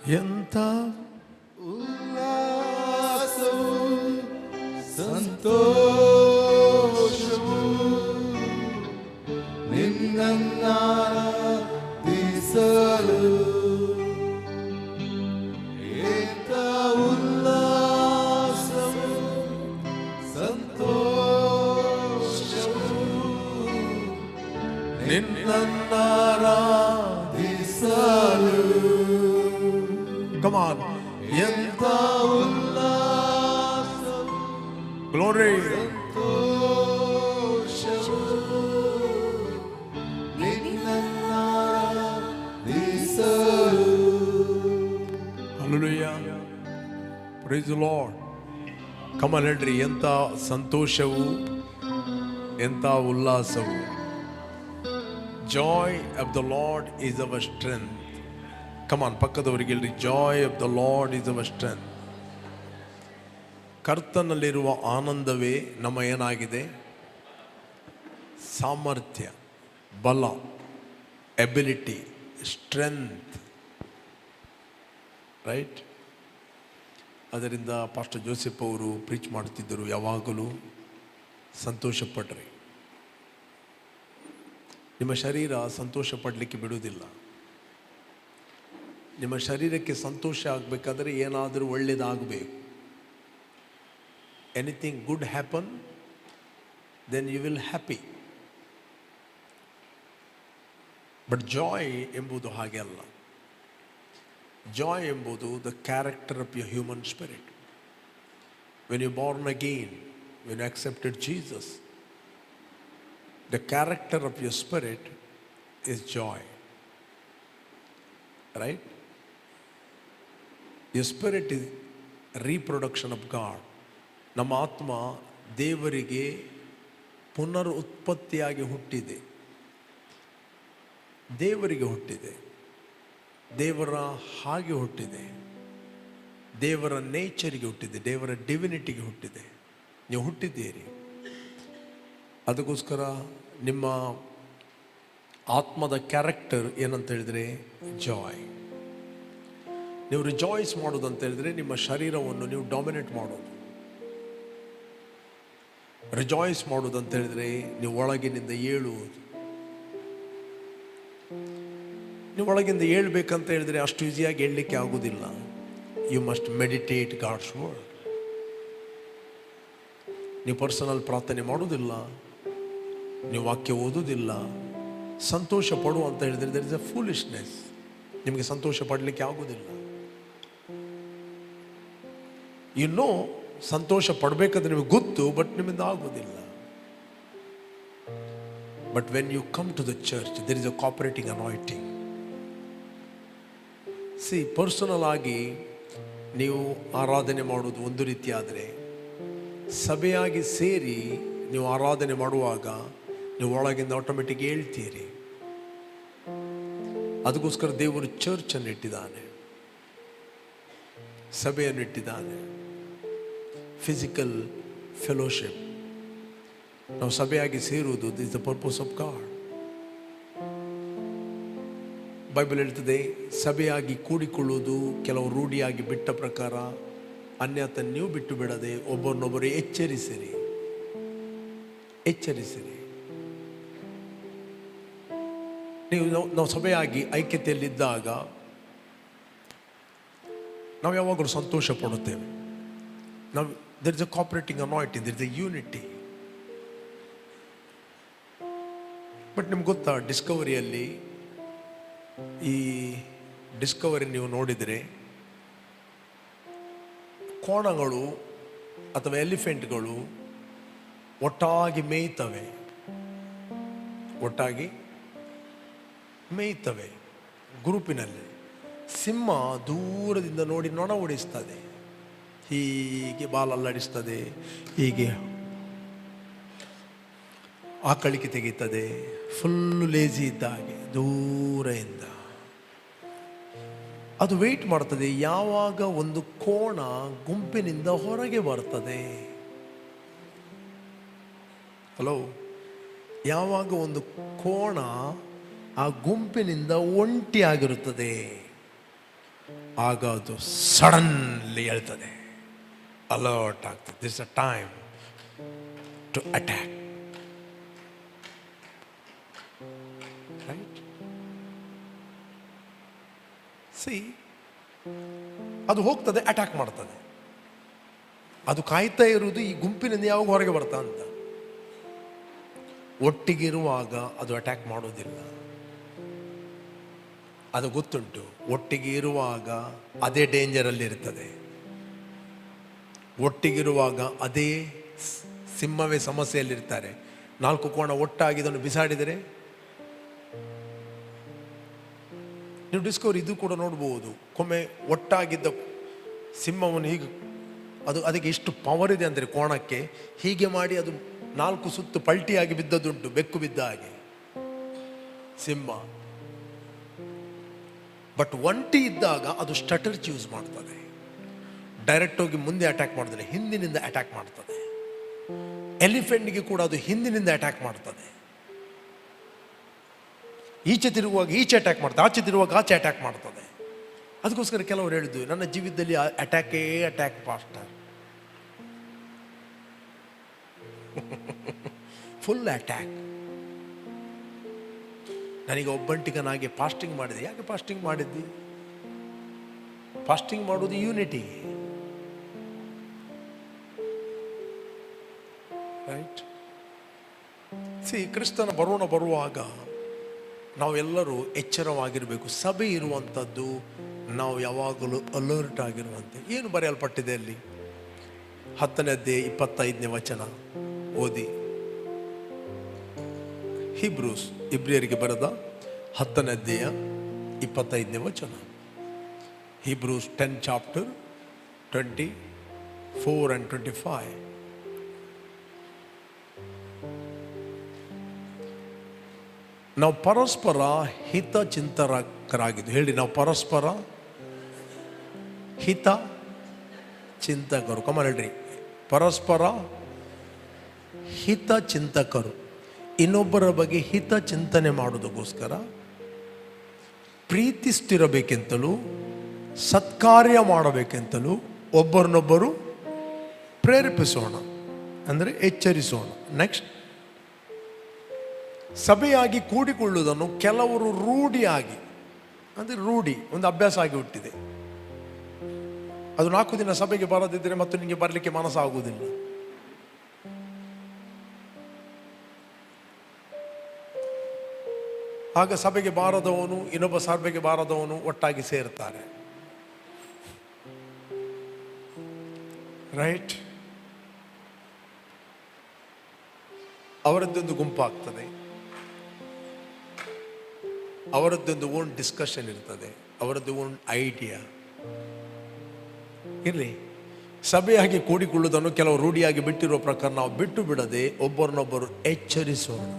ಎಂತ ಉಲ್ಲಾಸವು ಸಂತೋಷವು ನಿನ್ನನ್ನಾರಾಧಿಸಲು ಎಂತ ಉಲ್ಲಾಸವು ಸಂತೋಷವು ನಿನ್ನನ್ನಾರಾಧಿಸಲು. Come on. ಎಂತ ಉಲ್ಲಾಸವು Glory. ಸಂತೋಷವು ನಿನ್ನನ್ನಾರಾಧಿಸಲು. Hallelujah. Praise the Lord. Come on, ಹೇಳ್ರಿ, ಎಂತ ಸಂತೋಷವು, ಎಂತ ಉಲ್ಲಾಸವು. Joy of the Lord is our strength. Come on, ಪಕ್ಕದವರಿಗೆ ಹೇಳ್ರಿ, joy of the Lord is our strength. ಕರ್ತನಲ್ಲಿರುವ ಆನಂದವೇ ನಮ್ಮ ಏನಾಗಿದೆ? ಸಾಮರ್ಥ್ಯ, ಬಲ, ಎಬಿಲಿಟಿ, ಸ್ಟ್ರೆಂತ್. ರೈಟ್? ಅದರಿಂದ ಪಾಸ್ಟರ್ ಜೋಸೆಫ್ ಅವರು ಪ್ರೀಚ್ ಮಾಡ್ತಿದ್ದರು, ಯಾವಾಗಲೂ ಸಂತೋಷ ಪಡ್ರಿ. ನಿಮ್ಮ ಶರೀರ ಸಂತೋಷ ಪಡಲಿಕ್ಕೆ ಬಿಡುವುದಿಲ್ಲ. ನಿಮ್ಮ ಶರೀರಕ್ಕೆ ಸಂತೋಷ ಆಗಬೇಕಾದ್ರೆ ಏನಾದರೂ ಒಳ್ಳೆಯದಾಗಬೇಕು. Anything good happen, then you will happy. But joy ಎಂಬುದು ಹಾಗೆ ಅಲ್ಲ. ಜಾಯ್ ಎಂಬುದು the character of your human spirit. When you born again, when you accepted Jesus, the character of your spirit is joy. Right? Your spirit is reproduction of God. ನಮ್ಮ ಆತ್ಮ ದೇವರಿಗೆ ಪುನರ್ ಉತ್ಪತ್ತಿಯಾಗಿ ಹುಟ್ಟಿದೆ. ದೇವರಿಗೆ ಹುಟ್ಟಿದೆ, ದೇವರ ಹಾಗೆ ಹುಟ್ಟಿದೆ, ದೇವರ ನೇಚರಿಗೆ ಹುಟ್ಟಿದೆ, ದೇವರ ಡಿವಿನಿಟಿಗೆ ಹುಟ್ಟಿದೆ. ನೀವು ಹುಟ್ಟಿದ್ದೀರಿ. ಅದಕ್ಕೋಸ್ಕರ ನಿಮ್ಮ ಆತ್ಮದ ಕ್ಯಾರೆಕ್ಟರ್ ಏನಂತ ಹೇಳಿದರೆ ಜಾಯ್. ನೀವು ರಿಜಾಯ್ಸ್ ಮಾಡೋದು ಅಂತ ಹೇಳಿದರೆ ನಿಮ್ಮ ಶರೀರವನ್ನು ನೀವು ಡಾಮಿನೇಟ್ ಮಾಡೋದು. ರಿಜಾಯ್ಸ್ ಮಾಡೋದು ಅಂತ ಹೇಳಿದರೆ ನೀವು ಒಳಗಿನಿಂದ ಏಳುವುದು. ನೀವು ಒಳಗಿಂದ ಏಳ್ಬೇಕಂತ ಹೇಳಿದರೆ ಅಷ್ಟು ಈಸಿಯಾಗಿ ಏಳಲಿಕ್ಕೆ ಆಗೋದಿಲ್ಲ. You must meditate God's word. ನೀವು ಪರ್ಸನಲ್ ಪ್ರಾರ್ಥನೆ ಮಾಡೋದಿಲ್ಲ, ನೀವು ವಾಕ್ಯ ಓದೋದಿಲ್ಲ, ಸಂತೋಷ ಪಡು ಅಂತ ಹೇಳಿದರೆ ದರ್ ಇಸ್ ಅ ಫೂಲಿಶ್ನೆಸ್. ನಿಮಗೆ ಸಂತೋಷ ಪಡಲಿಕ್ಕೆ ಆಗೋದಿಲ್ಲ. ಇನ್ನೂ ಸಂತೋಷ ಪಡಬೇಕಂದ್ರೆ ನಿಮಗೆ ಗೊತ್ತು, ಬಟ್ ನಿಮ್ಮಿಂದ ಆಗೋದಿಲ್ಲ. But when you come to the church, there is a cooperating anointing. See, personal ಆಗಿ ನೀವು ಆರಾಧನೆ ಮಾಡೋದು ಒಂದು ರೀತಿ ಆದರೆ, ಸಭೆಯಾಗಿ ಸೇರಿ ನೀವು ಆರಾಧನೆ ಮಾಡುವಾಗ ನೀವು ಒಳಗಿಂದ ಆಟೋಮೆಟಿಕ್ ಹೇಳ್ತೀರಿ. ಅದಕ್ಕೋಸ್ಕರ ದೇವರು ಚರ್ಚನ್ನು ಇಟ್ಟಿದ್ದಾನೆ, ಸಭೆಯನ್ನು ಇಟ್ಟಿದ್ದಾನೆ. ಫಿಸಿಕಲ್ ಫೆಲೋಶಿಪ್, ನಾವು ಸಭೆಯಾಗಿ ಸೇರುವುದು, this the purpose of god. Bible ಹೇಳ್ತದೆ, ಸಭೆಯಾಗಿ ಕೂಡಿಕೊಳ್ಳುವುದು ಕೆಲವು ರೂಢಿಯಾಗಿ ಬಿಟ್ಟ ಪ್ರಕಾರ, ಅನ್ಯಥ ನೀವು ಬಿಟ್ಟು ಬಿಡದೆ ಒಬ್ಬರನ್ನೊಬ್ಬರು ಎಚ್ಚರಿಸಿರಿ. ನಾವು ಸಭೆಯಾಗಿ ಐಕ್ಯತೆಯಲ್ಲಿದ್ದಾಗ ನಾವು ಯಾವಾಗಲೂ ಸಂತೋಷ ಪಡುತ್ತೇವೆ. ನಾವು there is a cooperating anointing, there is a unity. But ನಿಮ್ಗೆ ಗೊತ್ತಾ, ಡಿಸ್ಕವರಿಯಲ್ಲಿ, ಈ ಡಿಸ್ಕವರಿ ನೀವು ನೋಡಿದರೆ, ಕೋಣಗಳು ಅಥವಾ ಎಲಿಫೆಂಟ್ಗಳು ಒಟ್ಟಾಗಿ ಮೇಯ್ತವೆ ಗ್ರೂಪಿನಲ್ಲಿ. ಸಿಂಹ ದೂರದಿಂದ ನೋಡಿ ನೊಣ ಓಡಿಸ್ತದೆ, ಹೀಗೆ ಬಾಲಲ್ಲಾಡಿಸ್ತದೆ, ಹೀಗೆ ಆಕಳಿಕೆ ತೆಗೀತದೆ, ಫುಲ್ಲು ಲೇಜಿ ಇದ್ದ ಹಾಗೆ ದೂರದಿಂದ ಅದು ವೆಯ್ಟ್ ಮಾಡ್ತದೆ. ಯಾವಾಗ ಒಂದು ಕೋಣ ಗುಂಪಿನಿಂದ ಹೊರಗೆ ಬರ್ತದೆ, ಹಲೋ, ಯಾವಾಗ ಒಂದು ಕೋಣ ಆ ಗುಂಪಿನಿಂದ ಒಂಟಿಯಾಗಿರುತ್ತದೆ, ಆಗ ಅದು ಸಡನ್ಲಿ ಹೇಳ್ತದೆ, ಅಲರ್ಟ್ ಆಗ್ತದೆ. This a time to attack. Right? See, ಅದು ಹೋಗ್ತದೆ, ಅಟ್ಯಾಕ್ ಮಾಡ್ತದೆ. ಅದು ಕಾಯ್ತಾ ಇರುವುದು ಈ ಗುಂಪಿನಿಂದ ಯಾವಾಗ ಹೊರಗೆ ಬರ್ತಾ ಅಂತ. ಒಟ್ಟಿಗಿರುವಾಗ ಅದು ಅಟ್ಯಾಕ್ ಮಾಡೋದಿಲ್ಲ. ಅದು ಗೊತ್ತುಂಟು, ಒಟ್ಟಿಗೆ ಇರುವಾಗ ಅದೇ ಡೇಂಜರಲ್ಲಿ ಇರ್ತದೆ. ಒಟ್ಟಿಗಿರುವಾಗ ಅದೇ ಸಿಂಹವೇ ಸಮಸ್ಯೆಯಲ್ಲಿರ್ತಾರೆ. 4 ಕೋಣ ಒಟ್ಟಾಗಿ ಇದನ್ನು ಬಿಸಾಡಿದರೆ ನೀವು ಡಿಸ್ಕವರಿ ಇದು ಕೂಡ ನೋಡ್ಬೋದು. ಕೊಮ್ಮೆ ಒಟ್ಟಾಗಿದ್ದ ಸಿಂಹವನ್ನು ಹೀಗೆ, ಅದಕ್ಕೆ ಎಷ್ಟು ಪವರ್ ಇದೆ ಅಂದರೆ ಕೋಣಕ್ಕೆ ಹೀಗೆ ಮಾಡಿ ಅದು 4 ಸುತ್ತು ಪಲ್ಟಿಯಾಗಿ ಬಿದ್ದದುಂಟು, ಬೆಕ್ಕು ಬಿದ್ದ ಹಾಗೆ ಸಿಂಹ. ಬಟ್ ಒಂಟಿ ಇದ್ದಾಗ ಅದು ಸ್ಟಟರ್ಚ್ ಯೂಸ್ ಮಾಡ್ತದೆ. ಡೈರೆಕ್ಟ್ ಹೋಗಿ ಮುಂದೆ ಅಟ್ಯಾಕ್ ಮಾಡ್ತದೆ, ಹಿಂದಿನಿಂದ ಅಟ್ಯಾಕ್ ಮಾಡ್ತದೆ. ಎಲಿಫೆಂಟ್ಗೆ ಕೂಡ ಅದು ಹಿಂದಿನಿಂದ ಅಟ್ಯಾಕ್ ಮಾಡ್ತದೆ. ಈಚೆ ತಿರುಗುವಾಗ ಈಚೆ ಅಟ್ಯಾಕ್ ಮಾಡ್ತದೆ, ಆಚೆ ತಿರುಗುವಾಗ ಆಚೆ ಅಟ್ಯಾಕ್ ಮಾಡ್ತದೆ. ಅದಕ್ಕೋಸ್ಕರ ಕೆಲವರು ಹೇಳಿದ್ದು, ನನ್ನ ಜೀವಿತದಲ್ಲಿ ಅಟ್ಯಾಕೇ ಅಟ್ಯಾಕ್ ಪಾಸ್ಟರ್, ಫುಲ್ ಅಟ್ಯಾಕ್. ನನಗೆ ಒಬ್ಬಂಟಿಗನಾಗಿ ಫಾಸ್ಟಿಂಗ್ ಮಾಡಿದೆ. ಯಾಕೆ ಫಾಸ್ಟಿಂಗ್ ಮಾಡಿದ್ದಿ? ಫಾಸ್ಟಿಂಗ್ ಮಾಡೋದು ಯೂನಿಟಿ. ರೈಟ್? ಸಿ, ಕ್ರಿಸ್ತನ ಬರುವಾಗ ನಾವೆಲ್ಲರೂ ಎಚ್ಚರವಾಗಿರಬೇಕು. ಸಭೆ ಇರುವಂಥದ್ದು ನಾವು ಯಾವಾಗಲೂ ಅಲರ್ಟ್ ಆಗಿರುವಂತೆ. ಏನು ಬರೆಯಲ್ಪಟ್ಟಿದೆ ಅಲ್ಲಿ? 10ನೇ ಅಧ್ಯಾಯ 25ನೇ ವಚನ ಓದಿ. ಇಬ್ರಿಯರಿಗೆ ಬರೆದ 10ನೇ ಅಧ್ಯಾಯ 25ನೇ ವಚನ. Hebrews 10 chapter 24 and 25. ನಾವು ಪರಸ್ಪರ ಹಿತ ಚಿಂತಕರಾಗಿದ್ದು. ಹೇಳಿ, ನಾವು ಪರಸ್ಪರ ಹಿತ ಚಿಂತಕರು. ಕಮಾನ್ ಹೇಳ್ರಿ, ಪರಸ್ಪರ ಹಿತ ಚಿಂತಕರು. ಇನ್ನೊಬ್ಬರ ಬಗ್ಗೆ ಹಿತ ಚಿಂತನೆ ಮಾಡೋದಕ್ಕೋಸ್ಕರ ಪ್ರೀತಿಸ್ತಿರಬೇಕೆಂತಲೂ ಸತ್ಕಾರ್ಯ ಮಾಡಬೇಕೆಂತಲೂ ಒಬ್ಬರನ್ನೊಬ್ಬರು ಪ್ರೇರೇಪಿಸೋಣ, ಅಂದರೆ ಎಚ್ಚರಿಸೋಣ. ನೆಕ್ಸ್ಟ್, ಸಭೆಯಾಗಿ ಕೂಡಿಕೊಳ್ಳುವುದನ್ನು ಕೆಲವರು ರೂಢಿಯಾಗಿ, ಅಂದರೆ ರೂಢಿ ಒಂದು ಅಭ್ಯಾಸ ಆಗಿ ಹುಟ್ಟಿದೆ. ಅದು 4 ದಿನ ಸಭೆಗೆ ಬರದಿದ್ದರೆ ಮತ್ತು ನಿಮಗೆ ಬರಲಿಕ್ಕೆ ಮನಸ್ಸಾಗುವುದಿಲ್ಲ. ಆಗ ಸಭೆಗೆ ಬಾರದವನು ಇನ್ನೊಬ್ಬ ಸಭೆಗೆ ಬಾರದವನು ಒಟ್ಟಾಗಿ ಸೇರ್ತಾರೆ. ರೈಟ್? ಅವರದ್ದೊಂದು ಗುಂಪಾಗ್ತದೆ, ಅವರದ್ದೊಂದು ಓನ್ ಡಿಸ್ಕಷನ್ ಇರ್ತದೆ, ಅವರದ್ದು ಓನ್ ಐಡಿಯಾ ಇರಲಿ. ಸಭೆಯಾಗಿ ಕೂಡಿಕೊಳ್ಳುವುದನ್ನು ಕೆಲವು ರೂಢಿಯಾಗಿ ಬಿಟ್ಟಿರುವ ಪ್ರಕಾರ ನಾವು ಬಿಟ್ಟು ಬಿಡದೆ ಒಬ್ಬರನ್ನೊಬ್ಬರು ಎಚ್ಚರಿಸೋಣ.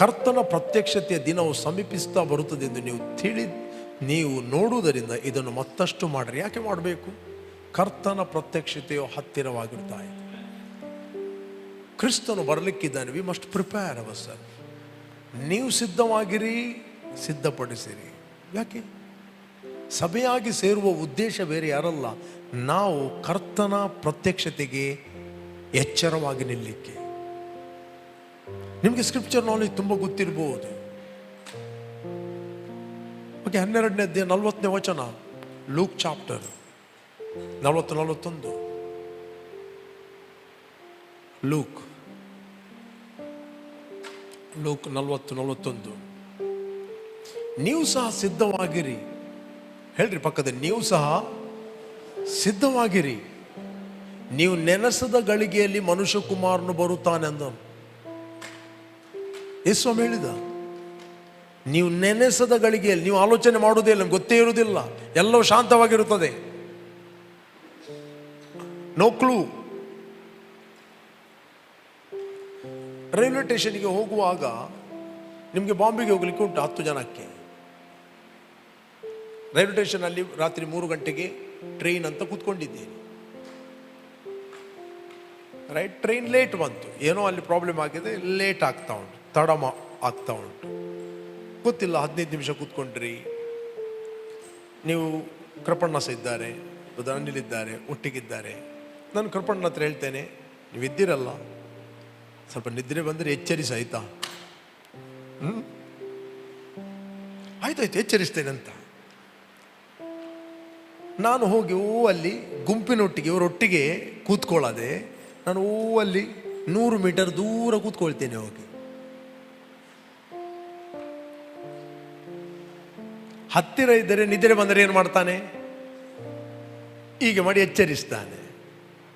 ಕರ್ತನ ಪ್ರತ್ಯಕ್ಷತೆಯ ದಿನವು ಸಮೀಪಿಸ್ತಾ ಬರುತ್ತದೆ ಎಂದು ನೀವು ನೋಡುವುದರಿಂದ ಇದನ್ನು ಮತ್ತಷ್ಟು ಮಾಡಿರಿ. ಯಾಕೆ ಮಾಡಬೇಕು? ಕರ್ತನ ಪ್ರತ್ಯಕ್ಷತೆಯು ಹತ್ತಿರವಾಗಿರ್ತಾ ಇದೆ. ಕ್ರಿಸ್ತನು ಬರಲಿಕ್ಕಿದ್ದಾನೆ. We must prepare our self. ನೀವು ಸಿದ್ಧವಾಗಿರಿ, ಸಿದ್ಧಪಡಿಸಿರಿ. ಯಾಕೆ? ಸಭೆಯಾಗಿ ಸೇರುವ ಉದ್ದೇಶ ಬೇರೆ ಯಾರಲ್ಲ, ನಾವು ಕರ್ತನ ಪ್ರತ್ಯಕ್ಷತೆಗೆ ಎಚ್ಚರವಾಗಿ ನಿಲ್ಲಲಿಕ್ಕೆ. ನಿಮಗೆ ಸ್ಕ್ರಿಪ್ಚರ್ ನಾಲೆಜ್ ತುಂಬ ಗೊತ್ತಿರಬಹುದು. ಓಕೆ, 12ನೇ ಅಧ್ಯಾಯ 40ನೇ ವಚನ, ಲೂಕ್ ಚಾಪ್ಟರ್ 40-41. ಲೂಕ್ 40-41. ನೀವು ಸಹ ಸಿದ್ಧವಾಗಿರಿ. ಹೇಳ್ರಿ ಪಕ್ಕದ, ನೀವು ಸಹ ಸಿದ್ಧವಾಗಿರಿ, ನೀವು ನೆನೆಸದ ಗಳಿಗೆಯಲ್ಲಿ ಮನುಷ್ಯ ಕುಮಾರನು ಬರುತ್ತಾನೆ ಅಂದನು. ಯೇಸು ಹೇಳಿದ, ನೀವು ನೆನೆಸದ ಗಳಿಗೆಯಲ್ಲಿ, ನೀವು ಆಲೋಚನೆ ಮಾಡುವುದೇ ಇಲ್ಲ, ಗೊತ್ತೇ ಇರುವುದಿಲ್ಲ, ಎಲ್ಲವೂ ಶಾಂತವಾಗಿರುತ್ತದೆ, ನೋ ಕ್ಲೂ. ರೈಲ್ವೆ ಸ್ಟೇಷನ್ಗೆ ಹೋಗುವಾಗ ನಿಮಗೆ ಬಾಂಬೆಗೆ ಹೋಗ್ಲಿಕ್ಕೆ ಉಂಟು 10 ಜನಕ್ಕೆ. ರೈಲ್ವೆ ಸ್ಟೇಷನಲ್ಲಿ ರಾತ್ರಿ 3 ಗಂಟೆಗೆ ಟ್ರೈನ್ ಅಂತ ಕೂತ್ಕೊಂಡಿದ್ದೀನಿ. ರೈಟ್? ಟ್ರೈನ್ ಲೇಟ್ ಬಂತು, ಏನೋ ಅಲ್ಲಿ ಪ್ರಾಬ್ಲಮ್ ಆಗಿದೆ, ಲೇಟ್ ಆಗ್ತಾ ಉಂಟು, ತಡ ಆಗ್ತಾ ಉಂಟು. ಗೊತ್ತಿಲ್ಲ, 15 ನಿಮಿಷ ಕೂತ್ಕೊಂಡ್ರಿ, ನೀವು ಕೃಪಣ್ಣ ಸಹ ಇದ್ದಾರೆ, ಅನಿಲ್ ಇದ್ದಾರೆ, ಒಟ್ಟಿಗಿದ್ದಾರೆ. ನಾನು ಕೃಪಣ್ಣ ಹತ್ರ ಹೇಳ್ತೇನೆ, ನೀವು ಇದ್ದೀರಲ್ಲ, ಸ್ವಲ್ಪ ನಿದ್ರೆ ಬಂದರೆ ಎಚ್ಚರಿಸಿ ಆಯ್ತಾ? ಆಯ್ತಾಯ್ತು ಎಚ್ಚರಿಸ್ತೇನೆ ಅಂತ. ನಾನು ಹೋಗಿ ಅಲ್ಲಿ ಗುಂಪಿನೊಟ್ಟಿಗೆ ಇವರೊಟ್ಟಿಗೆ ಕೂತ್ಕೊಳ್ಳದೆ ನಾನು ಅಲ್ಲಿ 100 ಮೀಟರ್ ದೂರ ಕೂತ್ಕೊಳ್ತೇನೆ ಹೋಗಿ. ಹತ್ತಿರ ಇದ್ದರೆ ನಿದ್ರೆ ಬಂದರೆ ಏನು ಮಾಡ್ತಾನೆ? ಹೀಗೆ ಮಾಡಿ ಎಚ್ಚರಿಸ್ತಾನೆ.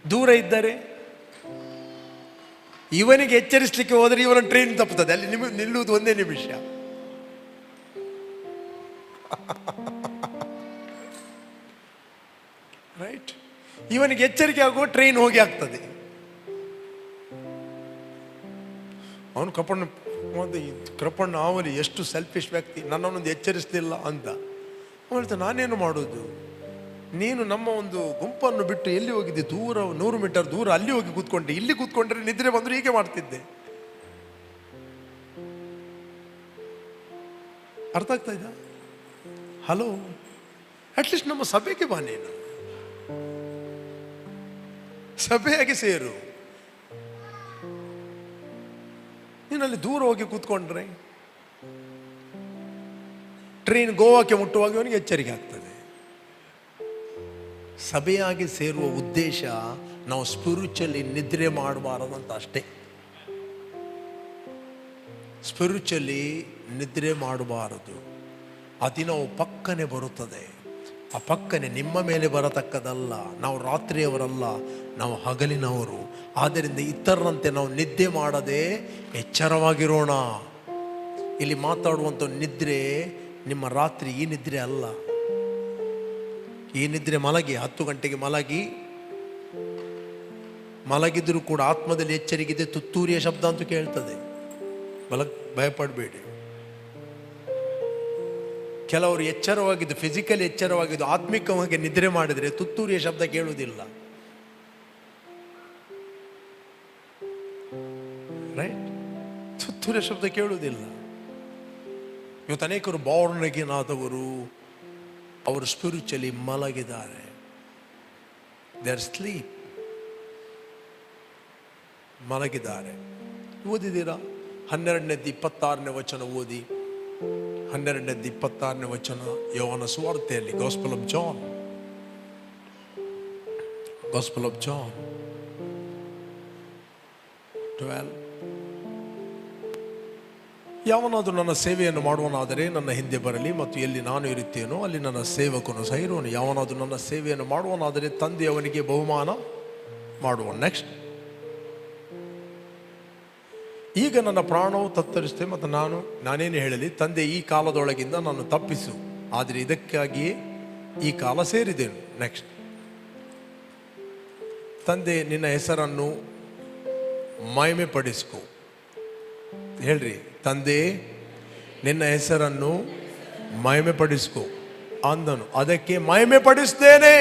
ದೂರ ಇದ್ದರೆ ಇವನಿಗೆ ಎಚ್ಚರಿಸಲಿಕ್ಕೆ ಹೋದರೆ ಇವನ ಟ್ರೈನ್ ತಪ್ಪುತ್ತದೆ. ಅಲ್ಲಿ ನಿಲ್ಲುವುದು 1 ನಿಮಿಷ. ರೈಟ್? ಇವನಿಗೆ ಎಚ್ಚರಿಕೆ ಆಗುವ ಟ್ರೈನ್ ಹೋಗಿ ಆಗ್ತದೆ. ಅವನು ಕೃಪಣ್ಣ ಅವಲಿ ಎಷ್ಟು ಸೆಲ್ಫಿಶ್ ವ್ಯಕ್ತಿ, ನನ್ನನ್ನೊಂದು ಎಚ್ಚರಿಸಲಿಲ್ಲ ಅಂತ. ಅವನು ನಾನೇನು ಮಾಡೋದು? ನೀನು ನಮ್ಮ ಒಂದು ಗುಂಪನ್ನು ಬಿಟ್ಟು ಎಲ್ಲಿ ಹೋಗಿದ್ದೆ? ದೂರ 100 ಮೀಟರ್ ದೂರ ಅಲ್ಲಿ ಹೋಗಿ ಕೂತ್ಕೊಂಡೆ. ಇಲ್ಲಿ ಕೂತ್ಕೊಂಡ್ರೆ ನಿದ್ರೆ ಬಂದರೂ ಹೀಗೆ ಮಾಡ್ತಿದ್ದೆ. ಅರ್ಥ ಆಗ್ತಾ ಇದ್ದ? ಹಲೋ, ಅಟ್ಲೀಸ್ಟ್ ನಮ್ಮ ಸಭೆಗೆ ಬಾ, ನೀನು ಸಭೆಯಾಗಿ ಸೇರು. ನೀನಲ್ಲಿ ದೂರ ಹೋಗಿ ಕೂತ್ಕೊಂಡ್ರೆ ಟ್ರೈನ್ ಗೋವಾಕ್ಕೆ ಮುಟ್ಟುವಾಗ ಅವನಿಗೆ ಎಚ್ಚರಿಕೆ ಆಗ್ತದೆ. ಸಭೆಯಾಗಿ ಸೇರುವ ಉದ್ದೇಶ ನಾವು ಸ್ಪಿರಿಚುವಲಿ ನಿದ್ರೆ ಮಾಡಬಾರದಂತ ಅಷ್ಟೇ. ಸ್ಪಿರಿಚುವಲಿ ನಿದ್ರೆ ಮಾಡಬಾರದು. ಅದಿನವು ಪಕ್ಕನೆ ಬರುತ್ತದೆ. ಆ ಪಕ್ಕನೆ ನಿಮ್ಮ ಮೇಲೆ ಬರತಕ್ಕದಲ್ಲ. ನಾವು ರಾತ್ರಿಯವರಲ್ಲ, ನಾವು ಹಗಲಿನವರು. ಆದ್ದರಿಂದ ಇತರರಂತೆ ನಾವು ನಿದ್ದೆ ಮಾಡದೆ ಎಚ್ಚರವಾಗಿರೋಣ. ಇಲ್ಲಿ ಮಾತಾಡುವಂಥ ನಿದ್ರೆ ನಿಮ್ಮ ರಾತ್ರಿ ಈ ನಿದ್ರೆ ಅಲ್ಲ. ಈ ನಿದ್ರೆ ಮಲಗಿ 10 ಗಂಟೆಗೆ ಮಲಗಿದ್ರೂ ಕೂಡ ಆತ್ಮದಲ್ಲಿ ಎಚ್ಚರಿಕೆ. ತುತ್ತೂರಿಯ ಶಬ್ದ ಅಂತೂ ಕೇಳ್ತದೆ, ಭಯಪಡಬೇಡಿ. ಕೆಲವರು ಎಚ್ಚರವಾಗಿದ್ದು, ಫಿಸಿಕಲಿ ಎಚ್ಚರವಾಗಿದ್ದು, ಆತ್ಮಿಕವಾಗಿ ನಿದ್ರೆ ಮಾಡಿದರೆ ತುತ್ತೂರಿಯ ಶಬ್ದ ಕೇಳುವುದಿಲ್ಲ. ರೈಟ್? ತುತ್ತೂರಿಯ ಶಬ್ದ ಕೇಳುವುದಿಲ್ಲ. ಇವತ್ತು ಅನೇಕರು ಬಾರ್ನ್ ಅಗೇನ್ ಆದವರು, ಅವರು ಸ್ಪಿರಿಚುವಲಿ ಮಲಗಿದ್ದಾರೆ. ದೇ ಆರ್ ಸ್ಲೀಪ್, ಮಲಗಿದ್ದಾರೆ. ಓದಿದ್ದೀರಾ? 12:26 ವಚನ ಓದಿ. 12:26 ವಚನ ಯೋಹಾನ ಸುವಾರ್ತೆಯಲ್ಲಿ, ಗಾಸ್ಪಲ್ ಆಫ್ ಜಾನ್ 12. ಯಾವನಾದರೂ ನನ್ನ ಸೇವೆಯನ್ನು ಮಾಡುವನಾದರೆ ನನ್ನ ಹಿಂದೆ ಬರಲಿ, ಮತ್ತು ಎಲ್ಲಿ ನಾನು ಇರುತ್ತೇನೋ ಅಲ್ಲಿ ನನ್ನ ಸೇವಕನು ಸಹ ಇರುವನು. ಯಾವನಾದರೂ ನನ್ನ ಸೇವೆಯನ್ನು ಮಾಡುವನಾದರೆ ತಂದೆ ಅವನಿಗೆ ಬಹುಮಾನ ಮಾಡುವನು. ನೆಕ್ಸ್ಟ್, ಈಗ ನನ್ನ ಪ್ರಾಣವು ತತ್ತರಿಸುತ್ತೆ, ಮತ್ತು ನಾನೇನು ಹೇಳಲಿ? ತಂದೆ, ಈ ಕಾಲದೊಳಗಿಂದ ನಾನು ತಪ್ಪಿಸು, ಆದರೆ ಇದಕ್ಕಾಗಿಯೇ ಈ ಕಾಲ ಸೇರಿದೆನು. ನೆಕ್ಸ್ಟ್, ತಂದೆ ನಿನ್ನ ಹೆಸರನ್ನು ಮಹಿಮೆ ಪಡಿಸ್ಕೊ. ಹೇಳ್ರಿ, ತಂದೆ ನಿನ್ನ ಹೆಸರನ್ನು ಮಹಿಮೆ ಪಡಿಸ್ಕೊ ಅಂದನು. ಅದಕ್ಕೆ ಮಹಿಮೆ ಪಡಿಸ್ತೇನೆ,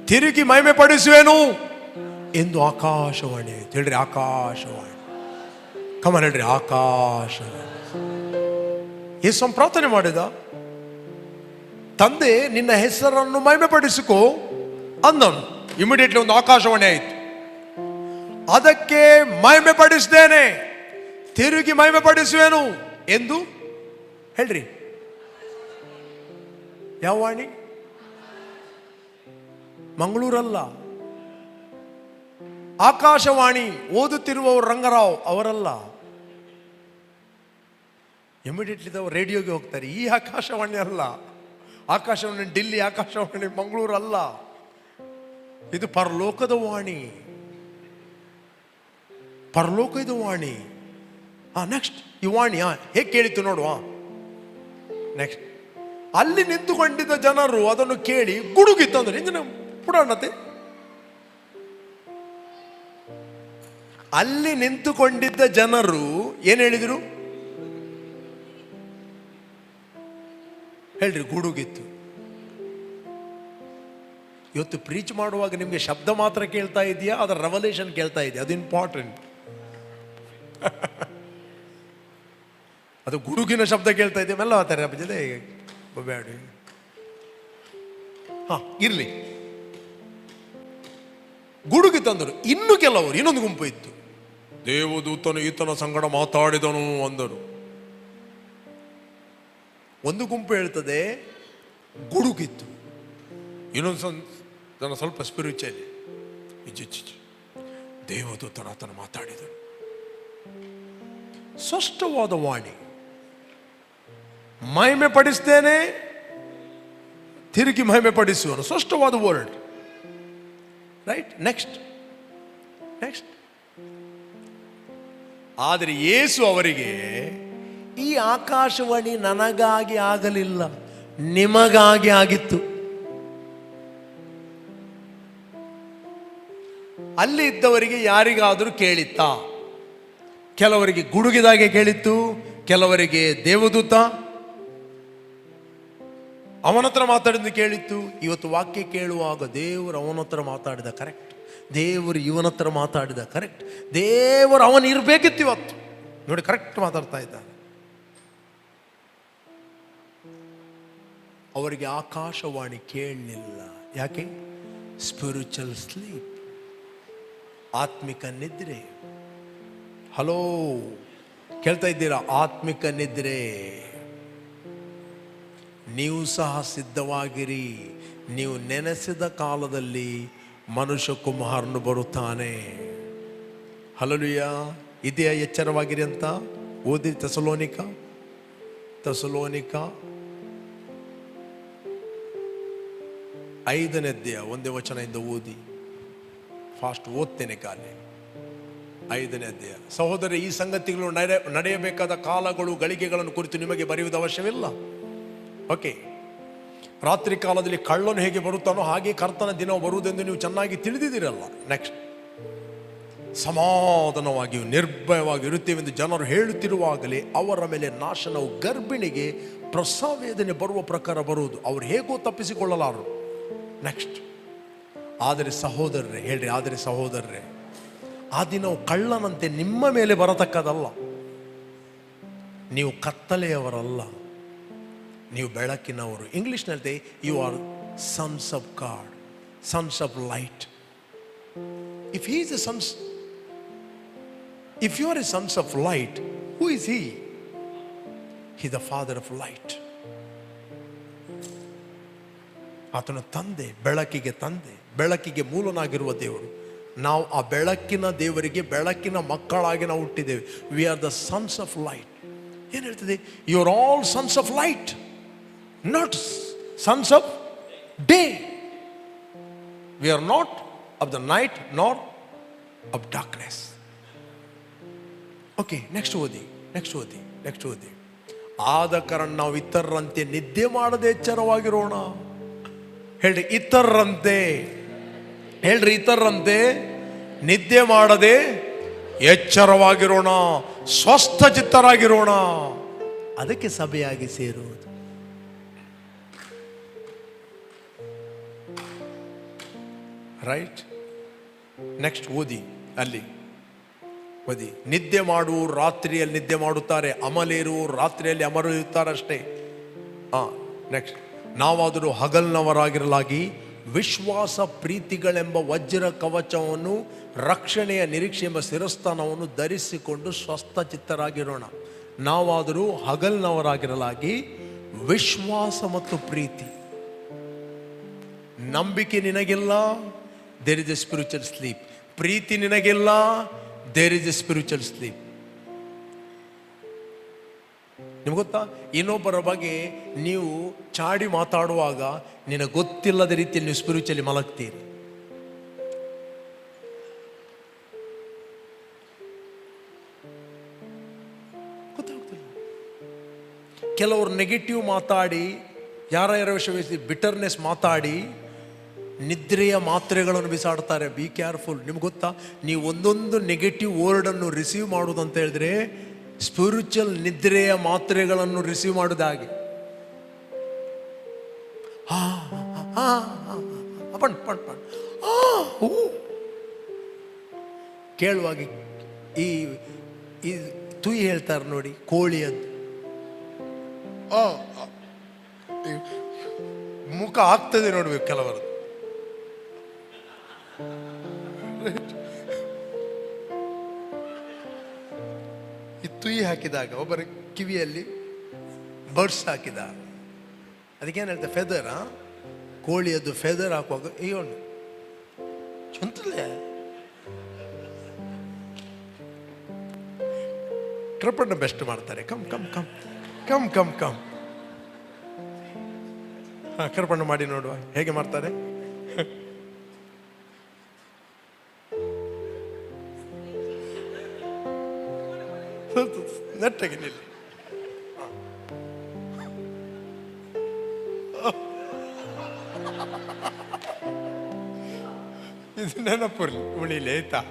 ತಿರುಗಿ ಮಹಿಮೆ ಪಡಿಸುವೆನು ಎಂದು ಆಕಾಶವಾಣಿ ಆಯ್ತು. ಹೇಳ್ರಿ, ಆಕಾಶವಾಣಿ. ಕಮನ್ ಹೇಳ್ರಿ, ಆಕಾಶವಾಣಿ. ಯೇಸು ಪ್ರಾರ್ಥನೆ ಮಾಡಿದ, ತಂದೆ ನಿನ್ನ ಹೆಸರನ್ನು ಮಹಿಮೆ ಪಡಿಸಿಕೋ ಅಂದನು. ಇಮಿಡಿಯೇಟ್ಲಿ ಒಂದು ಆಕಾಶವಾಣಿ ಆಯಿತು. ಅದಕ್ಕೆ ಮಹಿಮೆ ಪಡಿಸ್ತೇನೆ, ತಿರುಗಿ ಮಹಿಮೆ ಪಡಿಸುವೆನು ಎಂದು ಹೇಳ್ರಿ. ಯಾವ ವಾಣಿ? ಮಂಗಳೂರಲ್ಲ, ಆಕಾಶವಾಣಿ. ಓದುತ್ತಿರುವವರು ರಂಗರಾವ್ ಅವರಲ್ಲ. ಇಮಿಡಿಯೇಟ್ಲಿ ರೇಡಿಯೋಗೆ ಹೋಗ್ತಾರೆ. ಈ ಆಕಾಶವಾಣಿ ಅಲ್ಲ, ಆಕಾಶವಾಣಿ ಡಿಲ್ಲಿ, ಆಕಾಶವಾಣಿ ಮಂಗಳೂರು ಅಲ್ಲ. ಇದು ಪರಲೋಕದ ವಾಣಿ, ಪರಲೋಕದ ವಾಣಿ. ನೆಕ್ಸ್ಟ್, ಈ ವಾಣಿ ಹೇಗೆ ಕೇಳಿತು ನೋಡುವ. ನೆಕ್ಸ್ಟ್, ಅಲ್ಲಿ ನಿಂತುಕೊಂಡಿದ್ದ ಜನರು ಅದನ್ನು ಕೇಳಿ ಗುಡುಗಿತ್ತಂದ್ರೆ ಇಂಜಿನ ಪುರಾಣತೆ. ಅಲ್ಲಿ ನಿಂತುಕೊಂಡಿದ್ದ ಜನರು ಏನ್ ಹೇಳಿದ್ರು ಹೇಳ್ರಿ? ಗುಡುಗಿತ್ತು. ಇವತ್ತು ಪ್ರೀಚ್ ಮಾಡುವಾಗ ನಿಮಗೆ ಶಬ್ದ ಮಾತ್ರ ಕೇಳ್ತಾ ಇದೆಯಾ, ಅದರ ರೆವಲ್ಯೂಷನ್ ಕೇಳ್ತಾ ಇದೆಯಾ? ಅದು ಇಂಪಾರ್ಟೆಂಟ್. ಅದು ಗುಡುಗಿನ ಶಬ್ದ ಕೇಳ್ತಾ ಇದೆಯಾ? ಮೆಲ್ಲ ಆತಾರೆ ಬೇಡಿ. ಇರ್ಲಿ, ಗುಡುಗಿ ತಂದರು. ಇನ್ನು ಕೆಲವರು, ಇನ್ನೊಂದು ಗುಂಪು ಇತ್ತು, ದೇವದೂತನು ಈತನ ಸಂಗಡ ಮಾತಾಡಿದನು ಅಂದರು. ಒಂದು ಗುಂಪು ಹೇಳ್ತದೆ ಗುಡುಗಿತ್ತು, ಇನ್ನೊಂದು ಜನ ಸ್ವಲ್ಪ ಸ್ಪಿರಿಚುವಲಿ, ದೇವದೂತನ ಆತನು ಮಾತಾಡಿದನು. ಸ್ಪಷ್ಟವಾದ ವಾಣಿ, ಮಹಿಮೆ ಪಡಿಸ್ತೇನೆ, ತಿರುಗಿ ಮಹಿಮೆ ಪಡಿಸುವನು, ಸ್ಪಷ್ಟವಾದ ವರ್ಡ್. Right, next. ಆದರೆ ಯೇಸು ಅವರಿಗೆ, ಈ ಆಕಾಶವಾಣಿ ನನಗಾಗಿ ಆಗಲಿಲ್ಲ, ನಿಮಗಾಗಿ ಆಗಿತ್ತು. ಅಲ್ಲಿ ಇದ್ದವರಿಗೆ ಯಾರಿಗಾದರೂ ಕೇಳಿತ್ತಾ? ಕೆಲವರಿಗೆ ಗುಡುಗಿದಾಗೆ ಕೇಳಿತ್ತು, ಕೆಲವರಿಗೆ ದೇವದೂತ ಅವನ ಹತ್ರ ಮಾತಾಡಿದ್ದು ಕೇಳಿತ್ತು. ಇವತ್ತು ವಾಕ್ಯ ಕೇಳುವಾಗ ದೇವರು ಅವನ ಹತ್ರ ಮಾತಾಡಿದ ಕರೆಕ್ಟ್, ದೇವರು ಇವನ ಹತ್ರ ಮಾತಾಡಿದ ಕರೆಕ್ಟ್, ದೇವರು ಅವನು ಇರಬೇಕಿತ್ತು ಇವತ್ತು. ನೋಡಿ, ಕರೆಕ್ಟ್ ಮಾತಾಡ್ತಾ ಇದ್ದಾನೆ. ಅವರಿಗೆ ಆಕಾಶವಾಣಿ ಕೇಳಲಿಲ್ಲ. ಯಾಕೆ? ಸ್ಪಿರಿಚುವಲ್ ಸ್ಲೀಪ್, ಆತ್ಮಿಕ ನಿದ್ರೆ. ಹಲೋ, ಕೇಳ್ತಾ ಇದ್ದೀರಾ? ಆತ್ಮಿಕ ನಿದ್ರೆ. ನೀವು ಸಹ ಸಿದ್ಧವಾಗಿರಿ, ನೀವು ನೆನೆಸಿದ ಕಾಲದಲ್ಲಿ ಮನುಷ್ಯ ಕುಮಾರನು ಬರುತ್ತಾನೆ. ಹಲ್ಲೆಲೂಯ. ಇದೆಯಾ? ಎಚ್ಚರವಾಗಿರಿ ಅಂತ ಓದಿ. ತೆಸಲೋನಿಕ 5ನೇ ಅಧ್ಯಾಯ 1ನೇ ವಚನದಿಂದ ಓದಿ. ಫಾಸ್ಟ್ ಓದ್ತೇನೆ ಕಾಲೇ. 5ನೇ ಅಧ್ಯಾಯ. ಸಹೋದರ, ಈ ಸಂಗತಿಗಳು ನಡೆಯಬೇಕಾದ ಕಾಲಗಳು ಗಳಿಗೆಗಳನ್ನು ಕುರಿತು ನಿಮಗೆ ಬರೆಯುವುದು ಅವಶ್ಯವಿಲ್ಲ. ಓಕೆ. ರಾತ್ರಿ ಕಾಲದಲ್ಲಿ ಕಳ್ಳನು ಹೇಗೆ ಬರುತ್ತಾನೋ ಹಾಗೆ ಕರ್ತನ ದಿನವು ಬರುವುದೆಂದು ನೀವು ಚೆನ್ನಾಗಿ ತಿಳಿದಿದ್ದೀರಲ್ಲ. ನೆಕ್ಸ್ಟ್. ಸಮಾಧಾನವಾಗಿಯೂ ನಿರ್ಭಯವಾಗಿ ಇರುತ್ತೇವೆಂದು ಜನರು ಹೇಳುತ್ತಿರುವಾಗಲೇ ಅವರ ಮೇಲೆ ನಾಶನವು ಗರ್ಭಿಣಿಗೆ ಪ್ರಸವವೇದನೆ ಬರುವ ಪ್ರಕಾರ ಬರುವುದು. ಅವರು ಹೇಗೋ ತಪ್ಪಿಸಿಕೊಳ್ಳಲಾರರು. ನೆಕ್ಸ್ಟ್. ಆದರೆ ಸಹೋದರರೇ, ಹೇಳ್ರಿ, ಆದರೆ ಸಹೋದರರೇ, ಆ ದಿನವು ಕಳ್ಳನಂತೆ ನಿಮ್ಮ ಮೇಲೆ ಬರತಕ್ಕದಲ್ಲ. ನೀವು ಕತ್ತಲೆಯವರಲ್ಲ, ನೀವು ಬೆಳಕಿನವರು. ಇಂಗ್ಲಿಷ್ನಲ್ಲಿ you are sons of God, sons of light. If he is a son, if you are a sons of light, who is he? He is the father of light. ಆತನ ತಂದೆ, ಬೆಳಕಿಗೆ ತಂದೆ, ಬೆಳಕಿಗೆ ಮೂಲನಾಗಿರುವ ದೇವರು. ನಾವು ಆ ಬೆಳಕಿನ ದೇವರಿಗೆ ಬೆಳಕಿನ ಮಕ್ಕಳಾಗಿ ನಾವು ಹುಟ್ಟಿದ್ದೇವೆ. We are the sons of light. ಏನು ಹೇಳ್ತದೆ? You are all sons of light, not sons of day. We are not of the night nor of darkness. Okay, next ಓದಿ. ಆದ ಕಾರಣ ನಾವು ಇತರರಂತೆ ನಿದ್ದೆ ಮಾಡದೆ ಎಚ್ಚರವಾಗಿರೋಣ. ಹೇಳ್ರಿ, ಇತರರಂತೆ. ಹೇಳ್ರಿ, ಇತರರಂತೆ ನಿದ್ದೆ ಮಾಡದೆ ಎಚ್ಚರವಾಗಿರೋಣ, ಸ್ವಸ್ಥ ಚಿತ್ತರಾಗಿರೋಣ. ಅದಕ್ಕೆ ಸಭೆಯಾಗಿ ಸೇರುವುದು. ರೈಟ್. ನೆಕ್ಸ್ಟ್ ಓದಿ. ಅಲ್ಲಿ ಓದಿ. ನಿದ್ದೆ ಮಾಡುವವರು ರಾತ್ರಿಯಲ್ಲಿ ನಿದ್ದೆ ಮಾಡುತ್ತಾರೆ, ಅಮಲೇರುವವರು ರಾತ್ರಿಯಲ್ಲಿ ಅಮರಿರುತ್ತಾರಷ್ಟೇ. ನೆಕ್ಸ್ಟ್. ನಾವಾದರೂ ಹಗಲ್ನವರಾಗಿರಲಾಗಿ ವಿಶ್ವಾಸ ಪ್ರೀತಿಗಳೆಂಬ ವಜ್ರ ಕವಚವನ್ನು, ರಕ್ಷಣೆಯ ನಿರೀಕ್ಷೆ ಎಂಬ ಶಿರಸ್ಥಾನವನ್ನು ಧರಿಸಿಕೊಂಡು ಸ್ವಸ್ಥ ಚಿತ್ತರಾಗಿರೋಣ. ನಾವಾದರೂ ಹಗಲ್ನವರಾಗಿರಲಾಗಿ ವಿಶ್ವಾಸ ಮತ್ತು ಪ್ರೀತಿ. ನಂಬಿಕೆ ನಿನಗಿಲ್ಲ, there is a spiritual sleep. ಪ್ರೀತಿ ನಿನಗಿಲ್ಲ, there is a spiritual sleep. ನಿಮ್ಗೆ ಗೊತ್ತಾ? ಇನ್ನೊಬ್ಬರ ಬಗ್ಗೆ ನೀವು ಚಾಡಿ ಮಾತಾಡುವಾಗ ನಿನಗೆ ಗೊತ್ತಿಲ್ಲದ ರೀತಿಯಲ್ಲಿ ನೀವು ಸ್ಪಿರಿಚುವಲಿ ಮಲಗ್ತೀರಿ. ಗೊತ್ತಾಗ್ತಿಲ್ಲ. ಕೆಲವರು ನೆಗೆಟಿವ್ ಮಾತಾಡಿ, ಯಾರ ವಿಷಯ ಬಿಟರ್ನೆಸ್ ಮಾತಾಡಿ ನಿದ್ರೆಯ ಮಾತ್ರೆಗಳನ್ನು ಬಿಸಾಡ್ತಾರೆ. Be careful. ನಿಮ್ಗೆ ಗೊತ್ತಾ? ನೀವು ಒಂದೊಂದು ನೆಗೆಟಿವ್ ವರ್ಡನ್ನು ರಿಸೀವ್ ಮಾಡೋದು ಅಂತ ಹೇಳಿದ್ರೆ ಸ್ಪಿರಿಚುವಲ್ ನಿದ್ರೆಯ ಮಾತ್ರೆಗಳನ್ನು ರಿಸೀವ್ ಮಾಡೋದು ಹಾಗೆ. ಕೇಳುವಾಗ ಈ ತುಯಿ ಹೇಳ್ತಾರೆ ನೋಡಿ, ಕೋಳಿ ಅಂತ ಮುಖ ಆಗ್ತದೆ ನೋಡ್ಬೇಕು ಕೆಲವರು. ಈ ತುಯಿ ಹಾಕಿದಾಗ ಒಬ್ಬರ ಕಿವಿಯಲ್ಲಿ ಬರ್ಡ್ಸ್ ಹಾಕಿದ, ಅದಕ್ಕೇನು ಹೇಳ್ತಾರೆ ಫೆದರ್, ಕೋಳಿಯದ್ದು ಫೆದರ್ ಹಾಕುವಾಗ ಅಯ್ಯೋ ಚುಂತಲೆ ಕೃಪಣ್ಣ ಬೆಸ್ಟ್ ಮಾಡ್ತಾರೆ. Come come come come come come Krupanna ಮಾಡಿ ನೋಡುವ ಹೇಗೆ ಮಾಡ್ತಾರೆ. ನೆಟ್ಟಗೆ ನಿಲ್ಲಿ. ಇದು ನೆನಪು ಉಳಿಲಿ ಆಯ್ತಾ.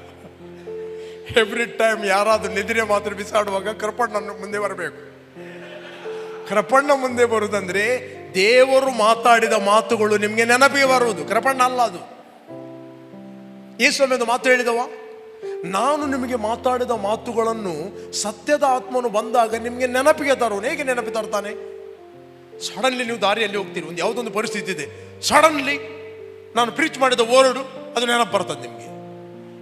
ಎವ್ರಿ ಟೈಮ್ ಯಾರಾದ್ರೂ ನಿದ್ರೆ ಮಾತ್ರ ಬಿಸಾಡುವಾಗ ಕೃಪಣ್ಣನ ಮುಂದೆ ಬರಬೇಕು. ಕೃಪಣ್ಣ ಮುಂದೆ ಬರುವುದಂದ್ರೆ ದೇವರು ಮಾತಾಡಿದ ಮಾತುಗಳು ನಿಮ್ಗೆ ನೆನಪಿಗೆ ಬರುವುದು. ಕೃಪಣ್ಣ ಅಲ್ಲ ಅದು. ಯೇಸು ಮಾತು ಹೇಳಿದವ, ನಾನು ನಿಮಗೆ ಮಾತಾಡಿದ ಮಾತುಗಳನ್ನು ಸತ್ಯದ ಆತ್ಮನು ಬಂದಾಗ ನಿಮಗೆ ನೆನಪಿಗೆ ತರುವನು. ಹೇಗೆ ನೆನಪಿ ತರ್ತಾನೆ? ಸಡನ್ಲಿ ನೀವು ದಾರಿಯಲ್ಲಿ ಹೋಗ್ತೀರಿ, ಒಂದು ಯಾವುದೊಂದು ಪರಿಸ್ಥಿತಿ ಇದೆ, ಸಡನ್ಲಿ ನಾನು ಪ್ರೀಚ್ ಮಾಡಿದ ವರ್ಡ್ ಅದು ನೆನಪು ಬರ್ತದೆ ನಿಮಗೆ.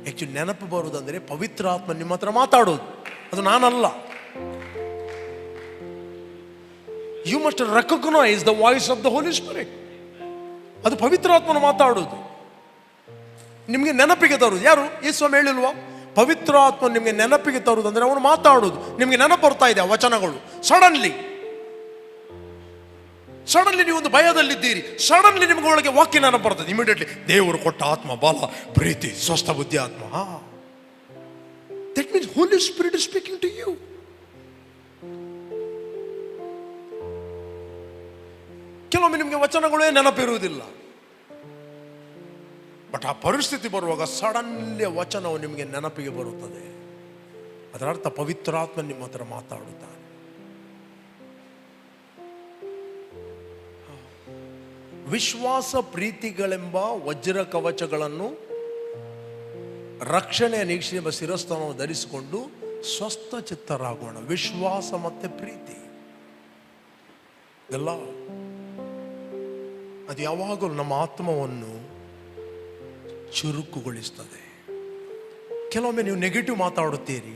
ಆಕ್ಚುಲಿ ನೆನಪು ಬರುವುದಂದ್ರೆ ಪವಿತ್ರ ಆತ್ಮ ನಿಮ್ಮ ಹತ್ರ ಮಾತಾಡೋದು, ಅದು ನಾನಲ್ಲ. You must recognise the voice of the holy spirit. ಅದು ಪವಿತ್ರ ಆತ್ಮನ ಮಾತಾಡೋದು, ನಿಮಗೆ ನೆನಪಿಗೆ ತರುವುದು. ಯಾರು? ಯೇಸು ಹೇಳಿಲ್ವಾ, ಪವಿತ್ರ ಆತ್ಮ ನಿಮಗೆ ನೆನಪಿಗೆ ತರುವುದು ಅಂದ್ರೆ ಅವನು ಮಾತಾಡೋದು. ನಿಮಗೆ ನೆನಪು ಬರ್ತಾ ಇದೆ ಆ ವಚನಗಳು. ಸಡನ್ಲಿ ನೀವು ಒಂದು ಭಯದಲ್ಲಿದ್ದೀರಿ, ಸಡನ್ಲಿ ನಿಮ್ಗೆ ಒಳಗೆ ವಾಕ್ಯ ನೆನಪು ಬರ್ತದೆ. ಇಮಿಡಿಯೇಟ್ಲಿ ದೇವರು ಕೊಟ್ಟ ಆತ್ಮ, ಬಲ, ಪ್ರೀತಿ, ಸ್ವಸ್ಥ ಬುದ್ಧಿ ಆತ್ಮ. That means holy spirit is speaking to you. ಕೆಲವೊಮ್ಮೆ ನಿಮಗೆ ವಚನಗಳೇ ನೆನಪಿರುವುದಿಲ್ಲ, ಬಟ್ ಆ ಪರಿಸ್ಥಿತಿ ಬರುವಾಗ ಸಡನ್ಲಿ ವಚನವು ನಿಮಗೆ ನೆನಪಿಗೆ ಬರುತ್ತದೆ. ಅದರ ಅರ್ಥ ಪವಿತ್ರಾತ್ಮ ನಿಮ್ಮ ಹತ್ರ ಮಾತಾಡುತ್ತಾನೆ. ವಿಶ್ವಾಸ ಪ್ರೀತಿಗಳೆಂಬ ವಜ್ರ ಕವಚಗಳನ್ನು, ರಕ್ಷಣೆಯ ನಿರೀಕ್ಷೆ ಎಂಬ ಶಿರಸ್ಥಾನವನ್ನು ಧರಿಸಿಕೊಂಡು ಸ್ವಸ್ಥ ಚಿತ್ತರಾಗೋಣ. ವಿಶ್ವಾಸ ಮತ್ತೆ ಪ್ರೀತಿ ಎಲ್ಲ ಅದು ಯಾವಾಗಲೂ ನಮ್ಮ ಆತ್ಮವನ್ನು ಚುರುಕುಗೊಳಿಸ್ತದೆ. ಕೆಲವೊಮ್ಮೆ ನೀವು ನೆಗೆಟಿವ್ ಮಾತಾಡುತ್ತೀರಿ,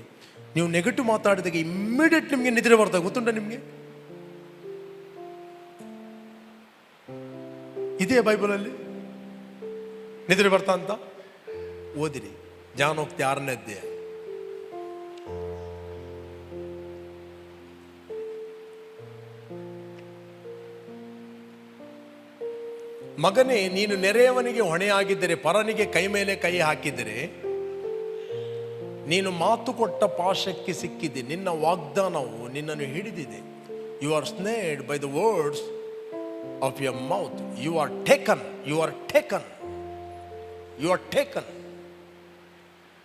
ನೀವು ನೆಗೆಟಿವ್ ಮಾತಾಡಿದಾಗ ಇಮ್ಮಿಡಿಯೇಟ್ ನಿಮಗೆ ನಿದ್ರೆ ಬರ್ತದೆ. ಗೊತ್ತುಂಟ ನಿಮಗೆ? ಇದೇ ಬೈಬಲಲ್ಲಿ ನಿದ್ರೆ ಬರ್ತಾ ಅಂತ ಓದಿರಿ. ಜ್ಞಾನೋಕ್ತಿ 6ನೇ ಅಧ್ಯಾಯ. ಮಗನೇ, ನೀನು ನೆರೆಯವನಿಗೆ ಹೊಣೆಯಾಗಿದ್ದರೆ, ಪರನಿಗೆ ಕೈ ಮೇಲೆ ಕೈ ಹಾಕಿದರೆ, ನೀನು ಮಾತು ಕೊಟ್ಟ ಪಾಶಕ್ಕೆ ಸಿಕ್ಕಿದೆ. ನಿನ್ನ ವಾಗ್ದಾನವು ನಿನ್ನನ್ನು ಹಿಡಿದಿದೆ. You are snared by the words of your mouth. You are taken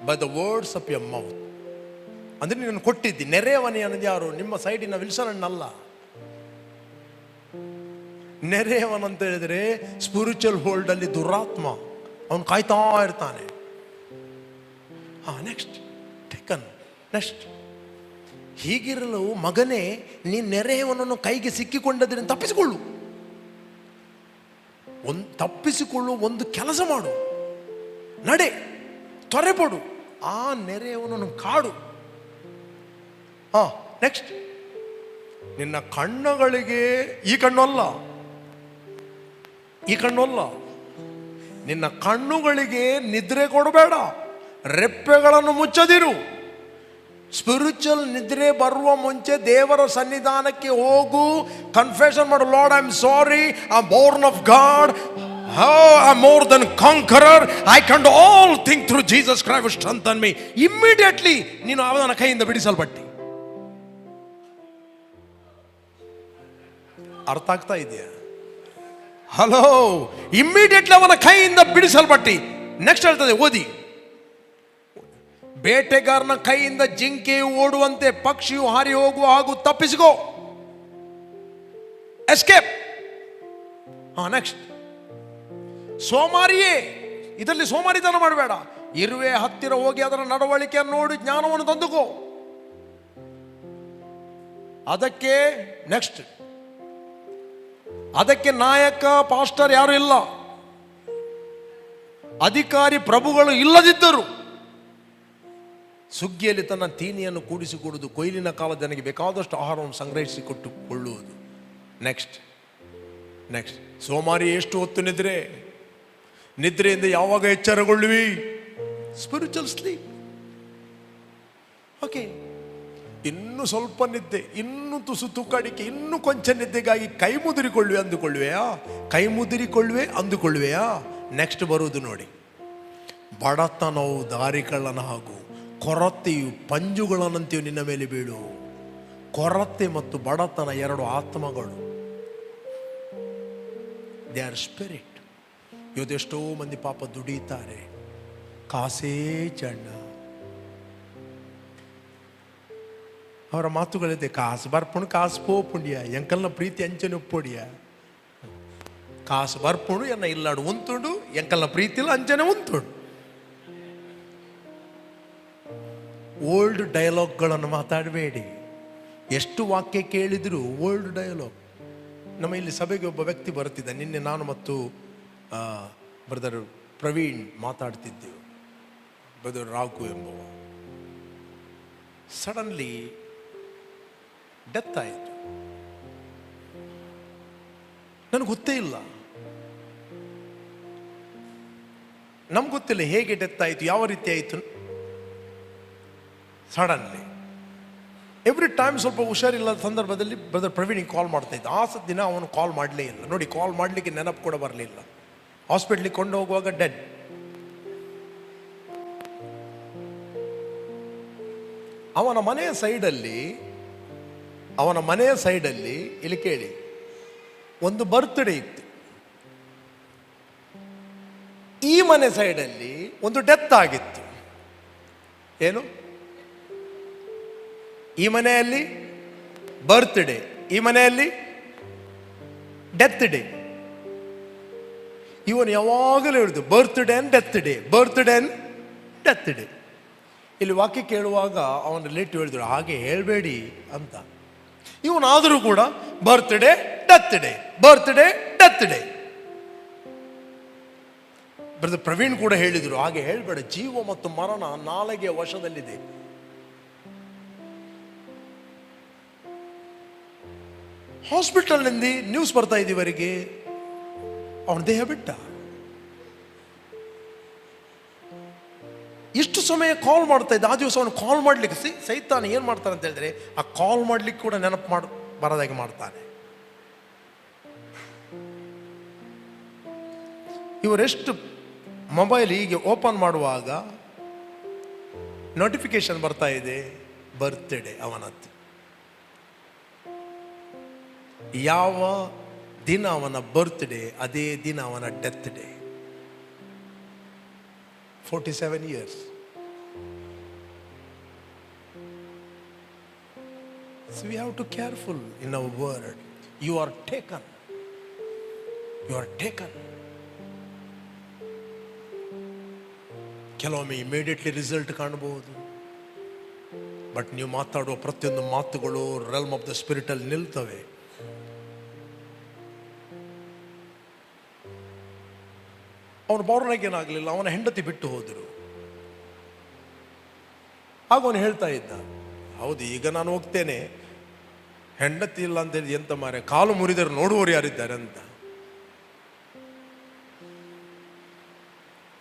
by the words of your mouth. ಅಂದ್ರೆ ನೀನು ಕೊಟ್ಟಿದ್ದಿ. ನೆರೆಯವನಿ ಅನ್ನೋದು ಯಾರು? ನಿಮ್ಮ ಸೈಡಿನ ವಿಲ್ಸನಲ್ಲ. ನೆರೆಯವನ್ ಅಂತ ಹೇಳಿದ್ರೆ ಸ್ಪಿರಿಚುವಲ್ ಹೋಲ್ಡ್ ಅಲ್ಲಿ ದುರಾತ್ಮ, ಅವನು ಕಾಯ್ತಾ ಇರ್ತಾನೆ. Next taken. ನೆಕ್ಸ್ಟ್ ಹೀಗಿರಲು ಮಗನೇ, ನೀನು ನೆರೆಯವನನ್ನು ಕೈಗೆ ಸಿಕ್ಕಿಕೊಂಡದ್ರಿಂದ ತಪ್ಪಿಸಿಕೊಳ್ಳು ಒಂದು ಕೆಲಸ ಮಾಡು, ನಡೆ, ತ್ವರೆಪಡು, ಆ ನೆರೆಯವನನ್ನು ಕಾಡು. ನೆಕ್ಸ್ಟ್, ನಿನ್ನ ಕಣ್ಣುಗಳಿಗೆ, ಈ ಕಣ್ಣಲ್ಲ, ನಿನ್ನ ಕಣ್ಣುಗಳಿಗೆ ನಿದ್ರೆ ಕೊಡಬೇಡ, ರೆಪ್ಪೆಗಳನ್ನು ಮುಚ್ಚದಿರು. ಸ್ಪಿರಿಚುವಲ್ ನಿದ್ರೆ ಬರುವ ಮುಂಚೆ ದೇವರ ಸನ್ನಿಧಾನಕ್ಕೆ ಹೋಗು, ಕನ್ಫೆಷನ್ ಮಾಡು. Lord, I am sorry, I am born of god, I am more than conqueror, I can do all thing through Jesus Christ who strengthen me. Immediately ನೀನು ಅವನ ಕೈಯಿಂದ ಬಿಡಿಸಲ್ಪಟ್ಟಿ. ಅರ್ಥ ಆಗ್ತಾ ಇದೆಯಾ? ಹಲೋ, ಇಮ್ಮಿಡಿಯೇಟ್ಲಿ ಅವನ ಕೈಯಿಂದ ಬಿಡಿಸಲ್ಪಟ್ಟಿ. ನೆಕ್ಸ್ಟ್ ಹೇಳ್ತದೆ, ಓದಿ. ಬೇಟೆಗಾರನ ಕೈಯಿಂದ ಜಿಂಕೆಯು ಓಡುವಂತೆ ಪಕ್ಷಿಯು ಹಾರಿ ಹೋಗುವ ಹಾಗೂ ತಪ್ಪಿಸಿಕೋ. ಎಸ್ಕೇಪ್. ನೆಕ್ಸ್ಟ್, ಸೋಮಾರಿಯೇ, ಇದರಲ್ಲಿ ಸೋಮಾರಿತನ ಮಾಡಬೇಡ. ಇರುವೆ ಹತ್ತಿರ ಹೋಗಿ ಅದರ ನಡವಳಿಕೆಯನ್ನು ನೋಡಿ ಜ್ಞಾನವನ್ನು ತಂದುಕೋ. ಅದಕ್ಕೆ ನೆಕ್ಸ್ಟ್, ಅದಕ್ಕೆ ನಾಯಕ ಪಾಸ್ಟರ್ ಯಾರು ಇಲ್ಲ, ಅಧಿಕಾರಿ ಪ್ರಭುಗಳು ಇಲ್ಲದಿದ್ದರು. ಸುಗ್ಗಿಯಲ್ಲಿ ತನ್ನ ತೀನಿಯನ್ನು ಕೂಡಿಸಿಕೊಡುವುದು, ಕೊಯ್ಲಿನ ಕಾಲದ ನನಗೆ ಬೇಕಾದಷ್ಟು ಆಹಾರವನ್ನು ಸಂಗ್ರಹಿಸಿಕೊಟ್ಟುಕೊಳ್ಳುವುದು. ನೆಕ್ಸ್ಟ್ ಸೋಮಾರಿ ಎಷ್ಟು ಹೊತ್ತು ನಿದ್ರೆಯಿಂದ ಯಾವಾಗ ಎಚ್ಚರಗೊಳ್ಳುವಿ? Spiritual sleep. ಓಕೆ, ಇನ್ನು ಸ್ವಲ್ಪ ನಿದ್ದೆ, ಇನ್ನು ತುಸು ತುಕ್ಕಡಿಕೆ, ಇನ್ನು ಕೊಂಚ ನಿದ್ದೆಗಾಗಿ ಕೈ ಮುದುರಿಕೊಳ್ಳುವೆ ಅಂದುಕೊಳ್ಳುವೆಯಾ? ನೆಕ್ಸ್ಟ್ ಬರುವುದು ನೋಡಿ, ಬಡತನವು ದಾರಿಕಳ್ಳನ ಹಾಗೂ ಕೊರತೆಯು ಪಂಜುಗಳನ್ನಂತೆಯೂ ನಿನ್ನ ಮೇಲೆ ಬೀಳು. ಕೊರತೆ ಮತ್ತು ಬಡತನ ಎರಡು ಆತ್ಮಗಳು, ದೇ ಆರ್ ಸ್ಪಿರಿಟ್. ಇವತ್ತೆಷ್ಟೋ ಮಂದಿ ಪಾಪ ದುಡಿತಾರೆ, ಕಾಸೇ ಚಣ್ಣ. ಅವರ ಮಾತುಗಳಿದೆ, ಕಾಸು ಬರ್ಪುಣು ಕಾಸು ಪೋಪುಂಡಿಯ ಎಂಕಲ್ನ ಪ್ರೀತಿ ಅಂಚನೆ ಒಪ್ಪೊಡಿಯ. ಕಾಸು ಬರ್ಪುಣು ಎನ್ನ ಇಲ್ಲಾಡು ಉಂತುಂಡು, ಎಂಕಲ್ನ ಪ್ರೀತಿ ಇಲ್ಲ ಅಂಚನೆ ಉಂತುಂಡು. ಓಲ್ಡ್ ಡೈಲಾಗ್ಗಳನ್ನು ಮಾತಾಡಬೇಡಿ. ಎಷ್ಟು ವಾಕ್ಯ ಕೇಳಿದ್ರು ಓಲ್ಡ್ ಡೈಲಾಗ್. ನಮ್ಮ ಇಲ್ಲಿ ಸಭೆಗೆ ಒಬ್ಬ ವ್ಯಕ್ತಿ ಬರುತ್ತಿದ್ದ. ನಿನ್ನೆ ನಾನು ಮತ್ತು ಬ್ರದರ್ ಪ್ರವೀಣ್ ಮಾತಾಡ್ತಿದ್ದೆವು. ಬ್ರದರ್ ರಾಘು ಎಂಬುವ ಸಡನ್ಲಿ ಡೆತ್ ಆಯಿತು. ನನಗೆ ಗೊತ್ತೇ ಇಲ್ಲ, ನಮ್ಗೆ ಗೊತ್ತಿಲ್ಲ ಹೇಗೆ ಡೆತ್ ಆಯಿತು, ಯಾವ ರೀತಿ ಆಯಿತು. ಸಡನ್ಲಿ ಎವ್ರಿ ಟೈಮ್ ಸ್ವಲ್ಪ ಹುಷಾರಿಲ್ಲದ ಸಂದರ್ಭದಲ್ಲಿ ಬ್ರದರ್ ಪ್ರವೀಣಿಗೆ ಕಾಲ್ ಮಾಡ್ತಾ ಇದ್ದ. ಆ ದಿನ ಅವನು ಕಾಲ್ ಮಾಡಲೇ ಇಲ್ಲ. ನೋಡಿ, ಕಾಲ್ ಮಾಡಲಿಕ್ಕೆ ನೆನಪು ಕೂಡ ಬರಲಿಲ್ಲ. ಹಾಸ್ಪಿಟ್ಲಿಗೆ ಕೊಂಡು ಹೋಗುವಾಗ ಡೆಡ್. ಅವನ ಮನೆಯ ಸೈಡಲ್ಲಿ ಇಲ್ಲಿ ಕೇಳಿ, ಒಂದು ಬರ್ತ್ಡೇ ಇತ್ತು. ಈ ಮನೆ ಸೈಡಲ್ಲಿ ಒಂದು ಡೆತ್ ಆಗಿತ್ತು. ಏನು? ಈ ಮನೆಯಲ್ಲಿ ಬರ್ತ್ಡೇ, ಈ ಮನೆಯಲ್ಲಿ ಡೆತ್ ಡೇ. ಇವನು ಯಾವಾಗಲೂ ಹೇಳಿದ್ದು birthday and death day, birthday and death day. ಇಲ್ಲಿ ವಾಕ್ಯ ಕೇಳುವಾಗ ಅವನ ರಿಲೇಟಿವ್ ಹೇಳಿದ್ರು ಹಾಗೆ ಹೇಳಬೇಡಿ ಅಂತ. ಇವನಾದರೂ ಕೂಡ birthday death day, birthday death day. Brother Praveen ಕೂಡ ಹೇಳಿದರು ಹಾಗೆ ಹೇಳಬೇಡ, ಜೀವ ಮತ್ತು ಮರಣ ನಾಲಿಗೆಯ ವಶದಲ್ಲಿದೆ. ಹಾಸ್ಪಿಟಲ್ನಿಂದ ನ್ಯೂಸ್ ಬರ್ತಾ ಇದ್ದೀವರೆಗೆ ಅವನ ದೇಹ ಬಿಟ್ಟ. ಇಷ್ಟು ಸಮಯ ಕಾಲ್ ಮಾಡ್ತಾ ಇದ್ದ. ಆ ದಿವಸ ಅವನು ಕಾಲ್ ಮಾಡ್ಲಿಕ್ಕೆ ಸೈತಾನ ಏನ್ ಮಾಡ್ತಾನೆ ಅಂತ ಹೇಳಿದ್ರೆ, ಆ ಕಾಲ್ ಮಾಡ್ಲಿಕ್ಕೆ ಕೂಡ ನೆನಪು ಬರದಾಗೆ ಮಾಡ್ತಾನೆ. ಇವರೆಷ್ಟು ಮೊಬೈಲ್ ಹೀಗೆ ಓಪನ್ ಮಾಡುವಾಗ ನೋಟಿಫಿಕೇಶನ್ ಬರ್ತಾ ಇದೆ, ಬರ್ತ್ಡೇ ಅವನದ್ದು. ಯಾವ ದಿನ ಅವನ ಬರ್ತ್ಡೇ ಅದೇ ದಿನ ಅವನ death day. 47 years. So we have to be careful in our word. You are taken. ಕೆಲವೊಮ್ಮೆ ಇಮಿಡಿಯೇಟ್ಲಿ ರಿಸಲ್ಟ್ ಕಾಣಬಹುದು, ಬಟ್ ನೀವು ಮಾತಾಡುವ ಪ್ರತಿಯೊಂದು ಮಾತುಗಳು ರೆಲ್ಮ್ ಆಫ್ ದ ಸ್ಪಿರಿಟ್ ಅಲ್ಲಿ ನಿಲ್ತವೆ. ಅವನು ಬೌರ್ನಾಗೇನಾಗಲಿಲ್ಲ, ಅವನ ಹೆಂಡತಿ ಬಿಟ್ಟು ಹೋದರು. ಆಗ ಅವನು ಹೇಳ್ತಾ ಇದ್ದ, ಹೌದು ಈಗ ನಾನು ಹೋಗ್ತೇನೆ, ಹೆಂಡತಿ ಇಲ್ಲ ಅಂತ ಹೇಳಿ ಎಂತ ಮಾರೆ, ಕಾಲು ಮುರಿದರೆ ನೋಡುವವರು ಯಾರಿದ್ದಾರೆ ಅಂತ.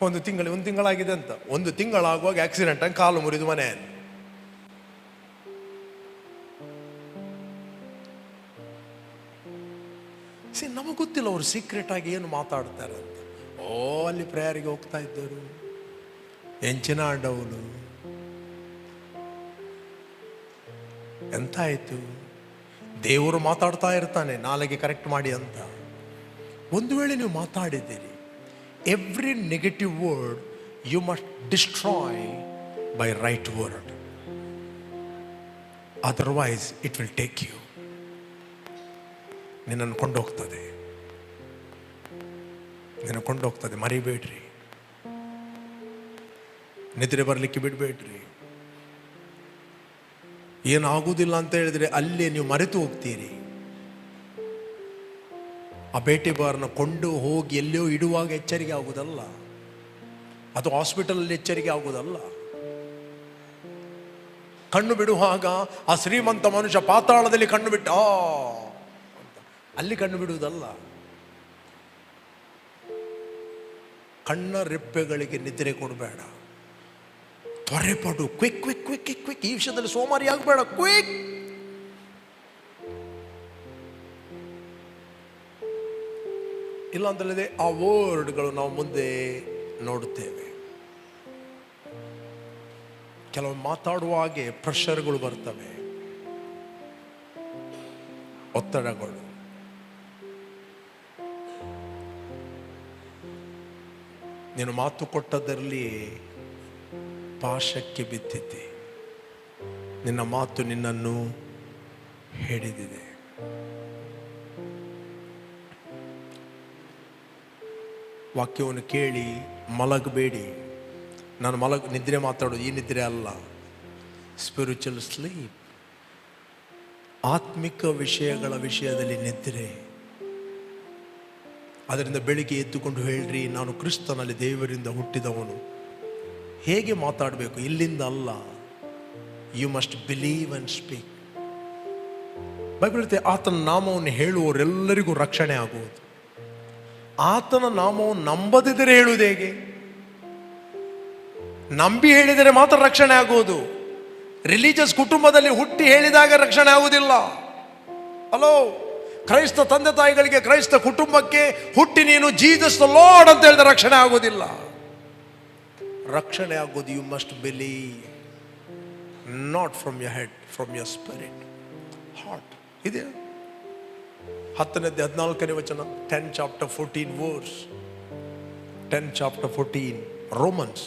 ಒಂದು ತಿಂಗಳಾಗಿದೆ ಅಂತ. ಒಂದು ತಿಂಗಳಾಗುವಾಗ ಆಕ್ಸಿಡೆಂಟ್ ಆಗಿ ಕಾಲು ಮುರಿದು ಮನೆಯಲ್ಲಿ. ನಮಗೆ ಗೊತ್ತಿಲ್ಲ ಅವರು ಸೀಕ್ರೆಟ್ ಆಗಿ ಏನು ಮಾತಾಡ್ತಾರೆ ಅಂತ. ಅಲ್ಲಿ ಪ್ರೇಯರಿಗೆ ಹೋಗ್ತಾ ಇದ್ದರು, ಎಂಚಿನ ಆಡವನು ಎಂತ ಆಯ್ತು. ದೇವರು ಮಾತಾಡ್ತಾ ಇರ್ತಾನೆ ನಾಳೆಗೆ ಕರೆಕ್ಟ್ ಮಾಡಿ ಅಂತ. ಒಂದು ವೇಳೆ ನೀವು ಮಾತಾಡಿದ್ದೀರಿ, every negative word you must destroy by right word, otherwise it will take you. ನಿನ್ನನ್ನು ಕೊಂಡೋಗ್ತದೆ, ಮರಿಬೇಡ್ರಿ. ನಿದ್ರೆ ಬರಲಿಕ್ಕೆ ಬಿಡಬೇಡ್ರಿ. ಏನಾಗುವುದಿಲ್ಲ ಅಂತ ಹೇಳಿದ್ರೆ ಅಲ್ಲೇ ನೀವು ಮರೆತು ಹೋಗ್ತೀರಿ. ಆ ಬೇಟೆ ಬಾರನ್ನ ಕೊಂಡು ಹೋಗಿ ಎಲ್ಲೋ ಇಡುವಾಗ ಎಚ್ಚರಿಕೆ ಆಗುವುದಲ್ಲ, ಅದು ಹಾಸ್ಪಿಟಲಲ್ಲಿ ಎಚ್ಚರಿಕೆ ಆಗುವುದಲ್ಲ. ಕಣ್ಣು ಬಿಡುವಾಗ ಆ ಶ್ರೀಮಂತ ಮನುಷ್ಯ ಪಾತಾಳದಲ್ಲಿ ಕಣ್ಣು ಬಿಟ್ಟ ಅಂತ ಅಲ್ಲಿ ಕಣ್ಣು ಬಿಡುವುದಲ್ಲ. ಕಣ್ಣ ರೆಪ್ಪೆಗಳಿಗೆ ನಿದ್ರೆ ಕೊಡಬೇಡ, ತ್ವರೆಪಡು, quick quick quick quick quick. ಈ ವಿಷಯದಲ್ಲಿ ಸೋಮಾರಿ ಆಗಬೇಡ, ಕ್ವಿಕ್. ಇಲ್ಲ ಅಂತಲ್ಲದೆ ಆ ವರ್ಡ್ಗಳು ನಾವು ಮುಂದೆ ನೋಡುತ್ತೇವೆ. ಕೆಲವು ಮಾತಾಡುವಾಗೆ ಪ್ರೆಷರ್ಗಳು ಬರ್ತವೆ, ಒತ್ತಡಗಳು. ನೀನು ಮಾತು ಕೊಟ್ಟದರಲ್ಲಿ ಪಾಶಕ್ಕೆ ಬಿದ್ದಿದ್ದೆ, ನಿನ್ನ ಮಾತು ನಿನ್ನನ್ನು ಹಿಡಿದಿದೆ. ವಾಕ್ಯವನ್ನು ಕೇಳಿ ಮಲಗಬೇಡಿ. ನಾನು ನಿದ್ರೆ ಮಾತಾಡೋದು ಈ ನಿದ್ರೆ ಅಲ್ಲ, ಸ್ಪಿರಿಚುವಲ್ ಸ್ಲೀಪ್. ಆತ್ಮಿಕ ವಿಷಯಗಳ ವಿಷಯದಲ್ಲಿ ನಿದ್ರೆ. ಅದರಿಂದ ಬೆಳಿಗ್ಗೆ ಎದ್ದುಕೊಂಡು ಹೇಳ್ರಿ, ನಾನು ಕ್ರಿಸ್ತನಲ್ಲಿ ದೇವರಿಂದ ಹುಟ್ಟಿದವನು. ಹೇಗೆ ಮಾತಾಡಬೇಕು? ಇಲ್ಲಿಂದ ಅಲ್ಲ. You must believe and speak. Bible ಹೇಳುತ್ತೆ, ಆತನ ನಾಮವನ್ನು ಹೇಳುವವರೆಲ್ಲರಿಗೂ ರಕ್ಷಣೆ ಆಗುವುದು. ಆತನ ನಾಮವನ್ನು ನಂಬದಿದ್ದರೆ ಹೇಳುವುದು ಹೇಗೆ? ನಂಬಿ ಹೇಳಿದರೆ ಮಾತ್ರ ರಕ್ಷಣೆ ಆಗುವುದು. ರಿಲಿಜಿಯಸ್ ಕುಟುಂಬದಲ್ಲಿ ಹುಟ್ಟಿ ಹೇಳಿದಾಗ ರಕ್ಷಣೆ ಆಗುವುದಿಲ್ಲ. ಹಲೋ, ಕ್ರೈಸ್ತ ತಂದೆ ತಾಯಿಗಳಿಗೆ, ಕ್ರೈಸ್ತ ಕುಟುಂಬಕ್ಕೆ ಹುಟ್ಟಿ ನೀನು ಜೀಸಸ್ ದ ಲಾರ್ಡ್ ಅಂತ ಹೇಳಿದ ರಕ್ಷಣೆ ಆಗೋದಿಲ್ಲ. ರಕ್ಷಣೆ ಆಗೋದು you must believe, not from your head, from your spirit, heart. ಇದೆ 10-14 ವಚನ, 10 chapter 14 verse, 10 chapter 14 Romans.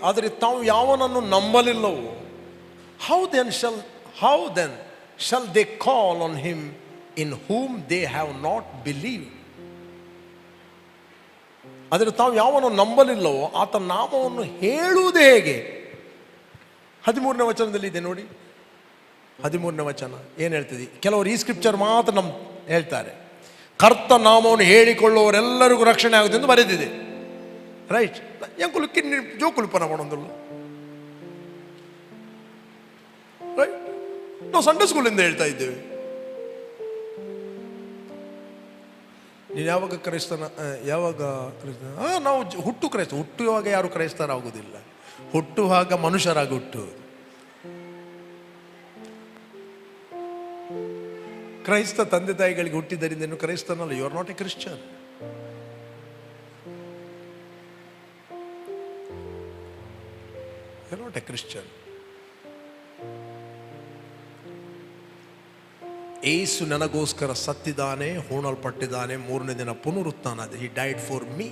ಆದರೆ ತಾವು ಯಾವನನ್ನು ನಂಬಲಿಲ್ಲವೋ, how then shall they call on him in whom they have not believed? ಆದರೆ ತಾವು ಯಾವನನ್ನು ನಂಬಲಿಲ್ಲವೋ ಆತನ ನಾಮವನ್ನು ಹೇಳುವುದೇ ಹೇಗೆ? 13ನೇ ವಚನದಲ್ಲಿ ಇದೆ ನೋಡಿ. 13ನೇ ವಚನ ಏನು ಹೇಳ್ತದೆ? ಕೆಲವರು ಈ ಸ್ಕ್ರಿಪ್ಚರ್ ಮಾತ್ರ ಹೇಳ್ತಾರೆ, ಕರ್ತ ನಾಮವನ್ನು ಹೇಳಿಕೊಳ್ಳುವವರೆಲ್ಲರಿಗೂ ರಕ್ಷಣೆ ಆಗುತ್ತೆ ಎಂದು ಬರೆದಿದೆ. ರೈಟ್? ಎಂಕುಲಕ್ಕೆ ಜೋಕುಲ್ಪನ ಮಾಡೋದಿಲ್ಲ. ರೈಟ್? ನಾವು ಸಂಡೇ ಸ್ಕೂಲಿಂದ ಹೇಳ್ತಾ ಇದ್ದೇವೆ. ನೀನು ಯಾವಾಗ ಕ್ರೈಸ್ತನ, ನಾವು ಹುಟ್ಟುವಾಗ ಯಾರು ಕ್ರೈಸ್ತರಾಗುವುದಿಲ್ಲ. ಹುಟ್ಟುವಾಗ ಮನುಷ್ಯರಾಗಿ ಹುಟ್ಟುವುದು. ಕ್ರೈಸ್ತ ತಂದೆ ತಾಯಿಗಳಿಗೆ ಹುಟ್ಟಿದ್ದರಿಂದ ಇನ್ನು ಕ್ರೈಸ್ತನಲ್ಲ. You are not a Christian. You are not a Christian. Yesu ನನಗೋಸ್ಕರ ಸತ್ತಿದ್ದಾನೆ, ಹೂಣಲ್ಪಟ್ಟಿದ್ದಾನೆ, 3ನೇ ದಿನ ಪುನರುತ್ಥಾನ. He died for me.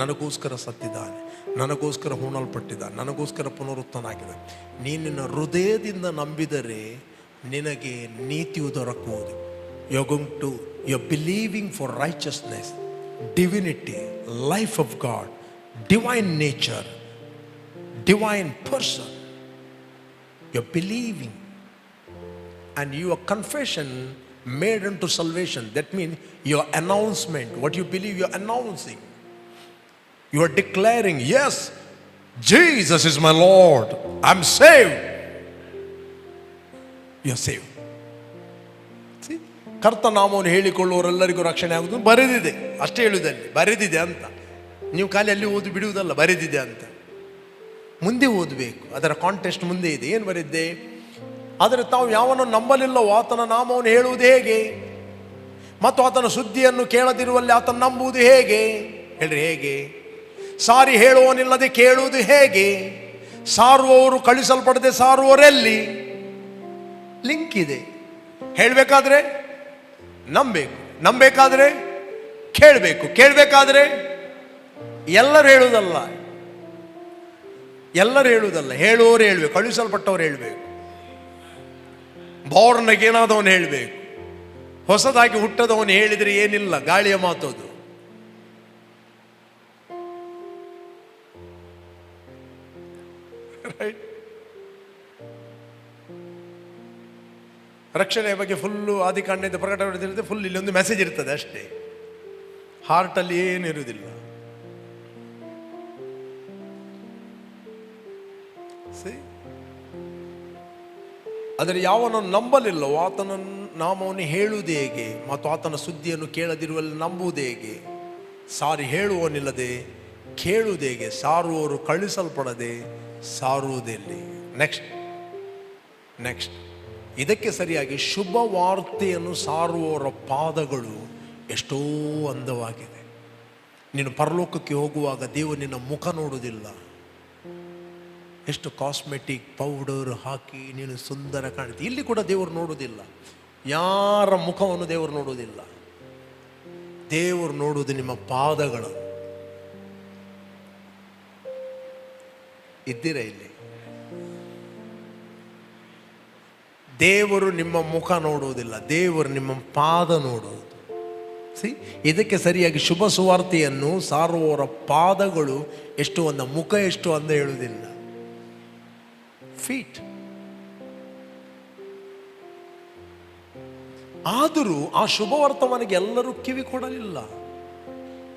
ನನಗೋಸ್ಕರ ಸತ್ತಿದ್ದಾನೆ, ನನಗೋಸ್ಕರ ಹೂಣಲ್ಪಟ್ಟಿದ್ದಾನೆ, ನನಗೋಸ್ಕರ ಪುನರುತ್ಥಾನ ಆಗಿದ್ದಾನೆ. ನೀನಿನ ಹೃದಯದಿಂದ ನಂಬಿದರೆ ನಿನಗೆ ನೀತಿಯು ದೊರಕುವುದು. You are going to, you are believing for righteousness, divinity, life of God, divine nature, divine person. You're believing, and your confession made unto salvation. That means your announcement, what you believe, you're announcing. You are declaring, yes, Jesus is my Lord, I'm saved. You're saved. See, ಕರ್ತ ನಾಮವನ್ನು ಹೇಳಿಕೊಳ್ಳುವವರೆಲ್ಲರಿಗೂ ರಕ್ಷಣೆ ಆಗುವುದು ಬರೆದಿದೆ. ಅಷ್ಟೇ ಹೇಳುವುದಲ್ಲಿ ಬರೆದಿದೆ ಅಂತ. ನೀವು ಖಾಲಿ ಅಲ್ಲಿ ಓದಿ ಬಿಡುವುದಲ್ಲ, ಬರೆದಿದೆ ಅಂತ. ಮುಂದೆ ಓದಬೇಕು, ಅದರ ಕಾಂಟೆಸ್ಟ್ ಮುಂದೆ ಇದೆ. ಏನು ಬರೆದಿದೆ? ಆದರೆ ತಾವು ಯಾವನನ್ನು ನಂಬಲಿಲ್ಲವೋ ಆತನ ನಾಮವನ್ನು ಹೇಳುವುದು ಹೇಗೆ? ಮತ್ತು ಆತನ ಸುದ್ದಿಯನ್ನು ಕೇಳದಿರುವಲ್ಲಿ ಆತನ ನಂಬುವುದು ಹೇಗೆ? ಹೇಳ್ರಿ, ಹೇಗೆ? ಸಾರಿ ಹೇಳುವವನಿಲ್ಲದೆ ಕೇಳುವುದು ಹೇಗೆ? ಸಾರುವವರು ಕಳಿಸಲ್ಪಡದೆ ಸಾರುವವರೆಲ್ಲಿ? ಲಿಂಕ್ ಇದೆ. ಹೇಳಬೇಕಾದ್ರೆ ನಂಬಬೇಕು, ನಂಬೇಕಾದ್ರೆ ಕೇಳಬೇಕು, ಕೇಳಬೇಕಾದ್ರೆ ಎಲ್ಲರೂ ಹೇಳುವುದಲ್ಲ, ಎಲ್ಲರೂ ಹೇಳುವುದಲ್ಲ, ಹೇಳುವವರು ಹೇಳಬೇಕು, ಕಳುಹಿಸಲ್ಪಟ್ಟವ್ರು ಹೇಳಬೇಕು, ಬೋರ್ನಗೇನಾದವನು ಹೇಳಬೇಕು. ಹೊಸದಾಗಿ ಹುಟ್ಟದವನು ಹೇಳಿದರೆ ಏನಿಲ್ಲ, ಗಾಳಿಯ ಮಾತೋದು. ರೈಟ್? ರಕ್ಷಣೆಯ ಬಗ್ಗೆ ಫುಲ್ಲು ಆದಿಕಾಂಡದಿಂದ ಪ್ರಕಟಣೆ ಫುಲ್ ಇಲ್ಲಿ ಒಂದು ಮೆಸೇಜ್ ಇರ್ತದೆ ಅಷ್ಟೇ, ಹಾರ್ಟಲ್ಲಿ ಏನು ಇರುವುದಿಲ್ಲ. ಆದರೆ ಯಾವನನ್ನು ನಂಬಲಿಲ್ಲವೋ ಆತನ ನಾಮವನ್ನು ಹೇಳುವುದು ಹೇಗೆ ಮತ್ತು ಆತನ ಸುದ್ದಿಯನ್ನು ಕೇಳದಿರುವಲ್ಲಿ ನಂಬುವುದು ಹೇಗೆ? ಸಾರಿ ಹೇಳುವವನಿಲ್ಲದೆ ಕೇಳುವುದು ಹೇಗೆ? ಸಾರುವವರು ಕಳಿಸಲ್ಪಡದೆ ಸಾರುವುದೆಲ್ಲಿ? ನೆಕ್ಸ್ಟ್ ಇದಕ್ಕೆ ಸರಿಯಾಗಿ ಶುಭ ವಾರ್ತೆಯನ್ನು ಸಾರುವವರ ಪಾದಗಳು ಎಷ್ಟೋ ಅಂದವಾಗಿದೆ. ನೀನು ಪರಲೋಕಕ್ಕೆ ಹೋಗುವಾಗ ದೇವರು ನಿನ್ನ ಮುಖ ನೋಡುವುದಿಲ್ಲ. ಎಷ್ಟು ಕಾಸ್ಮೆಟಿಕ್ ಪೌಡರ್ ಹಾಕಿ ನೀನು ಸುಂದರ ಕಾಣ್ತಿ, ಇಲ್ಲಿ ಕೂಡ ದೇವರು ನೋಡುವುದಿಲ್ಲ. ಯಾರ ಮುಖವನ್ನು ದೇವರು ನೋಡುವುದಿಲ್ಲ. ದೇವರು ನೋಡುವುದು ನಿಮ್ಮ ಪಾದಗಳು. ಇದ್ದೀರಾ ಇಲ್ಲಿ? ದೇವರು ನಿಮ್ಮ ಮುಖ ನೋಡುವುದಿಲ್ಲ, ದೇವರು ನಿಮ್ಮ ಪಾದ ನೋಡುವುದು. ಇದಕ್ಕೆ ಸರಿಯಾಗಿ ಶುಭ ಸುವಾರ್ತೆಯನ್ನು ಸಾರುವವರ ಪಾದಗಳು ಎಷ್ಟು ಅಂದ, ಮುಖ ಎಷ್ಟು ಅಂದ ಹೇಳುವುದಿಲ್ಲ. ಫೀಟ್. ಆದರೂ ಆ ಶುಭ ವರ್ತಮಾನಿಗೆ ಎಲ್ಲರೂ ಕಿವಿ ಕೊಡಲಿಲ್ಲ.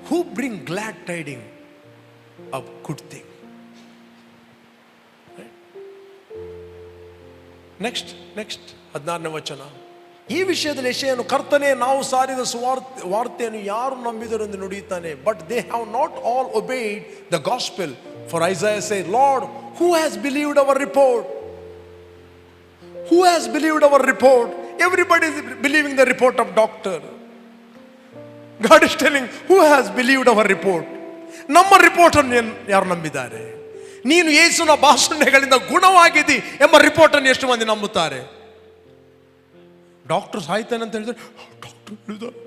Who bring glad tiding of good thing. Next 16ನೇ ವಚನ. ಈ ವಿಷಯದಲ್ಲಿ ಯೆಶಾಯನು, ಕರ್ತನೇ, ನಾವು ಸಾರಿದ ವಾರ್ತೆಯನ್ನು ಯಾರು ನಂಬಿದರು ಎಂದು ನುಡಿಯುತ್ತಾನೆ. But they have not all obeyed the gospel. For Isaiah said, Lord, who has believed our report? Who has believed our report? Everybody is believing the report of doctor. God is telling, who has believed our report? ನಮ್ಮ report ಅನ್ನು ಯಾರು ನಂಬಿದ್ದಾರೆ? ನೀನು ಯೇಸುವಿನ ಭಾಷಣಗಳಿಂದ ಗುಣವಾಗಿದ್ದಿ ಎಂಬ report ಅನ್ನು ಎಷ್ಟು ಮಂದಿ ನಂಬುತ್ತಾರೆ? ಡಾಕ್ಟರ್ ಸಾಯ್ತಾನೆ ಅಂತ ಹೇಳಿದ್ರೆ, ಡಾಕ್ಟರ್ ಹೇಳಿದ್ದಾರೆ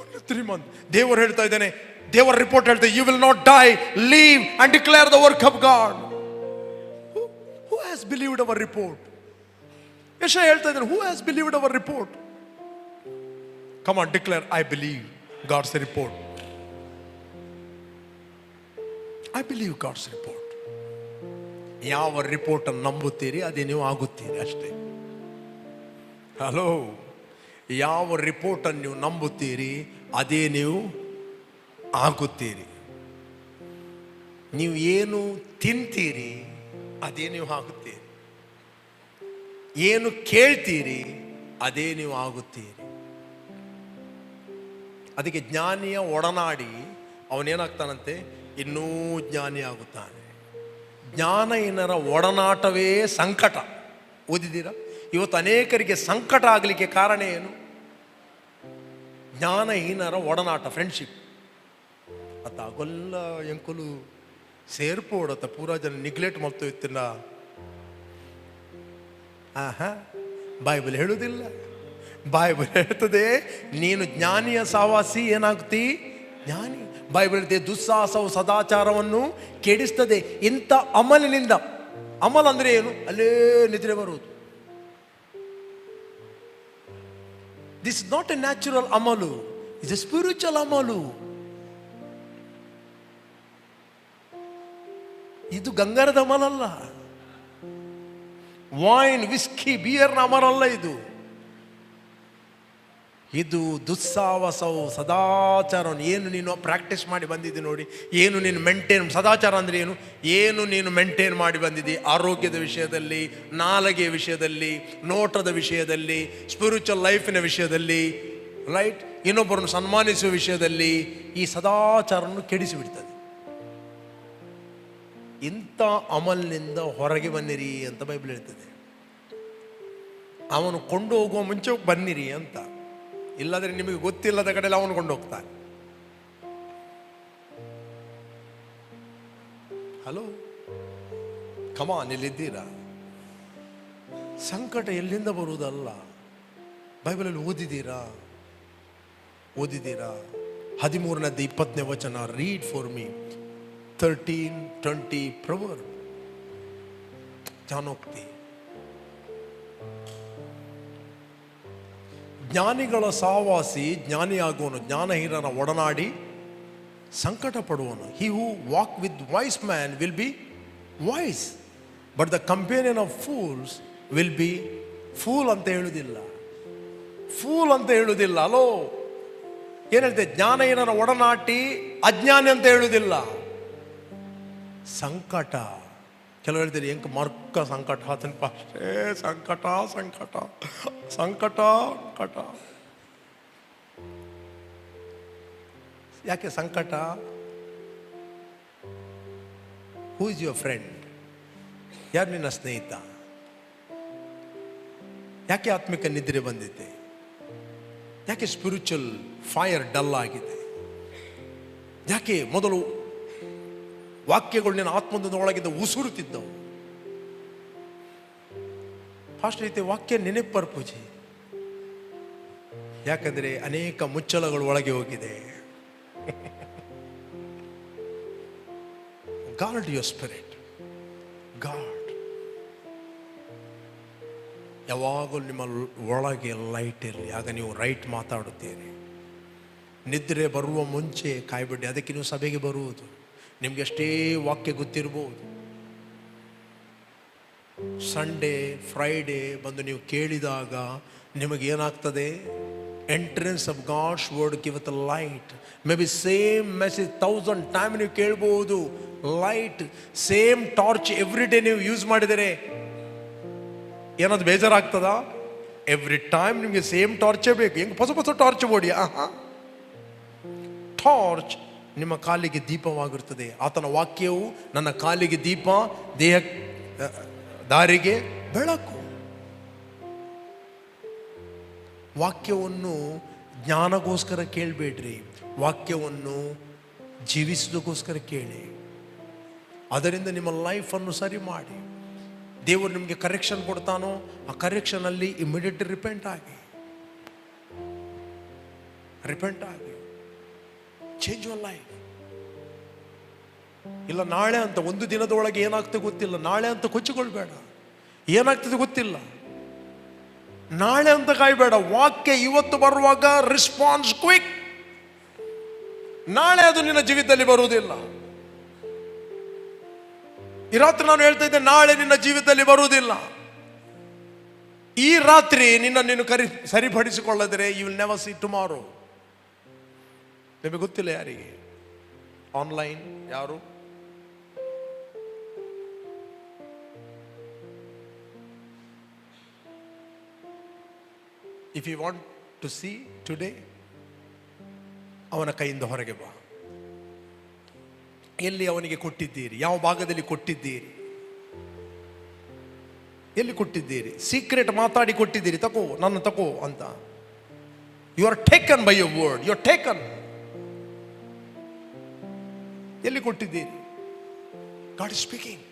only 3 months. ದೇವರು ಹೇಳ್ತಾ ಇದ್ದಾನೆ, ದೇವರ ರಿಪೋರ್ಟ್ ಹೇಳ್ತಾ, you will not die, leave and declare the work of God. Who has believed our report? Yeshaya ಹೇಳ್ತಾ ಇದ್ದಾನೆ, who has believed our report? Come on, declare, I believe God's report. I believe God's report. ಯಾವ report ಅನ್ನು ನಂಬುತ್ತೀರಿ ಅದೇ ನೀವು ಆಗುತ್ತೀರಿ ಅಷ್ಟೇ. Hello, ಯಾವ report ಅನ್ನು ನೀವು ನಂಬುತ್ತೀರಿ ಅದೇ ನೀವು ಆಗುತ್ತೀರಿ. ನೀವು ಏನು ತಿಂತೀರಿ ಅದೇ ನೀವು ಆಗುತ್ತೀರಿ. ಏನು ಕೇಳ್ತೀರಿ ಅದೇ ನೀವು ಆಗುತ್ತೀರಿ. ಅದಕ್ಕೆ ಜ್ಞಾನಿಯ ಒಡನಾಡಿ ಅವನೇನಾಗ್ತಾನಂತೆ, ಇನ್ನೂ ಜ್ಞಾನಿ ಆಗುತ್ತಾನೆ. ಜ್ಞಾನಹೀನರ ಒಡನಾಟವೇ ಸಂಕಟ. ಓದಿದ್ದೀರಾ? ಇವತ್ತು ಅನೇಕರಿಗೆ ಸಂಕಟ ಆಗಲಿಕ್ಕೆ ಕಾರಣ ಏನು? ಜ್ಞಾನಹೀನರ ಒಡನಾಟ, ಫ್ರೆಂಡ್ಶಿಪ್. ಅತ್ತ ಗೊಲ್ಲ ಎಂಕುಲು ಸೇರ್ಪೋಡತ್ತ ಪೂರಾ ಜನ ನಿಗ್ಲೆಕ್ಟ್ ಮಾಡ್ತಾ ಇತ್ತಿಲ್ಲ. ಬೈಬಲ್ ಹೇಳುವುದಿಲ್ಲ. ಬೈಬಲ್ ಹೇಳ್ತದೆ, ನೀನು ಜ್ಞಾನಿಯ ಸಹವಾಸಿ ಏನಾಗ್ತಿ? ಜ್ಞಾನಿ. ಬೈಬಲ್ ಹೇಳ್ತದೆ, ದುಸ್ಸಾಹಸವು ಸದಾಚಾರವನ್ನು ಕೆಡಿಸ್ತದೆ. ಇಂಥ ಅಮಲಿನಿಂದ, ಅಮಲ್ ಅಂದ್ರೆ ಏನು? ಅಲ್ಲೇ ನಿದ್ರೆ ಬರುವುದು. This is not a natural ಅಮಲು, ಇಸ್ ಎ ಸ್ಪಿರಿಚುವಲ್ ಅಮಲು. ಇದು ಗಂಗಾರದ ಅಮಲಲ್ಲ. ವೈನ್, ವಿಸ್ಕಿ, ಬಿಯರ್ನ ಅಮಲಲ್ಲ ಇದು. ಇದು ದುಸ್ಸಾಹಸವು ಸದಾಚಾರವನ್ನು ಏನು ನೀನು ಪ್ರಾಕ್ಟೀಸ್ ಮಾಡಿ ಬಂದಿದ್ದಿ ನೋಡಿ, ಏನು ನೀನು ಮೇಂಟೈನ್, ಸದಾಚಾರ ಅಂದರೆ ಏನು? ಏನು ನೀನು ಮೇಂಟೈನ್ ಮಾಡಿ ಬಂದಿದ್ದಿ ಆರೋಗ್ಯದ ವಿಷಯದಲ್ಲಿ, ನಾಲಿಗೆಯ ವಿಷಯದಲ್ಲಿ, ನೋಟದ ವಿಷಯದಲ್ಲಿ, ಸ್ಪಿರಿಚುವಲ್ ಲೈಫಿನ ವಿಷಯದಲ್ಲಿ, ರೈಟ್, ಇನ್ನೊಬ್ಬರನ್ನು ಸನ್ಮಾನಿಸುವ ವಿಷಯದಲ್ಲಿ ಈ ಸದಾಚಾರವನ್ನು ಕೆಡಿಸಿಬಿಡ್ತದೆ. ಇಂಥ ಅಮಲ್ನಿಂದ ಹೊರಗೆ ಬನ್ನಿರಿ ಅಂತ ಬೈಬಲ್ ಹೇಳ್ತದೆ. ಅವನು ಕೊಂಡು ಹೋಗುವ ಮುಂಚೆ ಬನ್ನಿರಿ ಅಂತ. ಇಲ್ಲದ್ರೆ ನಿಮಗೆ ಗೊತ್ತಿಲ್ಲದ ಕಡೆಯಲ್ಲಿ ಅವನು ಕೊಂಡು ಹೋಗ್ತಾನೆ. ಹಲೋ, ಕಮಾನ್, ಇಲ್ಲಿದ್ದೀರಾ? ಸಂಕಟ ಎಲ್ಲಿಂದ ಬರುವುದಲ್ಲ. ಬೈಬಲಲ್ಲಿ ಓದಿದ್ದೀರಾ? 13ನೇ 20ನೇ ವಚನ. Read for me 13:20 proverb. ಜ್ಞಾನೋಕ್ತಿ. ಜ್ಞಾನಿಗಳ ಸಹವಾಸಿ ಜ್ಞಾನಿಯಾಗುವನು, ಜ್ಞಾನಹೀನರ ಒಡನಾಡಿ ಸಂಕಟ ಪಡುವನು. He who walk with wise man will be wise. But the companion of fools will be fool ಅಂತ ಹೇಳುವುದಿಲ್ಲ, ಫೂಲ್ ಅಂತ ಹೇಳುವುದಿಲ್ಲ. ಅಲೋ, ಏನು ಹೇಳ್ತೆ? ಜ್ಞಾನಹೀನನ ಒಡನಾಟಿ ಅಜ್ಞಾನಿ ಅಂತ ಹೇಳುವುದಿಲ್ಲ. ಸಂಕಟ, ಕೆಲವು ಹೇಳ್ತೀರಿ ಎಂಕ ಮರ್ಕ ಸಂಕಟ ಆತನ ಪಾಸ್ಟೇ, ಸಂಕಟ ಸಂಕಟ ಸಂಕಟ ಸಂಕಟ. ಯಾಕೆ ಸಂಕಟ? Who is your friend? ಯಾರು ನಿನ್ನ ಸ್ನೇಹಿತ? ಯಾಕೆ ಆತ್ಮಿಕ ನಿದ್ರೆ ಬಂದಿದೆ? ಯಾಕೆ ಸ್ಪಿರಿಚುವಲ್ ಫೈರ್ ಡಲ್ ಆಗಿದೆ? ಯಾಕೆ ಮೊದಲು ವಾಕ್ಯಗಳು ನಿನ್ನ ಆತ್ಮದ ಒಳಗಿಂದ ಉಸುರುತ್ತಿದ್ದವು? ಫಾಸ್ಟ್ ರೀತಿ ವಾಕ್ಯ ನೆನಪರ್ ಪೂಜೆ. ಯಾಕಂದ್ರೆ ಅನೇಕ ಮುಚ್ಚಳಗಳು ಒಳಗೆ ಹೋಗಿದೆ. Guard your spirit, guard. ಯಾವಾಗಲೂ ನಿಮ್ಮ ಒಳಗೆ ಲೈಟ್ ಇರಲಿ, ಆಗ ನೀವು ರೈಟ್ ಮಾತಾಡುತ್ತೀರಿ. ನಿದ್ರೆ ಬರುವ ಮುಂಚೆ ಕಾಯ್ಬಿಡಿ. ಅದಕ್ಕೆ ನೀವು ಸಭೆಗೆ ಬರುವುದು. ನಿಮ್ಗೆ ಎಷ್ಟೇ ವಾಕ್ಯ ಗೊತ್ತಿರ್ಬೋದು, ಸಂಡೇ ಫ್ರೈಡೇ ಬಂದು ನೀವು ಕೇಳಿದಾಗ ನಿಮಗೇನಾಗ್ತದೆ? Entrance of God's word give the light. May be same message 1000 time ನೀವು ಕೇಳ್ಬೋದು. Light, same torch every day ನೀವು ಯೂಸ್ ಮಾಡಿದರೆ ಏನಾದ್ರು ಬೇಜಾರಾಗ್ತದ? ಎವ್ರಿ ಟೈಮ್ ನಿಮಗೆ ಸೇಮ್ ಟಾರ್ಚೇ ಬೇಕು. ಹೆಂಗೆ ಹೊಸ ಹೊಸ ಟಾರ್ಚ್ ಬೋಡಿ? ಟಾರ್ಚ್ ನಿಮ್ಮ ಕಾಲಿಗೆ ದೀಪವಾಗಿರುತ್ತದೆ. ಆತನ ವಾಕ್ಯವು ನನ್ನ ಕಾಲಿಗೆ ದೀಪ, ದೇಹ ದಾರಿಗೆ ಬೆಳಕು. ವಾಕ್ಯವನ್ನು ಜ್ಞಾನಗೋಸ್ಕರ ಕೇಳಬೇಡ್ರಿ, ವಾಕ್ಯವನ್ನು ಜೀವಿಸೋದಕ್ಕೋಸ್ಕರ ಕೇಳಿ. ಅದರಿಂದ ನಿಮ್ಮ ಲೈಫನ್ನು ಸರಿ ಮಾಡಿ. ದೇವರು ನಿಮಗೆ ಕರೆಕ್ಷನ್ ಕೊಡ್ತಾನೋ, ಆ ಕರೆಕ್ಷನಲ್ಲಿ ಇಮಿಡಿಯೇಟ್ ರಿಪೆಂಟ್ ಆಗಿ, ಚೇಂಜ್ ಯುವರ್ ಲೈಫ್. ಇಲ್ಲ ನಾಳೆ ಅಂತ, ಒಂದು ದಿನದೊಳಗೆ ಏನಾಗ್ತದೆ ಗೊತ್ತಿಲ್ಲ. ನಾಳೆ ಅಂತ ಕೊಚ್ಚಿಕೊಳ್ಬೇಡ, ಏನಾಗ್ತದೆ ಗೊತ್ತಿಲ್ಲ. ನಾಳೆ ಅಂತ ಕಾಯ್ಬೇಡ. ವಾಕ್ಯ ಇವತ್ತು ಬರುವಾಗ ರೆಸ್ಪಾನ್ಸ್ ಕ್ವಿಕ್. ನಾಳೆ ಅದು ನಿನ್ನ ಜೀವಿತದಲ್ಲಿ ಬರುವುದಿಲ್ಲ. ಈ ರಾತ್ರಿ ನಾನು ಹೇಳ್ತಾ ಇದ್ದೆ, ನಾಳೆ ನಿನ್ನ ಜೀವಿತದಲ್ಲಿ ಬರುವುದಿಲ್ಲ. ಈ ರಾತ್ರಿ ನೀನು ಸರಿಪಡಿಸಿಕೊಳ್ಳದರೆ you will never see tomorrow. ನಿಮಗೆ ಗೊತ್ತಿಲ್ಲ ಯಾರಿಗೆ? ಆನ್ಲೈನ್ ಯಾರು? If you want to see today, ಅವನ ಕೈಯಿಂದ ಹೊರಗೆ ಬಾ. ಎಲ್ಲಿ ಅವನಿಗೆ ಕೊಟ್ಟಿದ್ದೀರಿ? ಯಾವ ಭಾಗದಲ್ಲಿ ಕೊಟ್ಟಿದ್ದೀರಿ? ಎಲ್ಲಿ ಕೊಟ್ಟಿದ್ದೀರಿ? ಸೀಕ್ರೆಟ್ ಮಾತಾಡಿ ಕೊಟ್ಟಿದ್ದೀರಿ, ತಕೋ ನನ್ನ ತಕೋ ಅಂತ. You are taken by your word, you are taken. ಎಲ್ಲಿ ಕೊಟ್ಟಿದ್ದೀರಿ? God is speaking.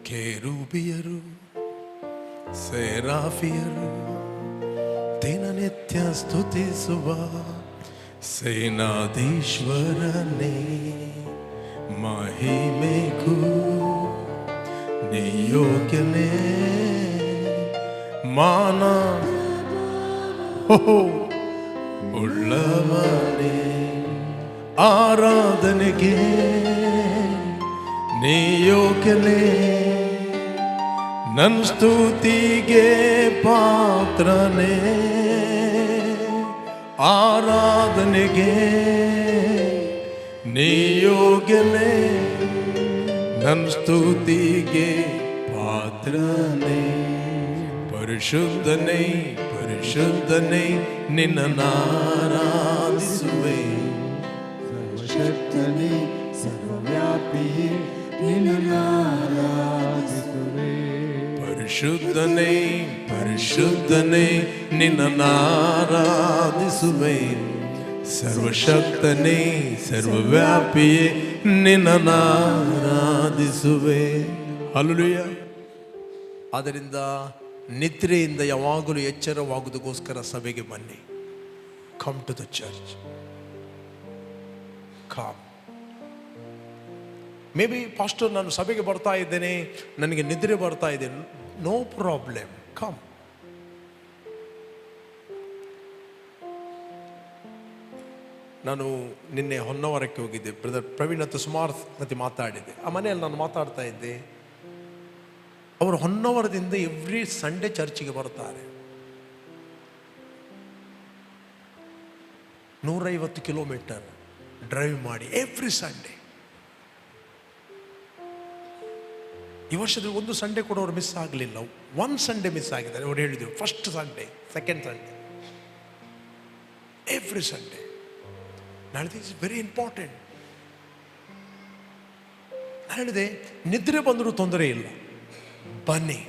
ಕೆರೂಬಿಯರು ಸೆರಾಫಿಯರು ದಿನನಿತ್ಯ ಸ್ತುತಿಸುವ ಸೇನಾಧೀಶ್ವರನೇ, ಮಹಿಮೆಗೂ ನಿಯೋಗ್ಯನೇ, ಮಾನ ಉಳ್ಳವನೇ, ಆರಾಧನೆಗೆ ನಿಯೋಗ್ಯನೇ, ನನ್ನ ಸ್ತುತಿಗೆ ಪಾತ್ರನೇ, ಆರಾಧನೆಗೆ ನಿಯೋಗ್ಯನೇ, ನನ್ನ ಸ್ತುತಿಗೆ ಪಾತ್ರನೇ. ಪರಿಶುದ್ಧನೇ ಪರಿಶುದ್ಧನೇ ನಿನ್ನನ್ನು ಆರಾಧಿಸುವೆ. ಸರ್ವಶಕ್ತನೇ ಸರ್ವವ್ಯಾಪಿಯೇ ನಿನ್ನನ್ನು ಆರಾಧಿಸುವೆ. ಪರಿಶುದ್ಧನೇ ಪರಿಶುದ್ಧನೇ ನಿನ್ನನ್ನು ಆರಾಧಿಸುವೆ. ಸರ್ವಶಕ್ತನೇ ಸರ್ವವ್ಯಾಪಿಯೇ ನಿನ್ನನ್ನು ಆರಾಧಿಸುವೆ. ಹಲ್ಲೆಲೂಯಾ. ಆದ್ದರಿಂದ ನಿದ್ರೆಯಿಂದ ಯಾವಾಗಲೂ ಎಚ್ಚರವಾಗುವುದಕ್ಕೋಸ್ಕರ ಸಭೆಗೆ ಬನ್ನಿ. Come to the church. Come. Maybe pastor, ನಾನು ಸಭೆಗೆ ಬರ್ತಾ ಇದ್ದೇನೆ, ನನಗೆ ನಿದ್ರೆ ಬರ್ತಾ ಇದೆ. No problem, come. ನಾನು ನಿನ್ನೆ ಹೊನ್ನವರಕ್ಕೆ ಹೋಗಿದ್ದೆ, ಬ್ರದರ್ ಪ್ರವೀಣ್ ಹತ್ರ ಸುಮಾರು ಮತ್ತೆ ಮಾತಾಡಿದೆ. ಆ ಮನೆಯಲ್ಲಿ ನಾನು ಮಾತಾಡ್ತಾ ಇದ್ದೆ. ಅವರು ಹೊನ್ನವರದಿಂದ ಎವ್ರಿ ಸಂಡೇ ಚರ್ಚಿಗೆ ಬರ್ತಾರೆ. 150 ಕಿಲೋಮೀಟರ್ ಡ್ರೈವ್ ಮಾಡಿ ಎವ್ರಿ ಸಂಡೇ. ಈ ವರ್ಷದಲ್ಲಿ ಒಂದು ಸಂಡೇ ಕೂಡ ಅವರು ಮಿಸ್ ಆಗಲಿಲ್ಲ. ಒಂದು ಸಂಡೇ ಮಿಸ್ ಆಗಿದ್ದಾರೆ. ಅವ್ರು ಹೇಳಿದರು first Sunday, second Sunday, every Sunday. ನಾನು ದಿಸ್ ಇಸ್ ವೆರಿ ಇಂಪಾರ್ಟೆಂಟ್. ನಾನು ಹೇಳಿದೆ ನಿದ್ರೆ ಬಂದರೂ ತೊಂದರೆ ಇಲ್ಲ, ಬನ್ನಿ.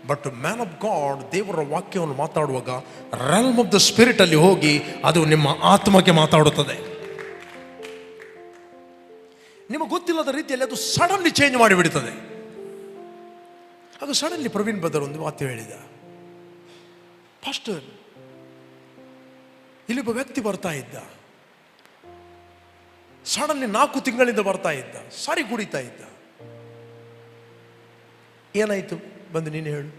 ಬಟ್ ಮ್ಯಾನ್ ಆಫ್ ಗಾಡ್ ದೇವರ ವಾಕ್ಯವನ್ನು ಮಾತಾಡುವಾಗ ರೆಲ್ಮ್ ಆಫ್ ದ ಸ್ಪಿರಿಟ್ ಅಲ್ಲಿ ಹೋಗಿ ಅದು ನಿಮ್ಮ ಆತ್ಮಕ್ಕೆ ಮಾತಾಡುತ್ತದೆ. ನಿಮಗೆ ಗೊತ್ತಿಲ್ಲದ ರೀತಿಯಲ್ಲಿ ಅದು ಸಡನ್ಲಿ ಚೇಂಜ್ ಮಾಡಿಬಿಡ್ತದೆ. ಅದು ಸಡನ್ಲಿ ಪ್ರವೀಣ್ ಬ್ರದರ್ ಒಂದು ಮಾತು ಹೇಳಿದ, ಪಾಸ್ಟರ್ ಇಲ್ಲೊಬ್ಬ ವ್ಯಕ್ತಿ ಬರ್ತಾ ಇದ್ದ, ಸಡನ್ಲಿ 4 ತಿಂಗಳಿಂದ ಬರ್ತಾ ಇದ್ದ, ಸಾರಿ ಕುಡಿತಾ ಇದ್ದ. ಏನಾಯ್ತು ಬಂದು ನೀನು ಹೇಳು.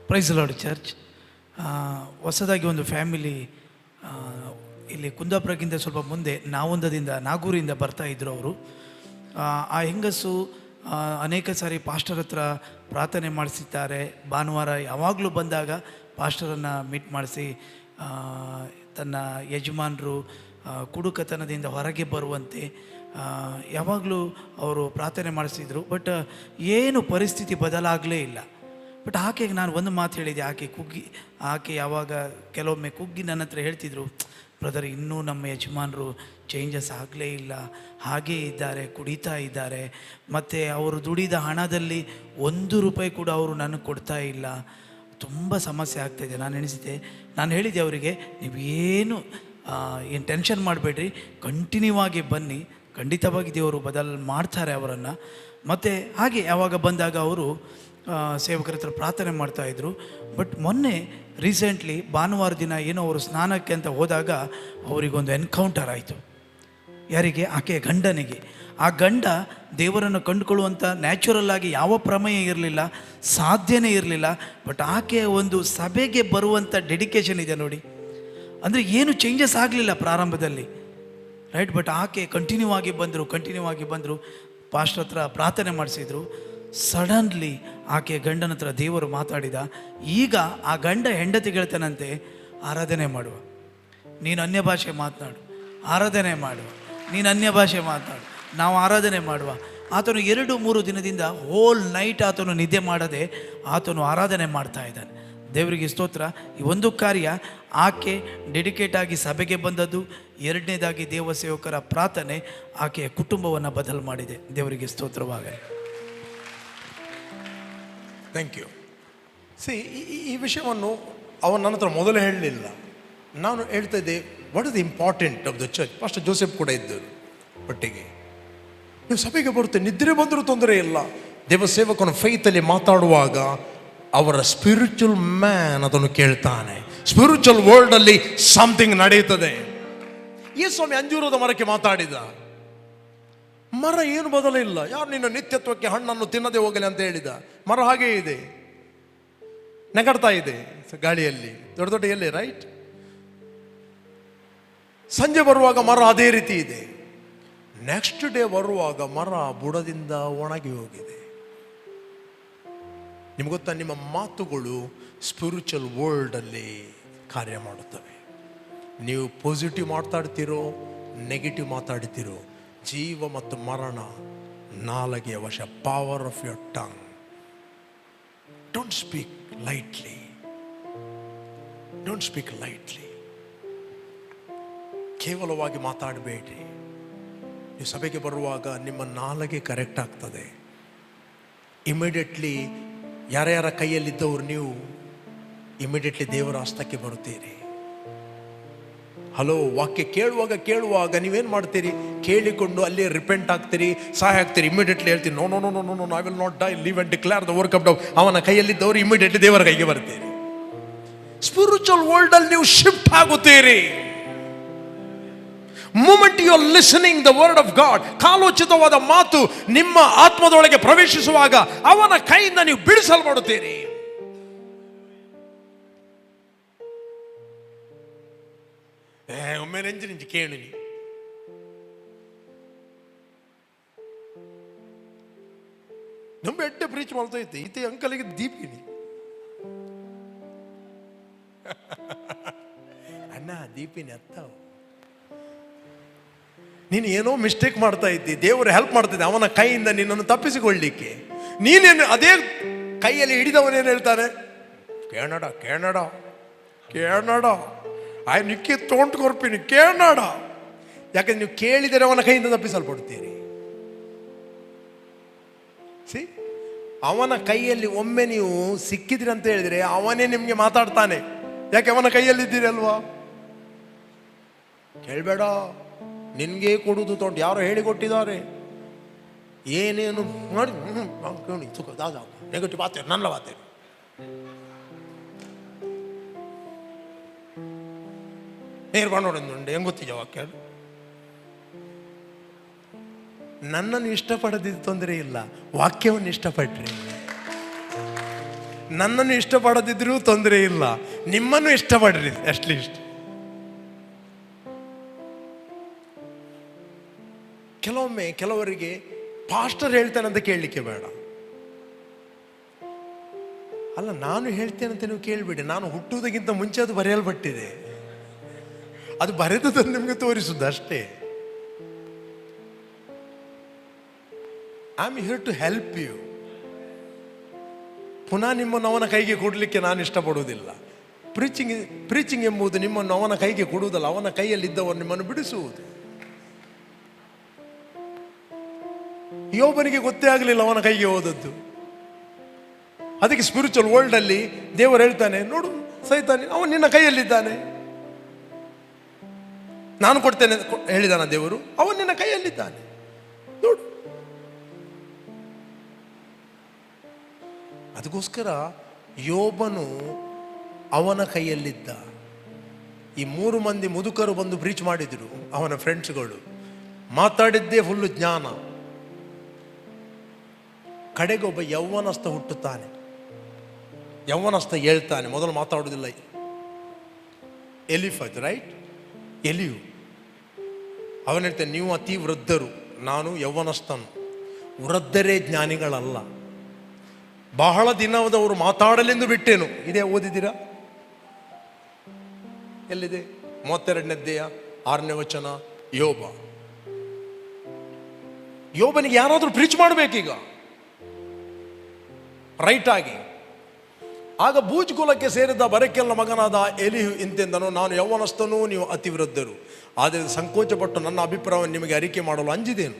Praise lord church. ಹೊಸದಾಗಿ ಒಂದು ಫ್ಯಾಮಿಲಿ ಇಲ್ಲಿ ಕುಂದಾಪುರಕ್ಕಿಂತ ಸ್ವಲ್ಪ ಮುಂದೆ ನಾಗೂರಿಂದ ಬರ್ತಾ ಇದ್ದರು ಅವರು. ಆ ಹೆಂಗಸು ಅನೇಕ ಸಾರಿ ಪಾಸ್ಟರ್ ಹತ್ರ ಪ್ರಾರ್ಥನೆ ಮಾಡಿಸಿದ್ದಾರೆ. ಭಾನುವಾರ ಯಾವಾಗಲೂ ಬಂದಾಗ ಪಾಸ್ಟರನ್ನು ಮೀಟ್ ಮಾಡಿಸಿ ತನ್ನ ಯಜಮಾನರು ಕುಡುಕತನದಿಂದ ಹೊರಗೆ ಬರುವಂತೆ ಯಾವಾಗಲೂ ಅವರು ಪ್ರಾರ್ಥನೆ ಮಾಡಿಸಿದರು. ಬಟ್ ಏನು ಪರಿಸ್ಥಿತಿ ಬದಲಾಗಲೇ ಇಲ್ಲ. ಬಟ್ ಆಕೆಗೆ ನಾನು ಒಂದು ಮಾತು ಹೇಳಿದೆ. ಆಕೆ ಯಾವಾಗ ಕೆಲವೊಮ್ಮೆ ಕುಗ್ಗಿ ನನ್ನ ಹತ್ರ ಹೇಳ್ತಿದ್ರು, ಬ್ರದರ್ ಇನ್ನೂ ನಮ್ಮ ಯಜಮಾನರು ಚೇಂಜಸ್ ಆಗಲೇ ಇಲ್ಲ, ಹಾಗೇ ಇದ್ದಾರೆ, ಕುಡಿತಾ ಇದ್ದಾರೆ, ಮತ್ತು ಅವರು ದುಡಿದ ಹಣದಲ್ಲಿ 1 ರೂಪಾಯಿ ಕೂಡ ಅವರು ನನಗೆ ಕೊಡ್ತಾ ಇಲ್ಲ, ತುಂಬ ಸಮಸ್ಯೆ ಆಗ್ತಾಯಿದೆ. ನಾನು ಹೇಳಿದೆ ಅವರಿಗೆ, ನೀವೇನು ಟೆನ್ಷನ್ ಮಾಡಬೇಡ್ರಿ, ಕಂಟಿನ್ಯೂ ಆಗಿ ಬನ್ನಿ, ಖಂಡಿತವಾಗಿ ದೇವರು ಮಾಡ್ತಾರೆ ಅವರನ್ನು. ಮತ್ತು ಹಾಗೆ ಯಾವಾಗ ಬಂದಾಗ ಅವರು ಸೇವಕರ ಹತ್ರ ಪ್ರಾರ್ಥನೆ ಮಾಡ್ತಾಯಿದ್ರು. ಬಟ್ ಮೊನ್ನೆ ರೀಸೆಂಟ್ಲಿ ಭಾನುವಾರ ದಿನ ಏನೋ ಅವರು ಸ್ನಾನಕ್ಕೆ ಅಂತ ಹೋದಾಗ ಅವರಿಗೊಂದು ಎನ್ಕೌಂಟರ್ ಆಯಿತು. ಯಾರಿಗೆ? ಆಕೆಯ ಗಂಡನಿಗೆ. ಆ ಗಂಡ ದೇವರನ್ನು ಕಂಡುಕೊಳ್ಳುವಂಥ ನ್ಯಾಚುರಲ್ ಆಗಿ ಯಾವ ಪ್ರಮೇಯ ಇರಲಿಲ್ಲ, ಸಾಧ್ಯನೇ ಇರಲಿಲ್ಲ. ಬಟ್ ಆಕೆಯ ಒಂದು ಸಭೆಗೆ ಬರುವಂಥ ಡೆಡಿಕೇಶನ್ ಇದೆ ನೋಡಿ, ಅಂದರೆ ಏನು ಚೇಂಜಸ್ ಆಗಲಿಲ್ಲ ಪ್ರಾರಂಭದಲ್ಲಿ, ರೈಟ್. ಬಟ್ ಆಕೆ ಕಂಟಿನ್ಯೂ ಆಗಿ ಬಂದರು, ಪಾಸ್ಟರ್ ಹತ್ರ ಪ್ರಾರ್ಥನೆ ಮಾಡಿಸಿದ್ರು. ಸಡನ್ಲಿ ಆಕೆ ಗಂಡನ ಹತ್ರ ದೇವರು ಮಾತಾಡಿದ. ಈಗ ಆ ಗಂಡ ಹೆಂಡತಿ ಹೇಳ್ತಾನಂತೆ, ಆರಾಧನೆ ಮಾಡುವ, ನೀನು ಅನ್ಯ ಭಾಷೆ ಮಾತನಾಡು, ಆರಾಧನೆ ಮಾಡುವ, ನೀನು ಅನ್ಯ ಭಾಷೆ ಮಾತನಾಡು, ನಾವು ಆರಾಧನೆ ಮಾಡುವ. ಆತನು 2-3 ದಿನದಿಂದ ಹೋಲ್ ನೈಟ್ ಆತನು ನಿದ್ದೆ ಮಾಡದೆ ಆತನು ಆರಾಧನೆ ಮಾಡ್ತಾ ಇದ್ದಾನೆ. ದೇವರಿಗೆ ಸ್ತೋತ್ರ. ಈ ಒಂದು ಕಾರ್ಯ ಆಕೆ ಡೆಡಿಕೇಟ್ ಆಗಿ ಸಭೆಗೆ ಬಂದದ್ದು, ಎರಡನೇದಾಗಿ ದೇವ ಸೇವಕರ ಪ್ರಾರ್ಥನೆ ಆಕೆಯ ಕುಟುಂಬವನ್ನು ಬದಲು ಮಾಡಿದೆ. ದೇವರಿಗೆ ಸ್ತೋತ್ರವಾಗಲಿ. Thank you. ಈ ವಿಷಯವನ್ನು ಅವನು ನನ್ನ ಹತ್ರ ಮೊದಲು ಹೇಳಲಿಲ್ಲ. ನಾನು ಹೇಳ್ತಾ ಇದ್ದೆ, what is the important of the church. Pastor Joseph ಕೂಡ ಇದ್ದರು ಒಟ್ಟಿಗೆ. ನೀವು ಸಭೆಗೆ ಬರುತ್ತೆ, ನಿದ್ರೆ ಬಂದರೂ ತೊಂದರೆ ಇಲ್ಲ. ದೇವ ಸೇವಕನ ಫೈತಲ್ಲಿ ಮಾತಾಡುವಾಗ ಅವರ ಸ್ಪಿರಿಚುವಲ್ ಮ್ಯಾನ್ ಅದನ್ನು ಕೇಳ್ತಾನೆ. ಸ್ಪಿರಿಚುವಲ್ ವರ್ಲ್ಡಲ್ಲಿ ಸಮಥಿಂಗ್ ನಡೆಯುತ್ತದೆ. ಈ ಸ್ವಾಮಿ ಅಂಜೂರದ ಮರಕ್ಕೆ ಮಾತಾಡಿದ. ಮರ ಏನು ಬದಲಿಲ್ಲ. ಯಾರು ನಿನ್ನ ನಿತ್ಯತ್ವಕ್ಕೆ ಹಣ್ಣನ್ನು ತಿನ್ನದೆ ಹೋಗಲಿ ಅಂತ ಹೇಳಿದ. ಮರ ಹಾಗೇ ಇದೆ, ನೆಗಡ್ತಾ ಇದೆ ಗಾಳಿಯಲ್ಲಿ, ದೊಡ್ಡ ದೊಡ್ಡ ಎಲೆ, ರೈಟ್. ಸಂಜೆ ಬರುವಾಗ ಮರ ಅದೇ ರೀತಿ ಇದೆ. ನೆಕ್ಸ್ಟ್ ಡೇ ಬರುವಾಗ ಮರ ಬುಡದಿಂದ ಒಣಗಿ ಹೋಗಿದೆ. ನಿಮ್ಗೆ ಗೊತ್ತಾ, ನಿಮ್ಮ ಮಾತುಗಳು ಸ್ಪಿರಿಚುವಲ್ ವರ್ಲ್ಡಲ್ಲಿ ಕಾರ್ಯ ಮಾಡುತ್ತವೆ. ನೀವು ಪಾಸಿಟಿವ್ ಮಾತಾಡ್ತಿರೋ, ನೆಗೆಟಿವ್ ಮಾತಾಡ್ತಿರೋ, ಜೀವ ಮತ್ತು ಮರಣ ನಾಲಿಗೆಯ ವಶ. Power of your tongue. Don't speak lightly, don't speak lightly. ಕೇವಲವಾಗಿ ಮಾತಾಡಬೇಡ್ರಿ. ನೀವು ಸಭೆಗೆ ಬರುವಾಗ ನಿಮ್ಮ ನಾಲಿಗೆ ಕರೆಕ್ಟ್ ಆಗ್ತದೆ. ಇಮಿಡಿಯೇಟ್ಲಿ ಯಾರ್ಯಾರ ಕೈಯಲ್ಲಿದ್ದವರು ನೀವು ಇಮಿಡಿಯೇಟ್ಲಿ ದೇವರ ಹಸ್ತಕ್ಕೆ ಬರುತ್ತೀರಿ. ಹಲೋ, ವಾಕ್ಯ ಕೇಳುವಾಗ ನೀವೇನು ಮಾಡ್ತೀರಿ? ಕೇಳಿಕೊಂಡು ಅಲ್ಲಿ ರಿಪೆಂಟ್ ಆಗ್ತೀರಿ, ಸಹಾಯ ಆಗ್ತೀರಿ. ಇಮಿಡಿಯೇಟ್ಲಿ ಹೇಳ್ತೀರಿ, no no no no no I will not die, leave and declare the work of God. ಅವನ ಕೈಯಲ್ಲಿದ್ದವರು ಇಮಿಡಿಯೇಟ್ಲಿ ದೇವರ ಕೈಗೆ ಬರ್ತೀರಿ. ಸ್ಪಿರಿಚುವಲ್ ವರ್ಲ್ಡ್ ಅಲ್ಲಿ ನೀವು ಶಿಫ್ಟ್ ಆಗುತ್ತೀರಿ. Moment you are listening the word of God, ಕಾಲೋಚಿತವಾದ ಮಾತು ನಿಮ್ಮ ಆತ್ಮದೊಳಗೆ ಪ್ರವೇಶಿಸುವಾಗ ಅವನ ಕೈಯಿಂದ ನೀವು ಬಿಡಿಸಲ್ಪಡುತ್ತೀರಿ. ಒಮ್ಮೆ ನೆಂಜಿ ಕೇಳಿ ನಮ್ಮ ಎಡ್ಡೆ ಪ್ರೀಚ್ ಮಾಡ್ತಾ ಇದ್ದೆ ಈತೆ ಅಂಕಲಿಗೆ ದೀಪಿನಿ ಅಣ್ಣ ದೀಪಿನಿ ಅತ್ತಾವು ನೀನು ಏನೋ ಮಿಸ್ಟೇಕ್ ಮಾಡ್ತಾ ಇದ್ದಿ, ದೇವರು ಹೆಲ್ಪ್ ಮಾಡ್ತಿದ್ದೆ ಅವನ ಕೈಯಿಂದ ನಿನ್ನನ್ನು ತಪ್ಪಿಸಿಕೊಳ್ಳಿಕ್ಕೆ. ನೀನೇನು ಅದೇ ಕೈಯಲ್ಲಿ ಹಿಡಿದವನೇನು ಹೇಳ್ತಾನೆ, ಕೇಳಡ ಕೇಳಡ ಕೇಳಡ ಆಯ್ ನಿಕ್ಕಿ ತೋಂಟು ಕೊರ್ಪಿನಿ ಕೇಳಡ. ಯಾಕಂದ್ರೆ ನೀವು ಕೇಳಿದರೆ ಅವನ ಕೈಯಿಂದ ತಪ್ಪಿಸಲ್ಪಡ್ತೀರಿ. ಸಿ, ಅವನ ಕೈಯಲ್ಲಿ ಒಮ್ಮೆ ನೀವು ಸಿಕ್ಕಿದ್ರಿ ಅಂತ ಹೇಳಿದ್ರೆ ಅವನೇ ನಿಮಗೆ ಮಾತಾಡ್ತಾನೆ. ಯಾಕೆ ಅವನ ಕೈಯಲ್ಲಿದ್ದೀರಿ ಅಲ್ವಾ. ಕೇಳಬೇಡ, ನಿನ್ಗೆ ಕೊಡುವುದು ತೊಂಟು, ಯಾರೋ ಹೇಳಿಕೊಟ್ಟಿದ್ದಾರೆ. ಏನೇನು ಮಾಡಿ ನೆಗೆಟಿವ್ ಆತೇನೆ ನನ್ನ ಆತೇನೆ. ನೇರ್ ಮಾಡೋಡುಂಟು ಹೆಂಗ್ ಗೊತ್ತಿದ್ದ ವಾಕ್ಯ. ನನ್ನನ್ನು ಇಷ್ಟಪಡದಿದ್ದು ತೊಂದರೆ ಇಲ್ಲ, ವಾಕ್ಯವನ್ನು ಇಷ್ಟಪಟ್ರಿ. ನನ್ನನ್ನು ಇಷ್ಟಪಡದಿದ್ರೂ ತೊಂದರೆ ಇಲ್ಲ, ನಿಮ್ಮನ್ನು ಇಷ್ಟಪಡ್ರಿ ಅಟ್ಲೀಸ್ಟ್. ಕೆಲವೊಮ್ಮೆ ಕೆಲವರಿಗೆ ಪಾಸ್ಟರ್ ಹೇಳ್ತಾನೆ ಅಂತ ಕೇಳಲಿಕ್ಕೆ ಬೇಡ. ಅಲ್ಲ, ನಾನು ಹೇಳ್ತೇನಂತ ನೀವು ಕೇಳಬೇಡಿ. ನಾನು ಹುಟ್ಟುವುದಕ್ಕಿಂತ ಮುಂಚೆ ಅದು ಬರೆಯಲ್ಪಟ್ಟಿದೆ. ಅದು ಬರೆದದನ್ನು ನಿಮಗೆ ತೋರಿಸುವುದು ಅಷ್ಟೇ. I am here to help you. ಪುನಃ ನಿಮ್ಮನ್ನು ಅವನ ಕೈಗೆ ಕೊಡಲಿಕ್ಕೆ ನಾನು ಇಷ್ಟಪಡುವುದಿಲ್ಲ. ಪ್ರೀಚಿಂಗ್ ಎಂಬುದು ನಿಮ್ಮನ್ನು ಅವನ ಕೈಗೆ ಕೊಡುವುದಲ್ಲ, ಅವನ ಕೈಯಲ್ಲಿದ್ದವರು ನಿಮ್ಮನ್ನು ಬಿಡಿಸುವುದು. ಯೋಬನಿಗೆ ಗೊತ್ತೇ ಆಗಲಿಲ್ಲ ಅವನ ಕೈಗೆ ಹೋದದ್ದು. ಅದಕ್ಕೆ ಸ್ಪಿರಿಚುವಲ್ ವರ್ಲ್ಡ್ ಅಲ್ಲಿ ದೇವರು ಹೇಳ್ತಾನೆ, ನೋಡು ಸೈತಾನೆ ಅವನು ನಿನ್ನ ಕೈಯಲ್ಲಿದ್ದಾನೆ. ನಾನು ಕೊಡ್ತೇನೆ ಹೇಳಿದಾನ ದೇವರು, ಅವನು ನಿನ್ನ ಕೈಯಲ್ಲಿದ್ದಾನೆ ನೋಡು. ಅದಕ್ಕೋಸ್ಕರ ಯೋಬನು ಅವನ ಕೈಯಲ್ಲಿದ್ದ. ಈ 3 ಮಂದಿ ಮುದುಕರು ಬಂದು ಬ್ರೀಚ್ ಮಾಡಿದ್ರು, ಅವನ ಫ್ರೆಂಡ್ಸ್ಗಳು. ಮಾತಾಡಿದ್ದೇ ಫುಲ್ಲು ಜ್ಞಾನ. ಕಡೆಗೊಬ್ಬ ಯೌವನಸ್ಥ ಹುಟ್ಟುತ್ತಾನೆ. ಯೌವನಸ್ಥ ಹೇಳ್ತಾನೆ, ಮೊದಲು ಮಾತಾಡುವುದಿಲ್ಲ. ಎಲಿಫತ್ ರೈಟ್, ಎಲಿಯು ಅವನು ಹೇಳ್ತಾನೆ, ನೀವು ಅತಿ ವೃದ್ಧರು, ನಾನು ಯೌವನಸ್ಥನು. ವೃದ್ಧರೇ ಜ್ಞಾನಿಗಳಲ್ಲ. ಬಹಳ ದಿನದವರು ಮಾತಾಡಲೆಂದು ಬಿಟ್ಟೇನು. ಇದೇ ಓದಿದ್ದೀರಾ? ಎಲ್ಲಿದೆ? 32ನೇ ಅಧ್ಯಾಯ 6ನೇ ವಚನ. ಯೋಬ. ಯೋಬನಿಗೆ ಯಾರಾದರೂ ಪ್ರೀಚ್ ಮಾಡಬೇಕೀಗ ರೈಟ್ ಆಗಿ. ಆಗ ಬೂಜ್ ಕುಲಕ್ಕೆ ಸೇರಿದ ಬರಕೆಲ್ಲ ಮಗನಾದ ಎಲಿಹು ಇಂತೆಂದನು, ನಾನು ಯೌವನಸ್ಥನೂ, ನೀವು ಅತಿ ವೃದ್ಧರು. ಆದರೆ ಸಂಕೋಚಪಟ್ಟು ನನ್ನ ಅಭಿಪ್ರಾಯವನ್ನು ನಿಮಗೆ ಅರಿಕೆ ಮಾಡಲು ಅಂಜಿದೇನು.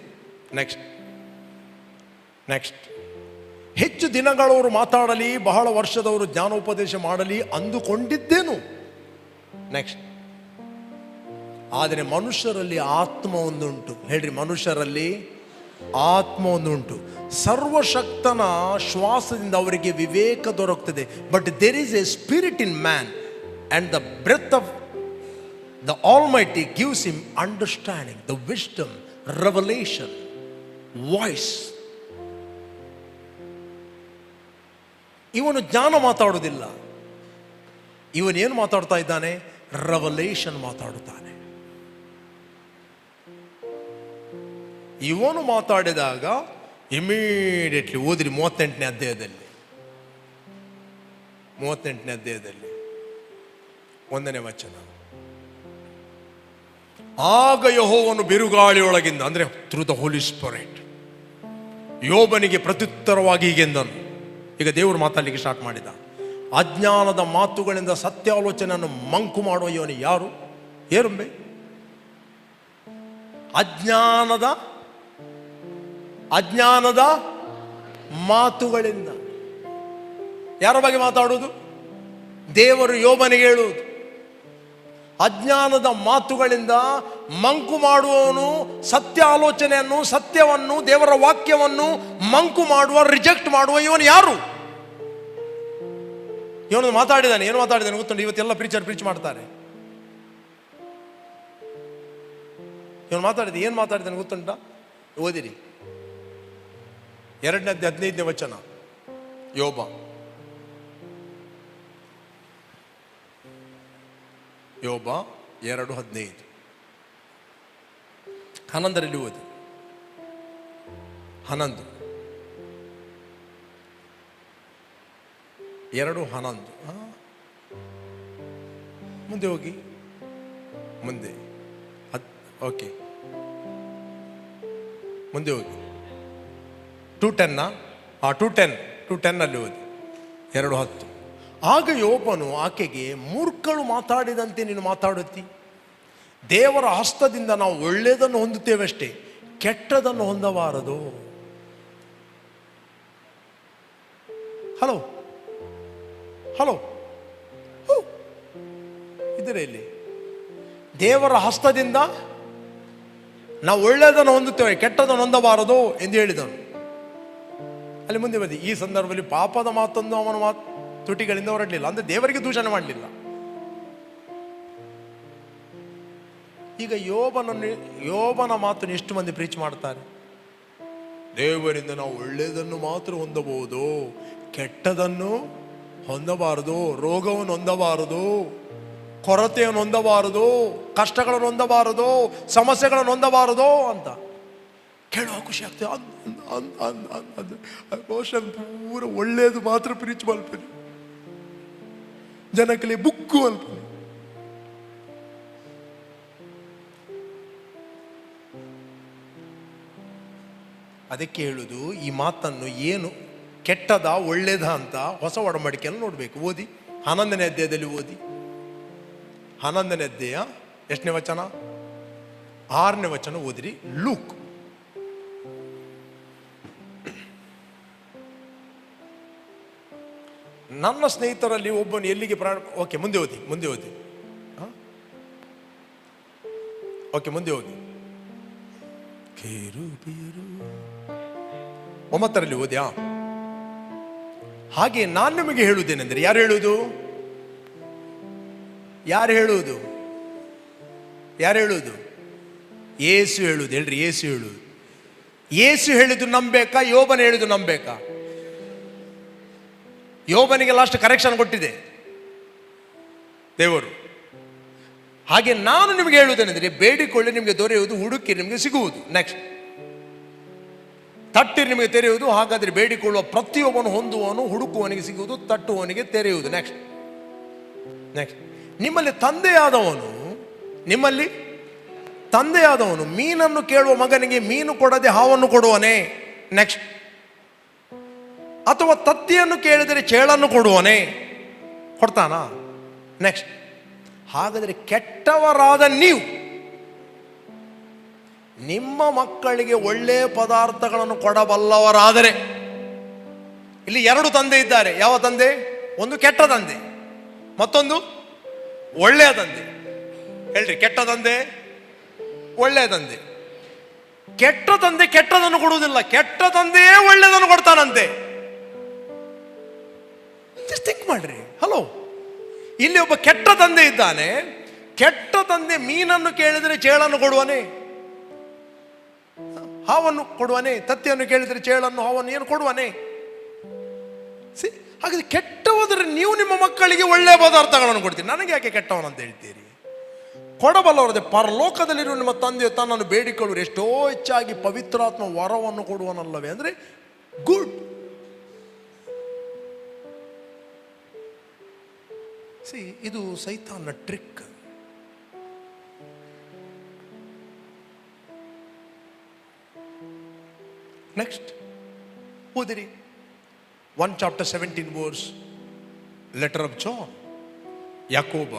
ನೆಕ್ಸ್ಟ್ ಹೆಚ್ಚು ದಿನಗಳವರು ಮಾತಾಡಲಿ, ಬಹಳ ವರ್ಷದವರು ಜ್ಞಾನೋಪದೇಶ ಮಾಡಲಿ ಅಂದುಕೊಂಡಿದ್ದೇನು. ನೆಕ್ಸ್ಟ್ ಆದರೆ ಮನುಷ್ಯರಲ್ಲಿ ಆತ್ಮ ಒಂದುಂಟು. ಹೇಳ್ರಿ, ಮನುಷ್ಯರಲ್ಲಿ ಆತ್ಮ ಒಂದುಂಟು. ಸರ್ವಶಕ್ತನ ಶ್ವಾಸದಿಂದ ಅವರಿಗೆ ವಿವೇಕ ದೊರಕುತ್ತದೆ. But there is a spirit in man and the breath of the Almighty gives him understanding, the wisdom, revelation, voice. ಇವನು ಜ್ಞಾನ ಮಾತಾಡುವುದಿಲ್ಲ. ಇವನೇನು ಮಾತಾಡ್ತಾ ಇದ್ದಾನೆ? ರೆವಲೇಷನ್ ಮಾತಾಡುತ್ತಾನೆ. ಇವನು ಮಾತಾಡಿದಾಗ ಇಮಿಡಿಯೇಟ್ಲಿ ಓದಿರಿ 38ನೇ ಅಧ್ಯಾಯದಲ್ಲಿ 1ನೇ ವಚನ. ಆಗ ಯೆಹೋವನು ಬಿರುಗಾಳಿಯೊಳಗಿಂದ, ಅಂದ್ರೆ ಥ್ರೂ ದ ಹೋಲಿ ಸ್ಪಿರಿಟ್, ಯೋಬನಿಗೆ ಪ್ರತ್ಯುತ್ತರವಾಗಿ ಹೀಗೆಂದನು. ಈಗ ದೇವರು ಮಾತಾಡಲಿಕ್ಕೆ ಸ್ಟಾರ್ಟ್ ಮಾಡಿದ. ಅಜ್ಞಾನದ ಮಾತುಗಳಿಂದ ಸತ್ಯಾಲೋಚನೆಯನ್ನು ಮಂಕು ಮಾಡುವ ಇವನು ಯಾರು? ಏರುಂಬೆ. ಅಜ್ಞಾನದ ಮಾತುಗಳಿಂದ ಯಾರ ಬಗ್ಗೆ ಮಾತಾಡುವುದು? ದೇವರು ಯೋಬನಿಗೆ ಹೇಳುವುದು. ಅಜ್ಞಾನದ ಮಾತುಗಳಿಂದ ಮಂಕು ಮಾಡುವವನು ಸತ್ಯ ಆಲೋಚನೆಯನ್ನು, ಸತ್ಯವನ್ನು, ದೇವರ ವಾಕ್ಯವನ್ನು ಮಂಕು ಮಾಡುವ, ರಿಜೆಕ್ಟ್ ಮಾಡುವ ಇವನು ಯಾರು? ಇವನು ಮಾತಾಡಿದಾನೆ. ಏನು ಮಾತಾಡಿದಾನೆ ಗೊತ್ತುಂಟು? ಇವತ್ತೆಲ್ಲ ಪ್ರೀಚರ್ ಪ್ರೀಚ್ ಮಾಡ್ತಾರೆ. ಇವನು ಮಾತಾಡಿದ, ಏನು ಮಾತಾಡಿದ್ದಾನೆ ಗೊತ್ತುಂಟ? ಓದಿರಿ 2:15 ವಚನ, ಯೋಬ. ಯೋಬ 2:15. 11ರಲ್ಲಿ ಓದಿ. 11 2:11. ಮುಂದೆ ಹೋಗಿ, ಮುಂದೆ ಓಕೆ, ಮುಂದೆ ಹೋಗಿ 2:10. 2:10 ಓದಿ. 2:10. ಆಗ ಯೋಬನು ಆಕೆಗೆ, ಮೂರ್ಖಳು ಮಾತಾಡಿದಂತೆ ನೀನು ಮಾತಾಡುತ್ತಿ. ದೇವರ ಹಸ್ತದಿಂದ ನಾವು ಒಳ್ಳೆಯದನ್ನು ಹೊಂದುತ್ತೇವಷ್ಟೇ, ಕೆಟ್ಟದನ್ನು ಹೊಂದಬಾರದು. ಹಲೋ ಹಲೋ, ಇದ್ರೆ ಇಲ್ಲಿ ದೇವರ ಹಸ್ತದಿಂದ ನಾವು ಒಳ್ಳೆಯದನ್ನು ಹೊಂದುತ್ತೇವೆ, ಕೆಟ್ಟದನ್ನು ಹೊಂದಬಾರದು ಎಂದು ಹೇಳಿದನು. ಅಲ್ಲಿ ಮುಂದೆ ಬಂದಿ, ಈ ಸಂದರ್ಭದಲ್ಲಿ ಪಾಪದ ಮಾತೊಂದು ಅವನ ತುಟಿಗಳಿಂದ ಹೊರಡಲಿಲ್ಲ, ಅಂದರೆ ದೇವರಿಗೆ ದೂಷಣೆ ಮಾಡಲಿಲ್ಲ. ಈಗ ಯೋಬನ ಮಾತನ್ನು ಎಷ್ಟು ಮಂದಿ ಪ್ರೀಚ್ ಮಾಡ್ತಾರೆ? ದೇವರಿಂದ ನಾವು ಒಳ್ಳೆಯದನ್ನು ಮಾತ್ರ ಹೊಂದಬಹುದು, ಕೆಟ್ಟದನ್ನು ಹೊಂದಬಾರದು, ರೋಗವನ್ನು ಹೊಂದಬಾರದು, ಕೊರತೆಯನ್ನು ಹೊಂದಬಾರದು, ಕಷ್ಟಗಳನ್ನು ಹೊಂದಬಾರದು, ಸಮಸ್ಯೆಗಳನ್ನು ಹೊಂದಬಾರದು ಅಂತ ಕೇಳುವ ಖುಷಿ ಆಗ್ತದೆ. ಬಹುಶಃ ಪೂರ ಒಳ್ಳೆಯದು ಮಾತ್ರ ಪ್ರೀಚ್ ಮಾಡ್ತೀನಿ, ಜನಕ್ಕೆ ಬುಕ್ಕು ಅಲ್ಪನೆ. ಅದಕ್ಕೆ ಹೇಳುದು, ಈ ಮಾತನ್ನು ಏನು ಕೆಟ್ಟದ ಒಳ್ಳೇದ ಅಂತ ಹೊಸ ಒಡಂಬಡಿಕೆಯನ್ನು ನೋಡಬೇಕು. ಓದಿ 11ನೇ ಅಧ್ಯಾಯದಲ್ಲಿ ಓದಿ. 11ನೇ ಅಧ್ಯಾಯ ಎಷ್ಟನೇ ವಚನ? 6ನೇ ವಚನ ಓದಿರಿ. ಲೂಕ್ ನನ್ನ ಸ್ನೇಹಿತರಲ್ಲಿ ಒಬ್ಬನು ಎಲ್ಲಿಗೆ ಓಕೆ, ಮುಂದೆ ಓದಿ. ಓಕೆ, ಮುಂದೆ ಹೋಗಿ. 9ರಲ್ಲಿ ಓದ್ಯಾ? ಹಾಗೆ ನಾನು ನಿಮಗೆ ಹೇಳುವುದೇನೆಂದರೆ, ಯಾರು ಹೇಳುವುದು? ಯೇಸು ಹೇಳುವುದು. ಹೇಳ್ರಿ, ಯೇಸು ಹೇಳುವುದು. ಯೇಸು ಹೇಳಿದ್ದು ನಂಬೇಕಾ, ಯೋಬನ ಹೇಳಿದ್ದು ನಂಬೇಕಾ? ಯೋಬನಿಗೆ ಲಾಸ್ಟ್ ಕರೆಕ್ಷನ್ ಕೊಟ್ಟಿದೆ ದೇವರು. ಹಾಗೆ ನಾನು ನಿಮಗೆ ಹೇಳುವುದೇನೆಂದರೆ, ಬೇಡಿಕೊಳ್ಳಿ ನಿಮಗೆ ದೊರೆಯುವುದು, ಹುಡುಕಿರಿ ನಿಮಗೆ ಸಿಗುವುದು. ನೆಕ್ಸ್ಟ್, ತಟ್ಟಿರಿ ನಿಮಗೆ ತೆರೆಯುವುದು. ಹಾಗಾದರೆ ಬೇಡಿಕೊಳ್ಳುವ ಪ್ರತಿಯೊಬ್ಬನು ಹೊಂದುವನು, ಹುಡುಕುವವನಿಗೆ ಸಿಗುವುದು, ತಟ್ಟುವವನಿಗೆ ತೆರೆಯುವುದು. ನೆಕ್ಸ್ಟ್, ನಿಮ್ಮಲ್ಲಿ ತಂದೆಯಾದವನು ಮೀನನ್ನು ಕೇಳುವ ಮಗನಿಗೆ ಮೀನು ಕೊಡದೆ ಹಾವನ್ನು ಕೊಡುವನೇ? ನೆಕ್ಸ್ಟ್, ಅಥವಾ ತತ್ತಿಯನ್ನು ಕೇಳಿದರೆ ಚೇಳನ್ನು ಕೊಡುವನೇ? ಕೊಡ್ತಾನಾ? ನೆಕ್ಸ್ಟ್, ಹಾಗಾದರೆ ಕೆಟ್ಟವರಾದ ನೀವು ನಿಮ್ಮ ಮಕ್ಕಳಿಗೆ ಒಳ್ಳೆಯ ಪದಾರ್ಥಗಳನ್ನು ಕೊಡಬಲ್ಲವರಾದರೆ, ಇಲ್ಲಿ 2 ತಂದೆ ಇದ್ದಾರೆ. ಯಾವ ತಂದೆ? ಒಂದು ಕೆಟ್ಟ ತಂದೆ, ಮತ್ತೊಂದು ಒಳ್ಳೆಯ ತಂದೆ. ಹೇಳ್ರಿ, ಕೆಟ್ಟ ತಂದೆ, ಒಳ್ಳೆಯ ತಂದೆ. ಕೆಟ್ಟ ತಂದೆ ಕೆಟ್ಟದನ್ನು ಕೊಡುವುದಿಲ್ಲ, ಕೆಟ್ಟ ತಂದೆಯೇ ಒಳ್ಳೆಯದನ್ನು ಕೊಡ್ತಾನಂತೆ. ಥಿಂಕ್ ಮಾಡ್ರಿ. ಹಲೋ, ಇಲ್ಲಿ ಒಬ್ಬ ಕೆಟ್ಟ ತಂದೆ ಇದ್ದಾನೆ. ಕೆಟ್ಟ ತಂದೆ ಮೀನನ್ನು ಕೇಳಿದರೆ ಚೇಳನ್ನು ಕೊಡುವನೇ? ಹಾವನ್ನು ಕೊಡುವನೇ? ತತ್ತಿಯನ್ನು ಕೇಳಿದರೆ ಚೇಳನ್ನು, ಹಾವನ್ನು ಏನು ಕೊಡುವನೇ? ಹಾಗಾದ್ರೆ ಕೆಟ್ಟವಾದರೆ ನೀವು ನಿಮ್ಮ ಮಕ್ಕಳಿಗೆ ಒಳ್ಳೆಯ ಪದಾರ್ಥಗಳನ್ನು ಕೊಡ್ತೀರಿ, ನನಗೆ ಯಾಕೆ ಕೆಟ್ಟವನಂತ ಹೇಳ್ತೀರಿ? ಕೊಡಬಲ್ಲವರದೆ ಪರಲೋಕದಲ್ಲಿರುವ ನಿಮ್ಮ ತಂದೆಯು ತನ್ನನ್ನು ಬೇಡಿಕೊಳ್ಳುವರು, ಎಷ್ಟೋ ಹೆಚ್ಚಾಗಿ ಪವಿತ್ರಾತ್ಮ ವರವನ್ನು ಕೊಡುವನಲ್ಲವೇ? ಅಂದರೆ ಗುಡ್. ಇದು ಸೈತಾನ್ನ ಟ್ರಿಕ್. ನೆಕ್ಸ್ಟ್ ಓದಿರಿ, 1 chapter 17 verse, letter of John, ಯಾಕೋಬ.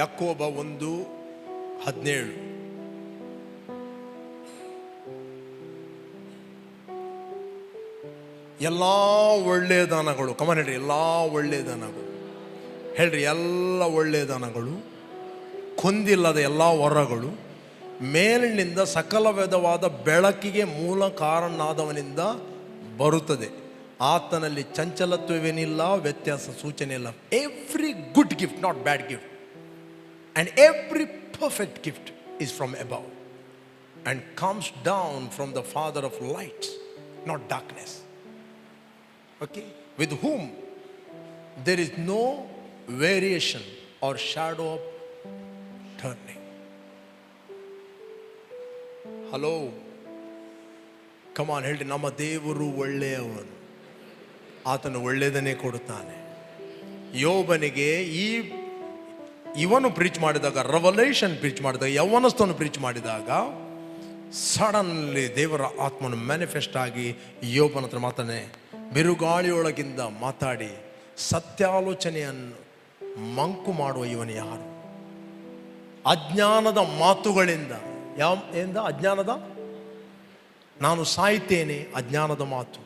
ಯಾಕೋಬ 1:17. ಎಲ್ಲ ಒಳ್ಳೆಯ ದಾನಗಳು, ಕಮನ್ ಹೇಳ್ರಿ, ಎಲ್ಲ ಒಳ್ಳೆಯ ದಾನಗಳು. ಹೇಳ್ರಿ, ಎಲ್ಲ ಒಳ್ಳೆಯ ದಾನಗಳು, ಕೊಂದಿಲ್ಲದ ಎಲ್ಲ ವರಗಳು ಮೇಲಿನಿಂದ ಸಕಲ ವಿಧವಾದ ಬೆಳಕಿಗೆ ಮೂಲ ಕಾರಣನಾದವನಿಂದ ಬರುತ್ತದೆ. ಆತನಲ್ಲಿ ಚಂಚಲತ್ವವೇನಿಲ್ಲ, ವ್ಯತ್ಯಾಸ ಸೂಚನೆ ಇಲ್ಲ. Every good gift, not bad gift, and every perfect gift is from above and comes down from the Father of lights, not darkness. Okay, with whom there is no variation or shadow of turning. Hello, come on, ಹೇಳ್ರಿ, ನಮ್ಮ ದೇವರು ಒಳ್ಳೆಯವನು, ಆತನು ಒಳ್ಳೆಯದನ್ನೇ ಕೊಡುತ್ತಾನೆ. ಯೋಬನಿಗೆ ಇವನು preach ಮಾಡಿದಾಗ, revelation preach ಮಾಡಿದಾಗ, ಯೌವನಸ್ಥನು ಪ್ರೀಚ್ ಮಾಡಿದಾಗ, ಸಡನ್ಲಿ ದೇವರ ಆತ್ಮನು ಮ್ಯಾನಿಫೆಸ್ಟ್ ಆಗಿ ಯೋಬನ ಹತ್ರ ಮಾತಾನೆ, ಬಿರುಗಾಳಿಯೊಳಗಿಂದ ಮಾತಾಡಿ ಸತ್ಯಾಲೋಚನೆಯನ್ನು ಮಂಕು ಮಾಡುವ ಇವನು ಯಾರು? ಅಜ್ಞಾನದ ಮಾತುಗಳಿಂದ, ಅಜ್ಞಾನದ, ನಾನು ಸಾಯ್ತೇನೆ, ಅಜ್ಞಾನದ ಮಾತು,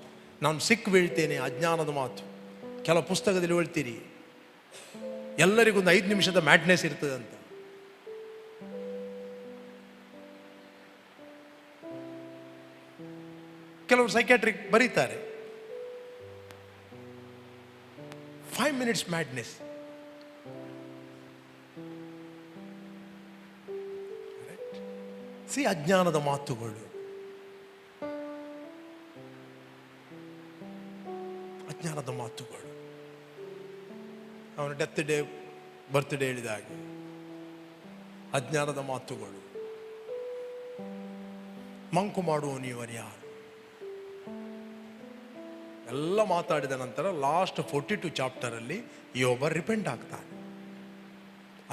ನಾನು ಸಿಕ್ಕು ಬೀಳ್ತೇನೆ, ಅಜ್ಞಾನದ ಮಾತು. ಕೆಲವು ಪುಸ್ತಕದಲ್ಲಿ ಹೇಳ್ತೀರಿ ಎಲ್ಲರಿಗೊಂದು 5 ನಿಮಿಷದ ಮ್ಯಾಡ್ನೆಸ್ ಇರ್ತದೆ ಅಂತ. ಕೆಲವರು ಸೈಕ್ಯಾಟ್ರಿಕ್ ಬರೀತಾರೆ 5 minutes ಮ್ಯಾಡ್ನೆಸ್. ಅಜ್ಞಾನದ ಮಾತುಗಳು, ಅಜ್ಞಾನದ ಮಾತುಗಳು. ಅವನ ಡೆತ್ ಡೇ, ಬರ್ತ್ಡೇ ಹೇಳಿದ ಹಾಗೆ ಅಜ್ಞಾನದ ಮಾತುಗಳು. ಮಂಕು ಮಾಡುವನು ಇವನು ಯಾರು? ಎಲ್ಲ ಮಾತಾಡಿದ ನಂತರ ಲಾಸ್ಟ್ 42 ಚಾಪ್ಟರಲ್ಲಿ ಯೋಬ ರಿಪೆಂಟ್ ಆಗ್ತಾನೆ.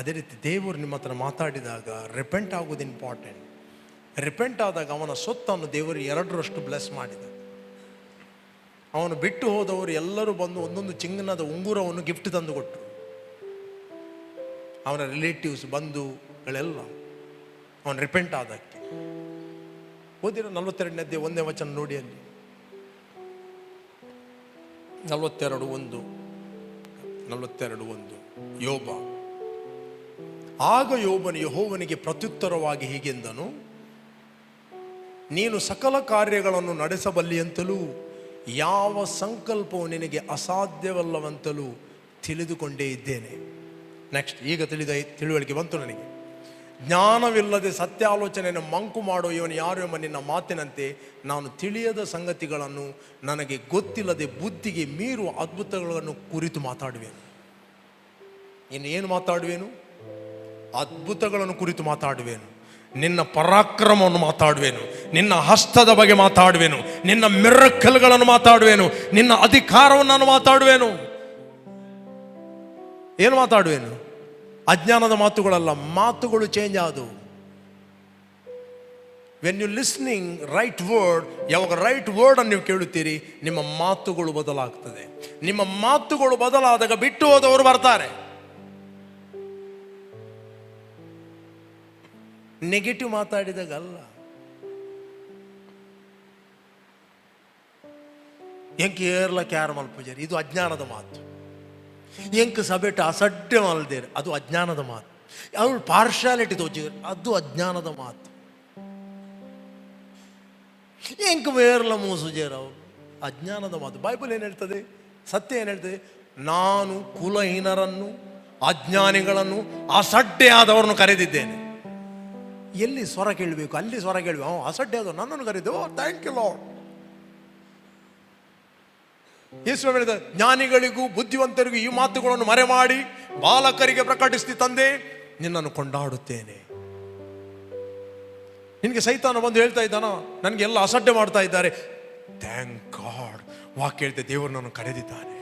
ಅದೇ ರೀತಿ ದೇವರು ನಿಮ್ಮ ಹತ್ರ ಮಾತಾಡಿದಾಗ ರಿಪೆಂಟ್ ಆಗೋದು ಇಂಪಾರ್ಟೆಂಟ್. ರಿಪೆಂಟ್ ಆದಾಗ ಅವನ ಸೊತ್ತನ್ನು ದೇವರು 2ರಷ್ಟು ಬ್ಲೆಸ್ ಮಾಡಿದ. ಅವನು ಬಿಟ್ಟು ಹೋದವರು ಎಲ್ಲರೂ ಬಂದು ಒಂದೊಂದು ಚಿನ್ನದ ಉಂಗುರವನ್ನು ಗಿಫ್ಟ್ ತಂದು ಕೊಟ್ಟರು. ಅವನ ರಿಲೇಟಿವ್ಸ್, ಬಂಧುಗಳೆಲ್ಲ ಅವನು ರಿಪೆಂಟ್ ಆದಕ್ಕೆ. ಓದಿರೋ 42ನೇ ಅಧ್ಯಾಯ 1ನೇ ವಚನ ನೋಡಿ, ಅಲ್ಲಿ 42:1 ಯೋಬ. ಆಗ ಯೋಬನು ಯೆಹೋವನಿಗೆ ಪ್ರತ್ಯುತ್ತರವಾಗಿ ಹೀಗೆಂದನು, ನೀನು ಸಕಲ ಕಾರ್ಯಗಳನ್ನು ನಡೆಸಬಲ್ಲಿಯಂತಲೂ ಯಾವ ಸಂಕಲ್ಪವು ನಿನಗೆ ಅಸಾಧ್ಯವಲ್ಲವಂತಲೂ ತಿಳಿದುಕೊಂಡೇ ಇದ್ದೇನೆ. ನೆಕ್ಸ್ಟ್, ಈಗ ತಿಳುವಳಿಕೆ ಬಂತು ನನಗೆ. ಜ್ಞಾನವಿಲ್ಲದೆ ಸತ್ಯಾಲೋಚನೆಯನ್ನು ಮಂಕು ಮಾಡೋ ಇವನು ಯಾರು ಎಂಬ ನಿನ್ನ ಮಾತಿನಂತೆ ನಾನು ತಿಳಿಯದ ಸಂಗತಿಗಳನ್ನು, ನನಗೆ ಗೊತ್ತಿಲ್ಲದೆ ಬುದ್ಧಿಗೆ ಮೀರುವ ಅದ್ಭುತಗಳನ್ನು ಕುರಿತು ಮಾತಾಡುವೆನು. ಇನ್ನು ಏನು ಮಾತಾಡುವೆನು? ಅದ್ಭುತಗಳನ್ನು ಕುರಿತು ಮಾತಾಡುವೆನು. ನಿನ್ನ ಪರಾಕ್ರಮವನ್ನು ಮಾತಾಡುವೆನು, ನಿನ್ನ ಹಸ್ತದ ಬಗ್ಗೆ ಮಾತಾಡುವೆನು, ನಿನ್ನ ಮಿರಕಲ್ಗಳನ್ನು ಮಾತಾಡುವೆನು, ನಿನ್ನ ಅಧಿಕಾರವನ್ನು ನಾನು ಮಾತಾಡುವೆನು. ಏನು ಮಾತಾಡುವೆನು? ಅಜ್ಞಾನದ ಮಾತುಗಳಲ್ಲ, ಮಾತುಗಳು ಚೇಂಜ್ ಆದವು. When you listening right word, ಯಾವಾಗ ರೈಟ್ ವರ್ಡ್ ಅನ್ನು ನೀವು ಕೇಳುತ್ತೀರಿ, ನಿಮ್ಮ ಮಾತುಗಳು ಬದಲಾಗ್ತದೆ. ನಿಮ್ಮ ಮಾತುಗಳು ಬದಲಾದಾಗ ಬಿಟ್ಟು ಹೋದವರು ಬರ್ತಾರೆ. ನೆಗೆಟಿವ್ ಮಾತಾಡಿದಾಗಲ್ಲ. ಎಂಕೆ ಏರ್ಲ ಕ್ಯಾರ ಮಲ್ಪೂಜಾರಿ, ಇದು ಅಜ್ಞಾನದ ಮಾತು. ಎಂಕ್ ಸಬೇಟ ಅಸಡ್ಡೆ ಮಲ್ದೇರು, ಅದು ಅಜ್ಞಾನದ ಮಾತು. ಅವಳು ಪಾರ್ಶಾಲಿಟಿ ತೋಚಿದ್ರು, ಅದು ಅಜ್ಞಾನದ ಮಾತು. ಎಂಕ್ ಬೇರ್ಲ ಮೂಸುಜೇರ, ಅವರು ಅಜ್ಞಾನದ ಮಾತು. ಬೈಬಲ್ ಏನು ಹೇಳ್ತದೆ? ಸತ್ಯ ಏನು ಹೇಳ್ತದೆ? ನಾನು ಕುಲಹೀನರನ್ನು, ಅಜ್ಞಾನಿಗಳನ್ನು, ಅಸಡ್ಡೆ ಆದವರನ್ನು ಕರೆದಿದ್ದೇನೆ. ಎಲ್ಲಿ ಸ್ವರ ಕೇಳಬೇಕು ಅಲ್ಲಿ ಸ್ವರ ಕೇಳಬೇಕು. ಅಸಡ್ಡೆ ಆದವರು ನನ್ನನ್ನು ಕರೆದು, ಥ್ಯಾಂಕ್ ಯು ಲಾರ್ಡ್. ಯೇಸು ಹೇಳಿದ, ಜ್ಞಾನಿಗಳಿಗೂ ಬುದ್ಧಿವಂತರಿಗೂ ಈ ಮಾತುಗಳನ್ನು ಮರೆ ಮಾಡಿ ಬಾಲಕರಿಗೆ ಪ್ರಕಟಿಸ್ತಿ ತಂದೆ, ನಿನ್ನನ್ನು ಕೊಂಡಾಡುತ್ತೇನೆ. ನಿನಗೆ ಸೈತಾನ ಬಂದು ಹೇಳ್ತಾ ಇದ್ದಾನ, ನನಗೆ ಎಲ್ಲ ಅಸಡ್ಡೆ ಮಾಡ್ತಾ ಇದ್ದಾರೆ. ಥ್ಯಾಂಕ್ ಗಾಡ್, ವಾಕ್ಯ ಹೇಳ್ತೆ, ದೇವರು ನನ್ನ ಕರೆದಿದ್ದಾನೆ.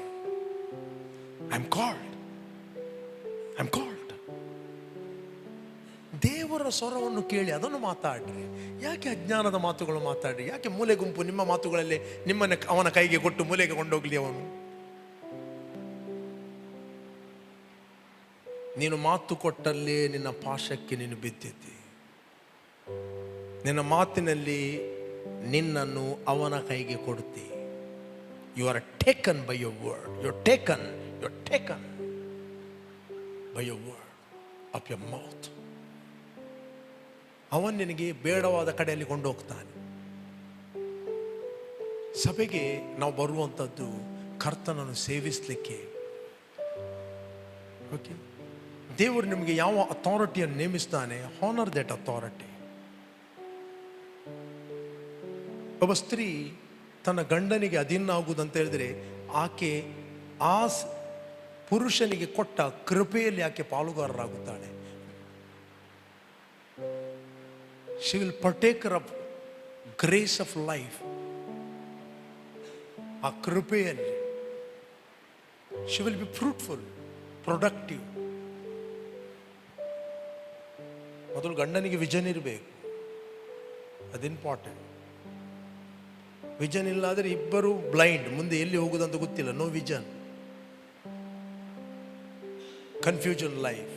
I am called. ದೇವರ ಸ್ವರವನ್ನು ಕೇಳಿ ಅದನ್ನು ಮಾತಾಡ್ರಿ. ಯಾಕೆ ಅಜ್ಞಾನದ ಮಾತುಗಳು ಮಾತಾಡ್ರಿ? ಯಾಕೆ ಮೂಲೆ ಗುಂಪು ನಿಮ್ಮ ಮಾತುಗಳಲ್ಲಿ ನಿಮ್ಮನ್ನು ಅವನ ಕೈಗೆ ಕೊಟ್ಟು ಮೂಲೆಗೆ ಕೊಂಡೋಗ್ಲಿ ಅವನು? ನೀನು ಮಾತು ಕೊಟ್ಟಲ್ಲಿ ನಿನ್ನ ಪಾಶಕ್ಕೆ ನೀನು ಬಿದ್ದಿದ್ದಿ. ನಿನ್ನ ಮಾತಿನಲ್ಲಿ ನಿನ್ನನ್ನು ಅವನ ಕೈಗೆ ಕೊಡುತ್ತಿ. You are taken by your word. You are taken by your word of your mouth. ಅವನು ನಿನಗೆ ಬೇಡವಾದ ಕಡೆಯಲ್ಲಿ ಕೊಂಡೋಗ್ತಾನೆ. ಸಭೆಗೆ ನಾವು ಬರುವಂಥದ್ದು ಕರ್ತನನ್ನು ಸೇವಿಸಲಿಕ್ಕೆ. ಓಕೆ, ದೇವರು ನಿಮಗೆ ಯಾವ ಅಥಾರಿಟಿಯನ್ನು ನೇಮಿಸ್ತಾನೆ, ಹಾನರ್ ದಟ್ ಅಥಾರಿಟಿ. ಒಬ್ಬ ಸ್ತ್ರೀ ತನ್ನ ಗಂಡನಿಗೆ ಅಧೀನ ಆಗುವುದಂತ ಹೇಳಿದ್ರೆ ಆಕೆ ಆ ಪುರುಷನಿಗೆ ಕೊಟ್ಟ ಕೃಪೆಯಲ್ಲಿ ಆಕೆ ಪಾಲುಗಾರರಾಗುತ್ತಾಳೆ. She will partaker of grace of life. ಆ ಕೃಪೆಯಲ್ಲಿ she will be fruitful, productive. ಮೊದಲು ಗಂಡನಿಗೆ ವಿಷನ್ ಇರಬೇಕು, ಅದು ಇಂಪಾರ್ಟೆಂಟ್. ವಿಷನ್ ಇಲ್ಲ ಆದರೆ ಇಬ್ಬರು ಬ್ಲೈಂಡ್, ಮುಂದೆ ಎಲ್ಲಿ ಹೋಗುದಂತ ಗೊತ್ತಿಲ್ಲ. No vision, confusion life.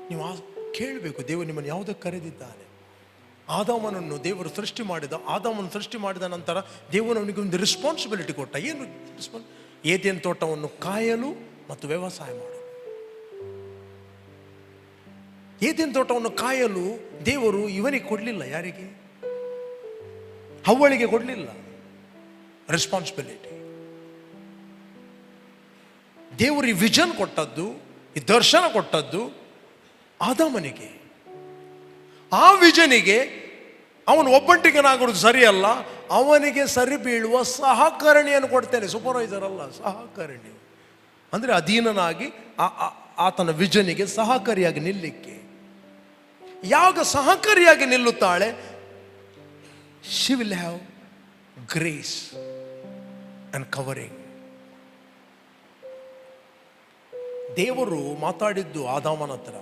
ನೀವು ಕೇಳಬೇಕು, ದೇವರು ನಿಮ್ಮನ್ನು ಯಾವುದಕ್ಕೆ ಕರೆದಿದ್ದಾನೆ. ಆದಾಮನನ್ನು ದೇವರು ಸೃಷ್ಟಿ ಮಾಡಿದ. ಆದಾಮನ್ನು ಸೃಷ್ಟಿ ಮಾಡಿದ ನಂತರ ದೇವರು ಅವನಿಗೆ ಒಂದು ರೆಸ್ಪಾನ್ಸಿಬಿಲಿಟಿ ಕೊಟ್ಟ. ಏನು ಏದೇನು ತೋಟವನ್ನು ಕಾಯಲು ಮತ್ತು ವ್ಯವಸಾಯ ಮಾಡಲು. ಏದೇನು ತೋಟವನ್ನು ಕಾಯಲು ದೇವರು ಇವನಿಗೆ ಕೊಡಲಿಲ್ಲ. ಯಾರಿಗೆ? ಹವ್ವಳಿಗೆ ಕೊಡಲಿಲ್ಲ ರೆಸ್ಪಾನ್ಸಿಬಿಲಿಟಿ. ದೇವರು ಈ ವಿಷನ್ ಕೊಟ್ಟದ್ದು, ಈ ದರ್ಶನ ಕೊಟ್ಟದ್ದು ಆದಾಮನಿಗೆ. ಆ ವಿಷನಿಗೆ ಅವನು ಒಬ್ಬಂಟಿಗನಾಗೋದು ಸರಿಯಲ್ಲ, ಅವನಿಗೆ ಸರಿ ಬೀಳುವ ಸಹಕರಣಿಯನ್ನು ಕೊಡ್ತೇನೆ. ಸೂಪರ್ವೈಸರ್ ಅಲ್ಲ, ಸಹಕರಣಿ ಅಂದರೆ ಅಧೀನನಾಗಿ ಆತನ ವಿಷನಿಗೆ ಸಹಕಾರಿಯಾಗಿ ನಿಲ್ಲಲಿಕ್ಕೆ. ಯಾವಾಗ ಸಹಕಾರಿಯಾಗಿ ನಿಲ್ಲುತ್ತಾಳೆ, she will have grace and covering. ದೇವರು ಮಾತಾಡಿದ್ದು ಆದಾಮನ ಹತ್ರ,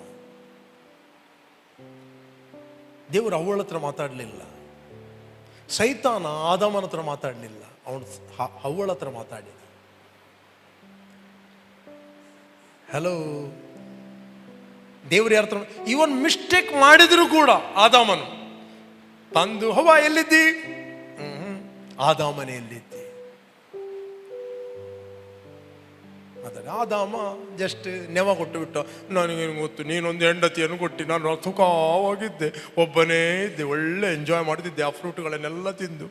ದೇವರು ಅವಳ ಹತ್ರ ಮಾತಾಡಲಿಲ್ಲ. ಸೈತಾನ ಆದಾಮನ ಹತ್ರ ಮಾತಾಡಲಿಲ್ಲ, ಅವನು ಅವಳ ಹತ್ರ ಮಾತಾಡಿದ. ಹಲೋ, ದೇವರು ಯಾರ ಹತ್ರ? ಇವನ್ ಮಿಸ್ಟೇಕ್ ಮಾಡಿದ್ರು ಕೂಡ ಆದಾಮನು ತಂದು, ಹವ್ವ ಎಲ್ಲಿದ್ದಿ? ಆದಾಮನೇ ಎಲ್ಲಿದ್ದಿ? ಆದರೆ ಆದಾಮ ಜಸ್ಟ್ ನೆವ ಕೊಟ್ಟು ಬಿಟ್ಟು, ನನಗೇನು ಗೊತ್ತು, ನೀನೊಂದು ಹೆಂಡತಿಯನ್ನು ಕೊಟ್ಟು ನಾನು ಸುಖವಾಗಿದ್ದೆ, ಒಬ್ಬನೇ ಇದ್ದೆ, ಒಳ್ಳೆ ಎಂಜಾಯ್ ಮಾಡ್ತಿದ್ದೆ, ಆ ಫ್ರೂಟ್ಗಳನ್ನೆಲ್ಲ ತಿಂದು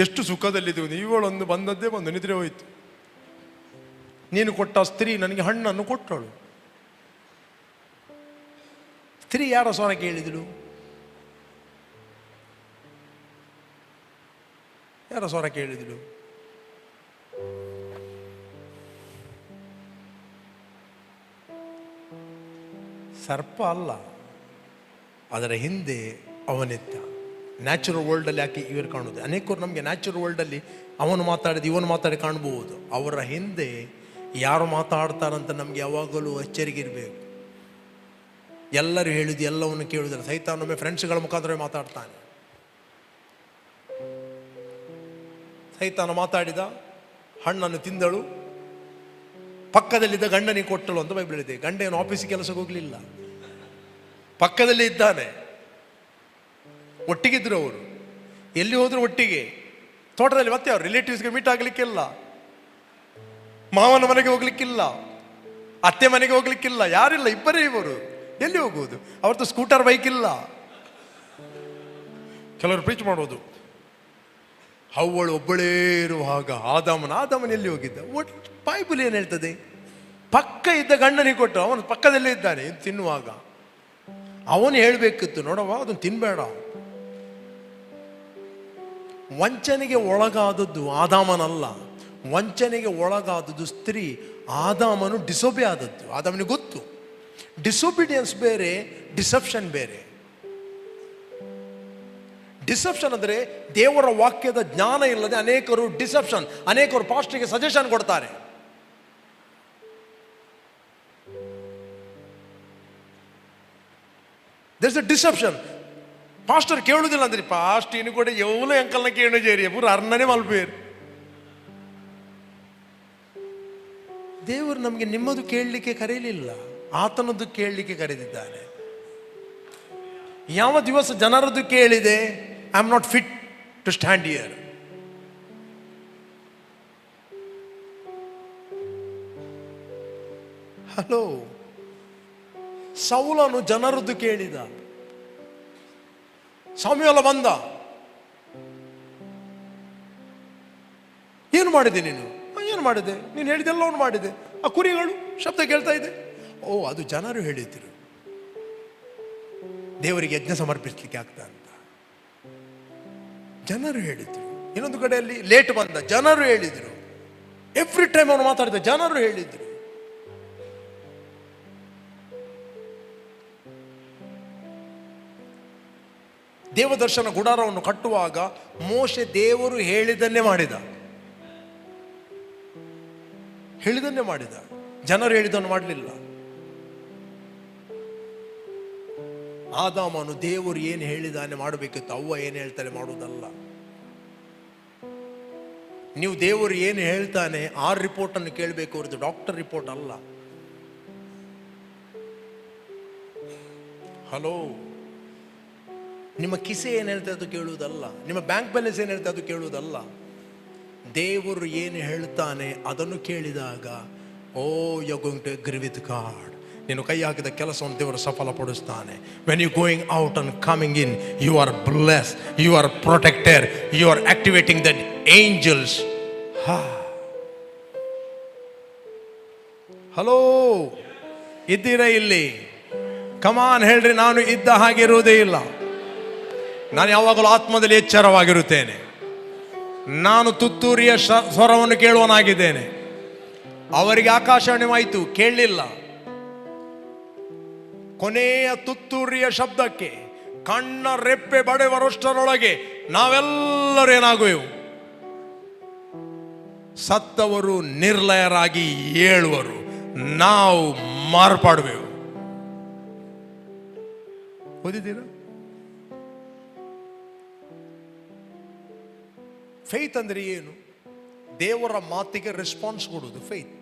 ಎಷ್ಟು ಸುಖದಲ್ಲಿದ್ದೀವಿ. ಇವಳೊಂದು ಬಂದದ್ದೇ ಬಂದು ನಿದ್ರೆ ಹೋಯ್ತು. ನೀನು ಕೊಟ್ಟ ಸ್ತ್ರೀ ನನಗೆ ಹಣ್ಣನ್ನು ಕೊಟ್ಟಳು. ಸ್ತ್ರೀ ಯಾರ ಸ್ವರ ಕೇಳಿದಳು? ಯಾರ ಸ್ವರ ಕೇಳಿದಳು? ಸರ್ಪ ಅಲ್ಲ, ಅದರ ಹಿಂದೆ ಅವನಿದ್ದ. ನ್ಯಾಚುರಲ್ ವರ್ಲ್ಡಲ್ಲಿ ಯಾಕೆ ಇವರು ಕಾಣುವುದು? ಅನೇಕರು ನಮಗೆ ನ್ಯಾಚುರಲ್ ವರ್ಲ್ಡಲ್ಲಿ ಅವನು ಮಾತಾಡಿದ ಇವನು ಮಾತಾಡಿ ಕಾಣಬಹುದು. ಅವರ ಹಿಂದೆ ಯಾರು ಮಾತಾಡ್ತಾರಂತ ನಮ್ಗೆ ಯಾವಾಗಲೂ ಎಚ್ಚರಿಕೆ ಇರಬೇಕು. ಎಲ್ಲರೂ ಹೇಳಿದ್ದು ಎಲ್ಲವನ್ನು ಕೇಳುವುದಿಲ್ಲ. ಸೈತಾನೊಮ್ಮೆ ಫ್ರೆಂಡ್ಸ್ಗಳ ಮುಖಾಂತರ ಮಾತಾಡ್ತಾನೆ. ಸೈತಾನ ಮಾತಾಡಿದ, ಹಣ್ಣನ್ನು ತಿಂದಳು, ಪಕ್ಕದಲ್ಲಿದ್ದ ಗಂಡನಿಗೆ ಕೊಟ್ಟಳು ಅಂತ ಬೈಬಲ್ ಇದೆ. ಗಂಡ ಏನು ಆಫೀಸಿಗೆ ಕೆಲಸಕ್ಕೆ ಹೋಗಲಿಲ್ಲ, ಪಕ್ಕದಲ್ಲಿ ಇದ್ದಾನೆ. ಒಟ್ಟಿಗಿದ್ರು ಅವರು, ಎಲ್ಲಿ ಹೋದ್ರು ಒಟ್ಟಿಗೆ. ತೋಟದಲ್ಲಿ ಮತ್ತೆ ಅವ್ರು ರಿಲೇಟಿವ್ಸ್ಗೆ ಮೀಟ್ ಆಗಲಿಕ್ಕಿಲ್ಲ, ಮಾವನ ಮನೆಗೆ ಹೋಗ್ಲಿಕ್ಕಿಲ್ಲ, ಅತ್ತೆ ಮನೆಗೆ ಹೋಗ್ಲಿಕ್ಕಿಲ್ಲ, ಯಾರಿಲ್ಲ, ಇಬ್ಬರೇ ಇವರು. ಎಲ್ಲಿ ಹೋಗುವುದು? ಅವ್ರದ್ದು ಸ್ಕೂಟರ್ ಬೈಕ್ ಇಲ್ಲ. ಕೆಲವರು ಪ್ರೀಚ್ ಮಾಡೋದು, ಅವಳು ಒಬ್ಬಳೇ ಇರುವಾಗ ಆದಾಮನ ಎಲ್ಲಿ ಹೋಗಿದ್ದ? ಒಟ್ಟು ಬೈಬಲ್ ಏನು ಹೇಳ್ತದೆ? ಪಕ್ಕ ಇದ್ದ ಗಂಡನಿಗೆ ಕೊಟ್ಟು, ಅವನು ಪಕ್ಕದಲ್ಲೇ ಇದ್ದಾನೆ ತಿನ್ನುವಾಗ. ಅವನು ಹೇಳಬೇಕಿತ್ತು, ನೋಡವ ಅದನ್ನು ತಿನ್ಬೇಡ. ವಂಚನೆಗೆ ಒಳಗಾದದ್ದು ಆದಾಮನಲ್ಲ, ವಂಚನೆಗೆ ಒಳಗಾದದ್ದು ಸ್ತ್ರೀ. ಆದಾಮನು ಡಿಸೊಬೆ ಆದದ್ದು. ಆದಾಮನಿಗೆ ಗೊತ್ತು, ಡಿಸೊಬಿಡಿಯನ್ಸ್ ಬೇರೆ, ಡಿಸೆಪ್ಷನ್ ಬೇರೆ. ಡಿಸೆಪ್ಷನ್ ಅಂದರೆ ದೇವರ ವಾಕ್ಯದ ಜ್ಞಾನ ಇಲ್ಲದೆ ಅನೇಕರು ಡಿಸೆಪ್ಷನ್, ಅನೇಕರು ಪಾಸ್ಟರ್ಗೆ ಸಜೆಷನ್ ಕೊಡ್ತಾರೆ. There's a deception. ಪಾಸ್ಟರ್ ಕೇಳುವುದಿಲ್ಲ ಅಂದ್ರೆ, ಪಾಸ್ಟ್ ಇನ್ನು ಕೂಡ ಎವಲು ಅಂಕಲ್ನ ಕೇಳು ಜೇರಿಯ ಪೂರ ಅರ್ಣನೆ ಮಲ್ಪೇರು. ದೇವರು ನಮಗೆ ನಿಮ್ಮದು ಕೇಳಲಿಕ್ಕೆ ಕರೆಯಲಿಲ್ಲ, ಆತನದ್ದು ಕೇಳಲಿಕ್ಕೆ ಕರೆದಿದ್ದಾನೆ. ಯಾವ ದಿವಸ ಜನರದ್ದು ಕೇಳಿದೆ, I am not fit to stand here. Hello, ಸೌಲನು ಜನರದ್ದು ಕೇಳಿದ. ಸಮುವೇಲ ಬಂದ. ಏನು ಮಾಡಿದೆ ನೀನು? ಏನು ಮಾಡಿದೆ? ನೀನು ಹೇಳಿದೆಲ್ಲವನ್ನು ಮಾಡಿದೆ. ಆ ಕುರಿಗಳು ಶಬ್ದ ಕೇಳ್ತಾ ಇದೆ. ಓ, ಅದು ಜನರು ಹೇಳಿದ್ರು ದೇವರಿಗೆ ಯಜ್ಞ ಸಮರ್ಪಿಸಲಿಕ್ಕೆ ಆಗ್ತಾ ಅಂತ. ಜನರು ಹೇಳಿದ್ರು. ಇನ್ನೊಂದು ಕಡೆಯಲ್ಲಿ ಲೇಟ್ ಬಂದ, ಜನರು ಹೇಳಿದ್ರು. ಎವ್ರಿ ಟೈಮ್ ಅವನು ಮಾತಾಡಿದ, ಜನರು ಹೇಳಿದ್ರು. ದೇವದರ್ಶನ ಗುಡಾರವನ್ನು ಕಟ್ಟುವಾಗ ಮೋಶೆ ದೇವರು ಹೇಳಿದನ್ನೇ ಮಾಡಿದ. ಹೇಳಿದನ್ನೇ ಮಾಡಿದ, ಜನರು ಹೇಳಿದನ್ನು ಮಾಡಲಿಲ್ಲ. ಆದಾಮನು ದೇವರು ಏನು ಹೇಳಿದಾನೆ ಮಾಡಬೇಕಿತ್ತು, ಅವ್ವ ಏನು ಹೇಳ್ತಾನೆ ಮಾಡುವುದಲ್ಲ. ನೀವು ದೇವರು ಏನು ಹೇಳ್ತಾನೆ ಆ ರಿಪೋರ್ಟನ್ನು ಕೇಳಬೇಕು ಹೊರತು ಡಾಕ್ಟರ್ ರಿಪೋರ್ಟ್ ಅಲ್ಲ. ಹಲೋ, ನಿಮ್ಮ ಕಿಸೆ ಏನು ಹೇಳ್ತಾ ಅದು ಕೇಳುವುದಲ್ಲ, ನಿಮ್ಮ ಬ್ಯಾಂಕ್ ಬ್ಯಾಲೆನ್ಸ್ ಏನು ಹೇಳ್ತಾ ಅದು ಕೇಳುವುದಲ್ಲ. ದೇವರು ಏನು ಹೇಳ್ತಾನೆ ಅದನ್ನು ಕೇಳಿದಾಗ, oh you are going to agree with God. ನೀನು ಕೈ ಹಾಕಿದ ಕೆಲಸವನ್ನು ದೇವರು ಸಫಲಪಡಿಸ್ತಾನೆ. When you going out and coming in, you are bless, you are protected, you are activating that angels. Hello, ಇದ್ದೀರಾ ಇಲ್ಲಿ? ಕಮಾನ್ ಹೇಳ್ರಿ, ನಾನು ಇದ್ದ ಹಾಗೆ ಇರುವುದೇ ಇಲ್ಲ. ನಾನು ಯಾವಾಗಲೂ ಆತ್ಮದಲ್ಲಿ ಎಚ್ಚರವಾಗಿರುತ್ತೇನೆ. ನಾನು ತುತ್ತೂರಿಯ ಸ್ವರವನ್ನು ಕೇಳುವನಾಗಿದ್ದೇನೆ. ಅವರಿಗೆ ಆಕಾಶವಾಣಿವಾಯಿತು, ಕೇಳಲಿಲ್ಲ. ಕೊನೆಯ ತುತ್ತೂರಿಯ ಶಬ್ದಕ್ಕೆ ಕಣ್ಣ ರೆಪ್ಪೆ ಬಡೆವರಷ್ಟರೊಳಗೆ ನಾವೆಲ್ಲರೂ ಏನಾಗುವೆವು? ಸತ್ತವರು ನಿರ್ಲಯರಾಗಿ ಏಳುವರು, ನಾವು ಮಾರ್ಪಾಡುವೆವು. ಓದಿದ್ದೀರಾ? ಫೇತ್ ಅಂದ್ರೆ ಏನು? ದೇವರ ಮಾತಿಗೆ ರೆಸ್ಪಾನ್ಸ್ ಕೊಡುವುದು ಫೇತ್.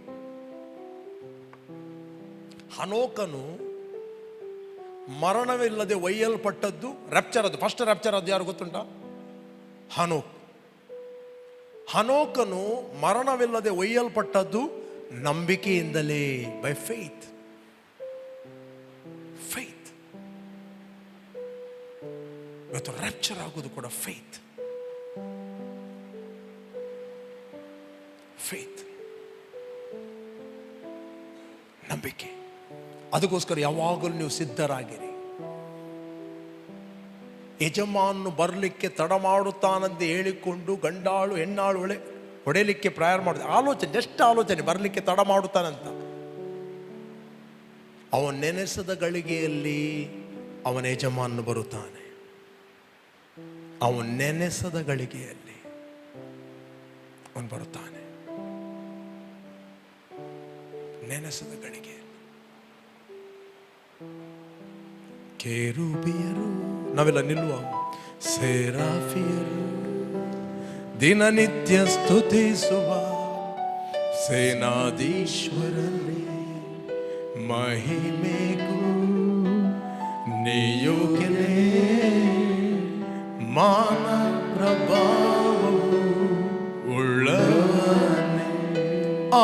ಹನೋಕನು ಮರಣವಿಲ್ಲದೆ ಒಯ್ಯಲ್ಪಟ್ಟದ್ದು ರ್ಯಾಪ್ಚರ್. ಅದು ಫಸ್ಟ್ ರ್ಯಾಪ್ಚರ್. ಅದು ಯಾರು ಗೊತ್ತುಂಟ? ಹನೋಕನು ಮರಣವಿಲ್ಲದೆ ಒಯ್ಯಲ್ಪಟ್ಟದ್ದು ನಂಬಿಕೆಯಿಂದಲೇ, ಬೈ ಫೇತ್. ಫೇತ್. ಇವತ್ತು ರ್ಯಾಪ್ಚರ್ ಆಗುವುದು ಕೂಡ ಫೇತ್. ಫೇತ್, ನಂಬಿಕೆ. ಅದಕ್ಕೋಸ್ಕರ ಯಾವಾಗಲೂ ನೀವು ಸಿದ್ಧರಾಗಿರಿ. ಯಜಮಾನನು ಬರಲಿಕ್ಕೆ ತಡ ಮಾಡುತ್ತಾನಂತ ಹೇಳಿಕೊಂಡು ಗಂಡಾಳು ಹೆಣ್ಣಾಳು ಹೊಡೆಯಲಿಕ್ಕೆ ಪ್ರೇಯರ್ ಮಾಡಿದೆ. ಆಲೋಚನೆ, ಜಸ್ಟ್ ಆಲೋಚನೆ, ಬರಲಿಕ್ಕೆ ತಡ ಮಾಡುತ್ತಾನಂತ. ಅವನ ನೆನೆಸದ ಗಳಿಗೆಯಲ್ಲಿ ಅವನ ಯಜಮಾನನು ಬರುತ್ತಾನೆ. ಅವನ ನೆನೆಸದ ಗಳಿಗೆಯಲ್ಲಿ ಅವನು ಬರುತ್ತಾನೆ. ನೆನೆಸದ ಗಳಿಗೆ. ಕೆರೂಬಿಯರು, ನಾವೆಲ್ಲ ನಿಲ್ಲುವ. ಸೇರಾಫಿಯರು ದಿನನಿತ್ಯ ಸ್ತುತಿಸುವ ಸೇನಾಧೀಶ್ವರನೇ, ಮಹಿಮೆಗೂ ನಿಯೋಗ್ಯನೇ, ಮಾನ ಪ್ರಭಾವವು ಉಳ್ಳವನೇ,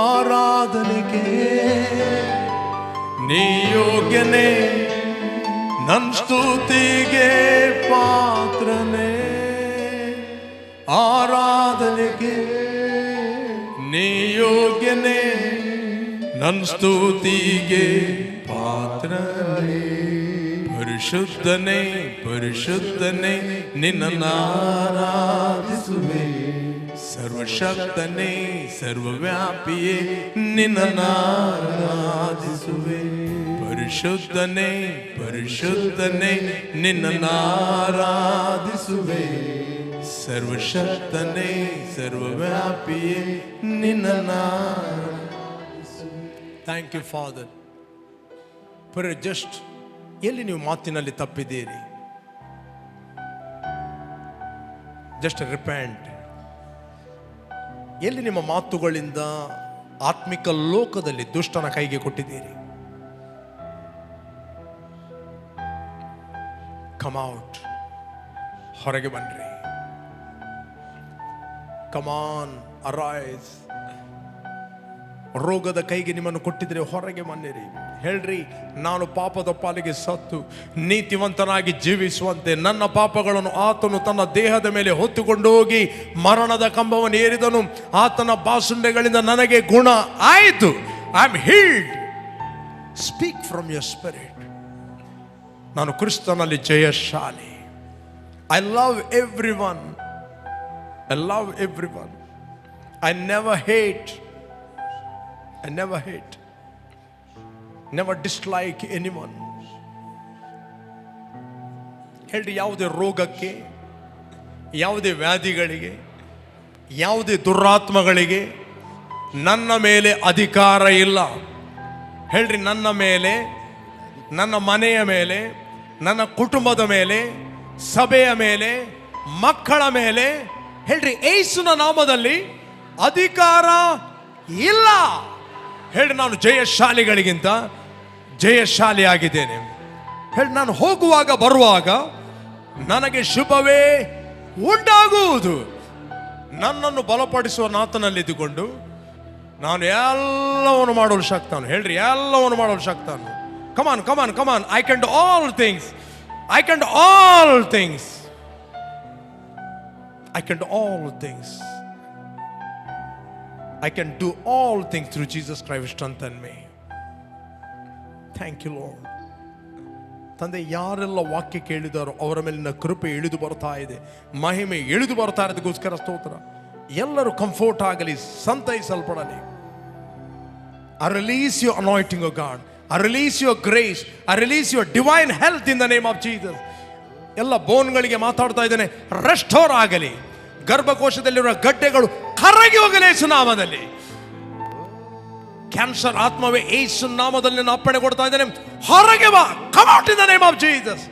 ಆರಾಧನೆಗೆ ನಿಯೋಗ್ಯನೇ, ನನ್ ಸ್ತುತಿಗೆ ಪಾತ್ರನೇ, ಆರಾಧನೆಗೆ ನಿಯೋಗ್ಯನೇ, ನನ್ ಸ್ತುತಿಗೆ ಪಾತ್ರನೇ, ಪರಿಶುದ್ಧನೇ ಪರಿಶುದ್ಧನೇ ನಿನ್ನನ್ನು ಆರಾಧಿಸುವೆ, ಸರ್ವಶಕ್ತನೇ ಸರ್ವವ್ಯಾಪಿಯೇ ನಿನ್ನನ್ನು ಆರಾಧಿಸುವೆ, ಪರಿಶುದ್ಧನೇ ಪರಿಶುದ್ಧನೇ ನಿನ್ನನ್ನು ಆರಾಧಿಸುವೆ, ಸರ್ವಶಕ್ತನೇ ಸರ್ವವ್ಯಾಪಿಯೇ ನಿನ್ನನ್ನು ಆರಾಧಿಸುವೆ. Thank you father. ಜಸ್ಟ್ ಎಲ್ಲಿ ನೀವು ಮಾತಿನಲ್ಲಿ ತಪ್ಪಿದ್ದೀರಿ, ಜಸ್ಟ್ ರಿಪೆಂಟ್. ಎಲ್ಲಿ ನಿಮ್ಮ ಮಾತುಗಳಿಂದ ಆತ್ಮಿಕ ಲೋಕದಲ್ಲಿ ದುಷ್ಟನ ಕೈಗೆ ಕೊಟ್ಟಿದ್ದೀರಿ, ಕಮ್ ಔಟ್, ಹೊರಗೆ ಬನ್ನಿರಿ. Come on, arise. ರೋಗದ ಕೈಗೆ ನಿಮ್ಮನ್ನು ಕೊಟ್ಟಿದ್ರೆ ಹೊರಗೆ ಮನ್ನಿರಿ. ಹೇಳ್ರಿ, ನಾನು ಪಾಪದ ಪಾಲಿಗೆ ಸತ್ತು ನೀತಿವಂತನಾಗಿ ಜೀವಿಸುವಂತೆ ನನ್ನ ಪಾಪಗಳನ್ನು ಆತನು ತನ್ನ ದೇಹದ ಮೇಲೆ ಹೊತ್ತುಕೊಂಡು ಹೋಗಿ ಮರಣದ ಕಂಬವನ್ನು ಏರಿದನು. ಆತನ ಬಾಸುಂಡೆಗಳಿಂದ ನನಗೆ ಗುಣ ಆಯಿತು. I am healed. Speak from your spirit. ನಾನು ಕ್ರಿಸ್ತನಲ್ಲಿ ಜಯಶಾಲಿ. I love everyone. I love everyone. I never hate. I never hate, never dislike anyone. ಹೇಳ್ರಿ, ಯಾವುದೇ ರೋಗಕ್ಕೆ, ಯಾವುದೇ ವ್ಯಾಧಿಗಳಿಗೆ, ಯಾವುದೇ ದುರಾತ್ಮಗಳಿಗೆ ನನ್ನ ಮೇಲೆ ಅಧಿಕಾರ ಇಲ್ಲ. ಹೇಳ್ರಿ, ನನ್ನ ಮೇಲೆ, ನನ್ನ ಮನೆಯ ಮೇಲೆ, ನನ್ನ ಕುಟುಂಬದ ಮೇಲೆ, ಸಭೆಯ ಮೇಲೆ, ಮಕ್ಕಳ ಮೇಲೆ, ಹೇಳ್ರಿ, ಯೇಸುವಿನ ನಾಮದಲ್ಲಿ ಅಧಿಕಾರ ಇಲ್ಲ. ಹೇಳಿ, ನಾನು ಜಯಶಾಲಿಗಳಿಗಿಂತ ಜಯಶಾಲಿಯಾಗಿದ್ದೇನೆ. ಹೇಳಿ, ನಾನು ಹೋಗುವಾಗ ಬರುವಾಗ ನನಗೆ ಶುಭವೇ ಉಂಟಾಗುವುದು. ನನ್ನನ್ನು ಬಲಪಡಿಸುವ ನಾತನಲ್ಲಿದ್ದುಕೊಂಡು ನಾನು ಎಲ್ಲವನ್ನು ಮಾಡಲು ಶಕ್ತನು. ಹೇಳ್ರಿ, ಎಲ್ಲವನ್ನು ಮಾಡಲು ಶಕ್ತನು. Come on come on come on. I can do all things. I can do all things. I can do all things. I can do all things through Jesus Christ who strengthens me. Thank you, Lord. ತಂದೆ, ಯಾರೆಲ್ಲ ವಾಕ್ಯ ಕೇಳಿದಾರೋ ಅವರ ಮೇಲಿನ ಕೃಪೆ ಇಳಿದು ಬರ್ತಾ ಇದೆ, ಮಹಿಮೆ ಇಳಿದು ಬರ್ತಾ ಇರೋದಕ್ಕೋಸ್ಕರ ಸ್ತೋತ್ರ. ಎಲ್ಲರೂ ಕಂಫರ್ಟ್ ಆಗಲಿ, ಸಂತೈಸಲ್ಪಡಲಿ. I release your anointing, O God. I release your grace. I release your divine health in the name of Jesus. ಎಲ್ಲ ಬೋನ್ಗಳಿಗೆ ಮಾತಾಡ್ತಾ ಇದ್ದೇನೆ, ರೆಸ್ಟೋರ್ ಆಗಲಿ. ಗರ್ಭಕೋಶದಲ್ಲಿರುವ ಗಡ್ಡೆಗಳು ಕರಗಿ ಹೋಗಲಿ ಯೇಸು ನಾಮದಲ್ಲಿ. ಕ್ಯಾನ್ಸರ್ ಆತ್ಮವೇ ಯೇಸು ನಾಮದಲ್ಲಿ ನಾನು ಅಪ್ಪಣೆ ಕೊಡ್ತಾ ಇದ್ದೇನೆ, ಹೊರಗೆ ಬಾ. Come out in the name of Jesus.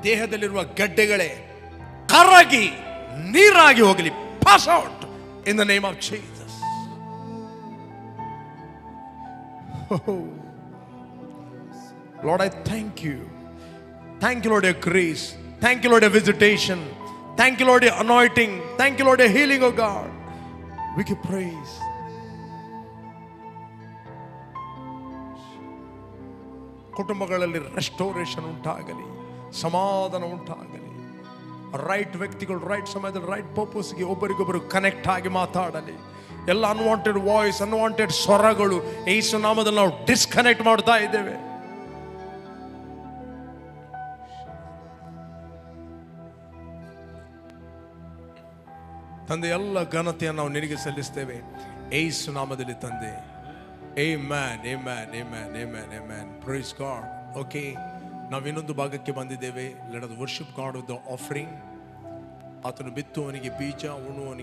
ದೇಹದಲ್ಲಿರುವ ಗಡ್ಡೆಗಳೇ ಕರಗಿ ನೀರಾಗಿ ಹೋಗಲಿ. Pass out in the name of Jesus. Lord, I thank you. Thank you, Lord, your grace. Thank you, Lord, your visitation. Thank you, Lord, your anointing. Thank you, Lord, your healing, oh God. We give praise. ಕುಟುಂಬಗಳಲ್ಲಿ restoration ಉಂಟಾಗಲಿ, ಸಮಾಧಾನ ಉಂಟಾಗಲಿ. Right ವ್ಯಕ್ತಿಗಳು right ಸಮಯದಲ್ಲಿ right ಪರ್ಪಸ್ಗೆ ಒಬ್ಬರಿಗೊಬ್ಬರು connect ಆಗಿ ಮಾತಾಡಲಿ. ಎಲ್ಲ unwanted voice, unwanted ಸ್ವರಗಳು ಯೇಸು ನಾಮದಲ್ಲಿ ನಾವು ಡಿಸ್ಕನೆಕ್ಟ್ ಮಾಡ್ತಾ ಇದ್ದೇವೆ. ತಂದೆ, ಎಲ್ಲ ಘನತೆಯನ್ನು ನಾವು ನಿನಗೆ ಸಲ್ಲಿಸ್ತೇವೆ ಯೇಸು ನಾಮದಲ್ಲಿ ತಂದೆ. Amen, amen, amen, amen, amen. Praise God. Okay, ನಾವು ಇನ್ನೊಂದು ಭಾಗಕ್ಕೆ ಬಂದಿದ್ದೇವೆ. Let us worship god with the offering. ಆತನು ಬಿತ್ತುವವನಿಗೆ ಬೀಜ, ಉಣ್ಣುವವನಿಗೆ